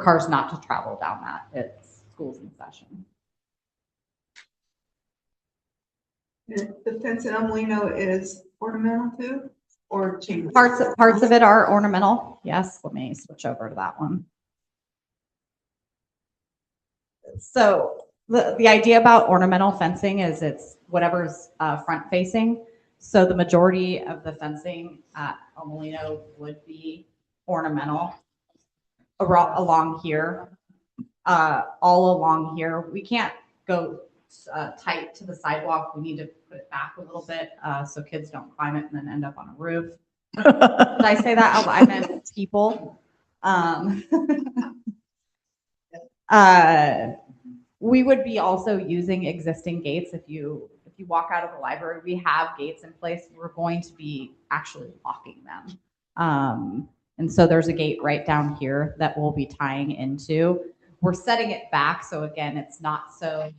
Speaker 1: cars not to travel down that. It's schools in session.
Speaker 6: The fence in El Molino is ornamental too? Or chain?
Speaker 1: Parts of it are ornamental. Yes, let me switch over to that one. So the idea about ornamental fencing is it's whatever's front facing. So the majority of the fencing at El Molino would be ornamental along here, all along here. We can't go tight to the sidewalk. We need to put it back a little bit so kids don't climb it and then end up on a roof. Did I say that? I meant people. We would be also using existing gates. If you walk out of the library, we have gates in place. We're going to be actually locking them. And so there's a gate right down here that we'll be tying into. We're setting it back. So again, it's not so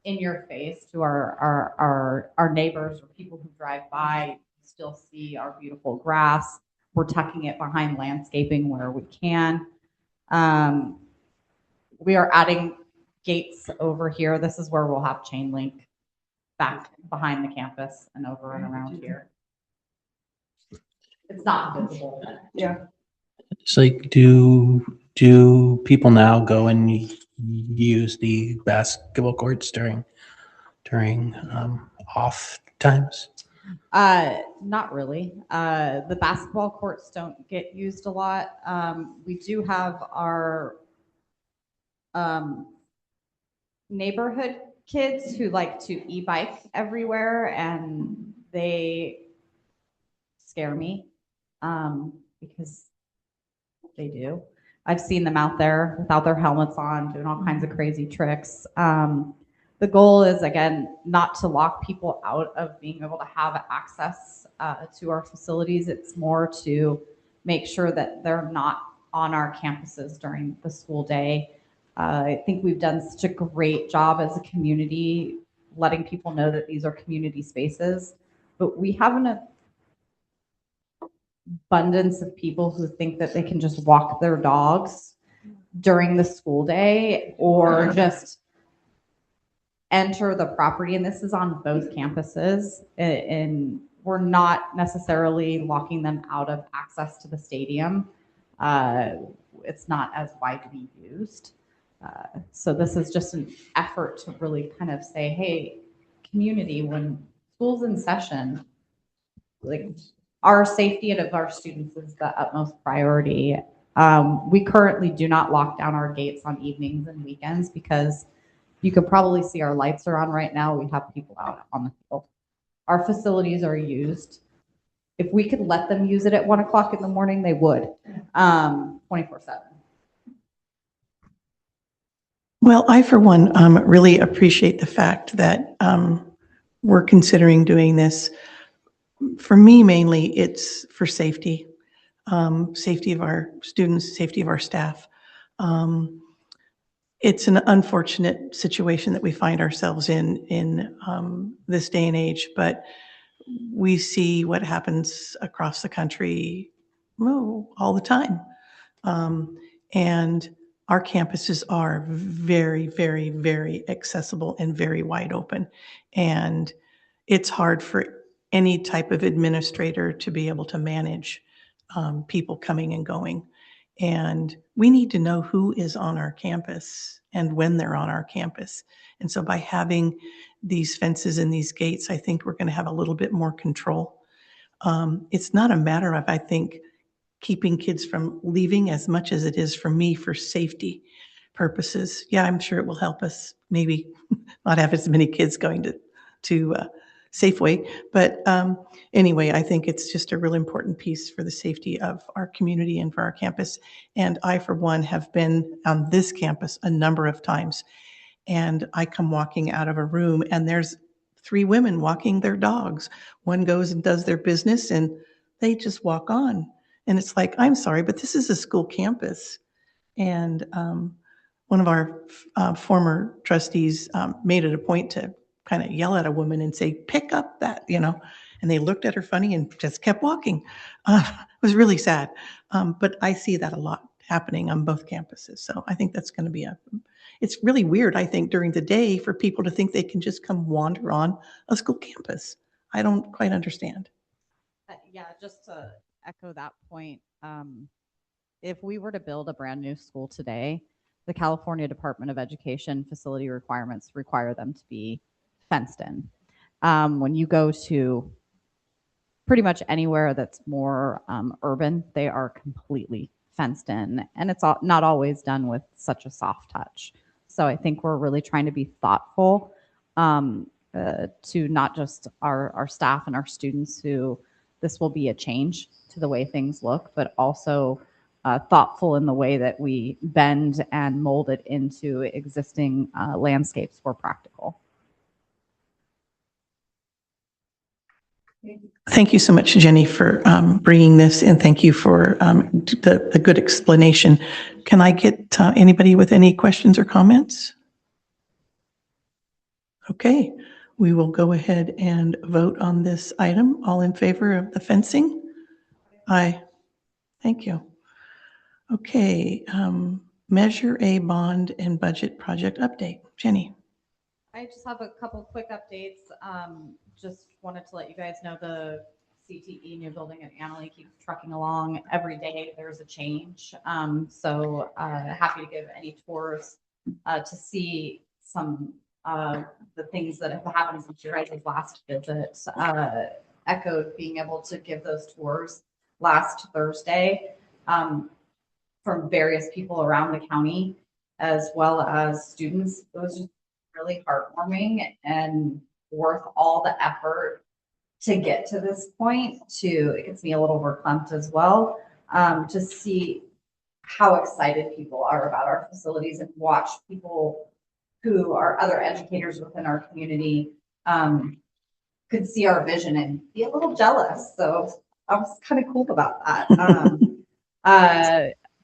Speaker 1: in your face to our neighbors or people who drive by. Still see our beautiful grass. We're tucking it behind landscaping where we can. We are adding gates over here. This is where we'll have chain link back behind the campus and over and around here. It's not visible.
Speaker 6: Yeah.
Speaker 15: It's like, do people now go and use the basketball courts during off times?
Speaker 1: Not really. The basketball courts don't get used a lot. We do have our neighborhood kids who like to e-bike everywhere, and they scare me because they do. I've seen them out there without their helmets on, doing all kinds of crazy tricks. The goal is, again, not to lock people out of being able to have access to our facilities. It's more to make sure that they're not on our campuses during the school day. I think we've done such a great job as a community letting people know that these are community spaces, but we have an abundance of people who think that they can just walk their dogs during the school day or just enter the property. And this is on both campuses. And we're not necessarily locking them out of access to the stadium. It's not as widely used. So this is just an effort to really kind of say, hey, community, when school's in session, like our safety of our students is the utmost priority. We currently do not lock down our gates on evenings and weekends because you could probably see our lights are on right now. We have people out on the field. Our facilities are used. If we could let them use it at 1 o'clock in the morning, they would, 24/7.
Speaker 3: Well, I, for one, really appreciate the fact that we're considering doing this. For me, mainly, it's for safety, safety of our students, safety of our staff. It's an unfortunate situation that we find ourselves in this day and age, but we see what happens across the country all the time. And our campuses are very, very, very accessible and very wide open. And it's hard for any type of administrator to be able to manage people coming and going. And we need to know who is on our campus and when they're on our campus. And so by having these fences and these gates, I think we're going to have a little bit more control. It's not a matter of, I think, keeping kids from leaving as much as it is for me for safety purposes. Yeah, I'm sure it will help us maybe not have as many kids going to Safeway. But anyway, I think it's just a really important piece for the safety of our community and for our campus. And I, for one, have been on this campus a number of times. And I come walking out of a room and there's 3 women walking their dogs. One goes and does their business and they just walk on. And it's like, I'm sorry, but this is a school campus. And one of our former trustees made it a point to kind of yell at a woman and say, pick up that, and they looked at her funny and just kept walking. It was really sad. But I see that a lot happening on both campuses. So I think that's going to be it's really weird, I think, during the day for people to think they can just come wander on a school campus. I don't quite understand.
Speaker 1: Yeah, just to echo that point, if we were to build a brand new school today, the California Department of Education facility requirements require them to be fenced in. When you go to pretty much anywhere that's more urban, they are completely fenced in, and it's not always done with such a soft touch. So I think we're really trying to be thoughtful to not just our staff and our students who this will be a change to the way things look, but also thoughtful in the way that we bend and mold it into existing landscapes where practical.
Speaker 3: Thank you so much, Jenny, for bringing this, and thank you for the good explanation. Can I get anybody with any questions or comments? Okay, we will go ahead and vote on this item. All in favor of the fencing? Aye. Thank you. Okay, Measure A bond and budget project update. Jenny.
Speaker 1: I just have a couple quick updates. Just wanted to let you guys know the CTE new building at Annalee keeps trucking along. Every day there's a change. So happy to give any tours to see some the things that have happened since your guys' last visit. Echoed being able to give those tours last Thursday from various people around the county as well as students. It was just really heartwarming and worth all the effort to get to this point. It gets me a little verklempt as well, to see how excited people are about our facilities and watch people who are other educators within our community could see our vision and be a little jealous. So I was kind of cool about that.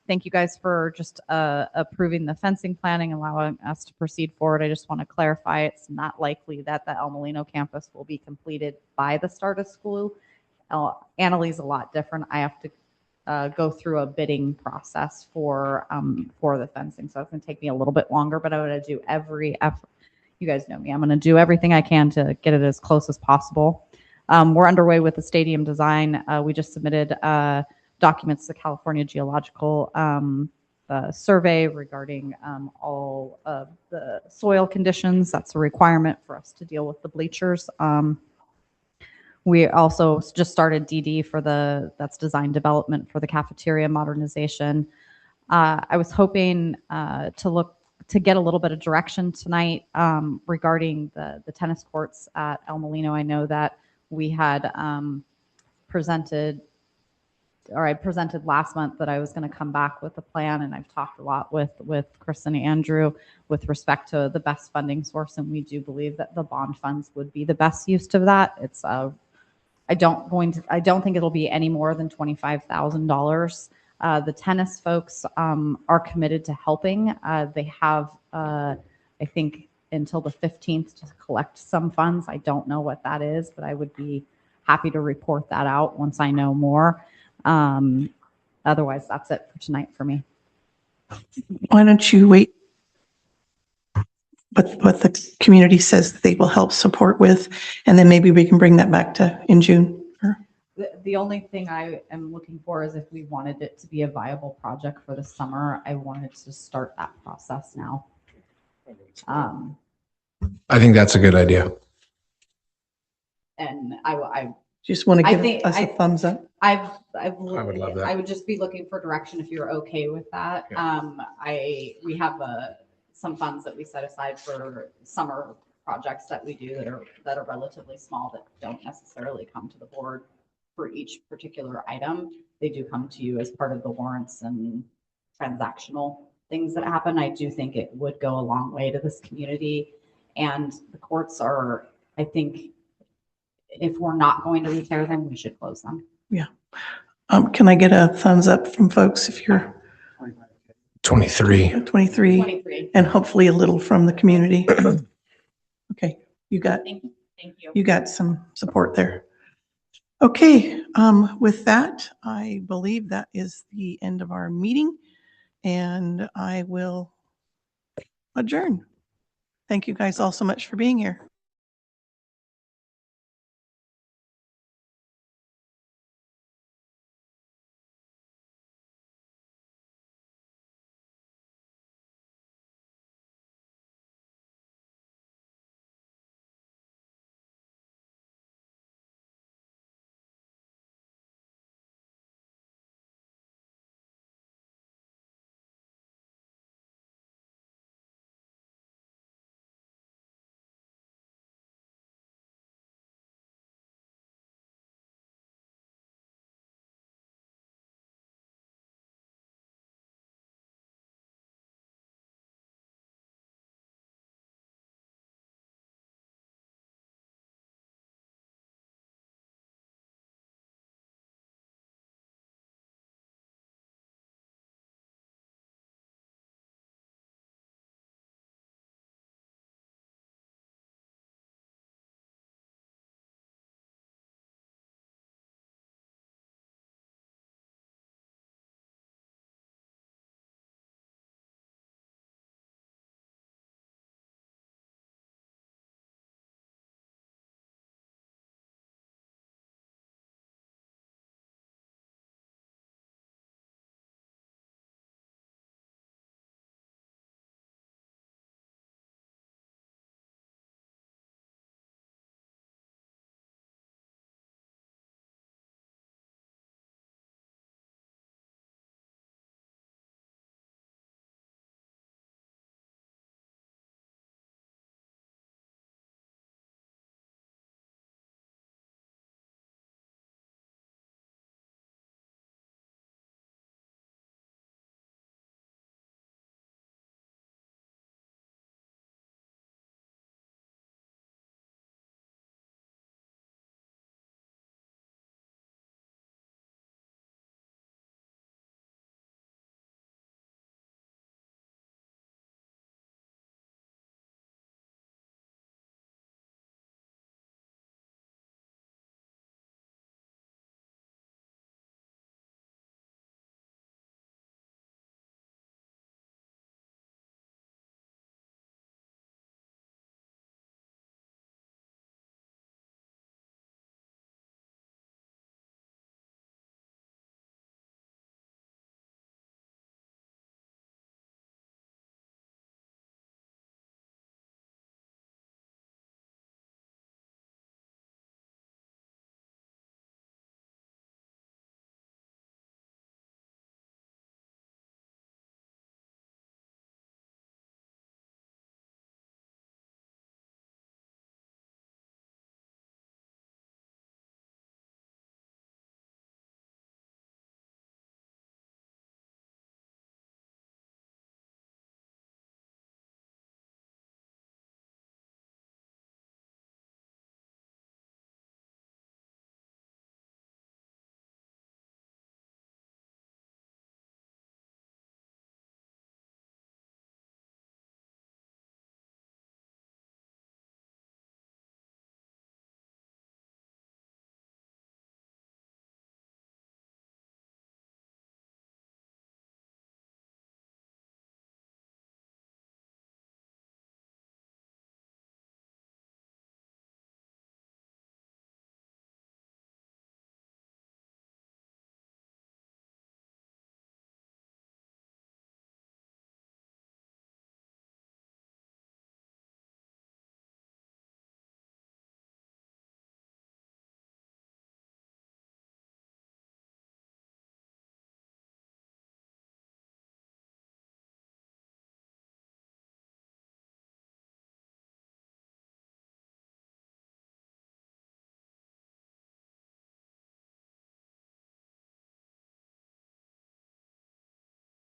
Speaker 1: Thank you guys for just approving the fencing planning, allowing us to proceed forward. I just want to clarify, it's not likely that the El Molino campus will be completed by the start of school. Annalee's a lot different. I have to go through a bidding process for the fencing, so it's going to take me a little bit longer, but I'm going to do every effort. You guys know me. I'm going to do everything I can to get it as close as possible. We're underway with the stadium design. We just submitted documents to California Geological survey regarding all of the soil conditions. That's a requirement for us to deal with the bleachers. We also just started DD for that's design development for the cafeteria modernization. I was hoping to get a little bit of direction tonight regarding the tennis courts at El Molino. I know that we had I presented last month that I was going to come back with a plan, and I've talked a lot with Chris and Andrew with respect to the best funding source, and we do believe that the bond funds would be the best use of that. It's I don't think it'll be any more than $25,000. The tennis folks are committed to helping. They have, I think, until the 15th to collect some funds. I don't know what that is, but I would be happy to report that out once I know more. Otherwise, that's it for tonight for me.
Speaker 3: Why don't you wait what the community says that they will help support with, and then maybe we can bring that back in June?
Speaker 1: The only thing I am looking for is if we wanted it to be a viable project for the summer, I wanted to start that process now.
Speaker 11: I think that's a good idea.
Speaker 1: And I
Speaker 3: just want to give us a thumbs up.
Speaker 1: I
Speaker 11: would love that.
Speaker 1: I would just be looking for direction if you're okay with that.
Speaker 11: Yeah.
Speaker 1: We have some funds that we set aside for summer projects that we do that are relatively small, that don't necessarily come to the board for each particular item. They do come to you as part of the warrants and transactional things that happen. I do think it would go a long way to this community, and the courts are, I think, if we're not going to repair them, we should close them.
Speaker 3: Yeah. Can I get a thumbs up from folks if you're
Speaker 11: 23.
Speaker 3: 23, and hopefully a little from the community? Okay,
Speaker 1: Thank you.
Speaker 3: You got some support there. Okay, with that, I believe that is the end of our meeting, and I will adjourn. Thank you guys all so much for being here.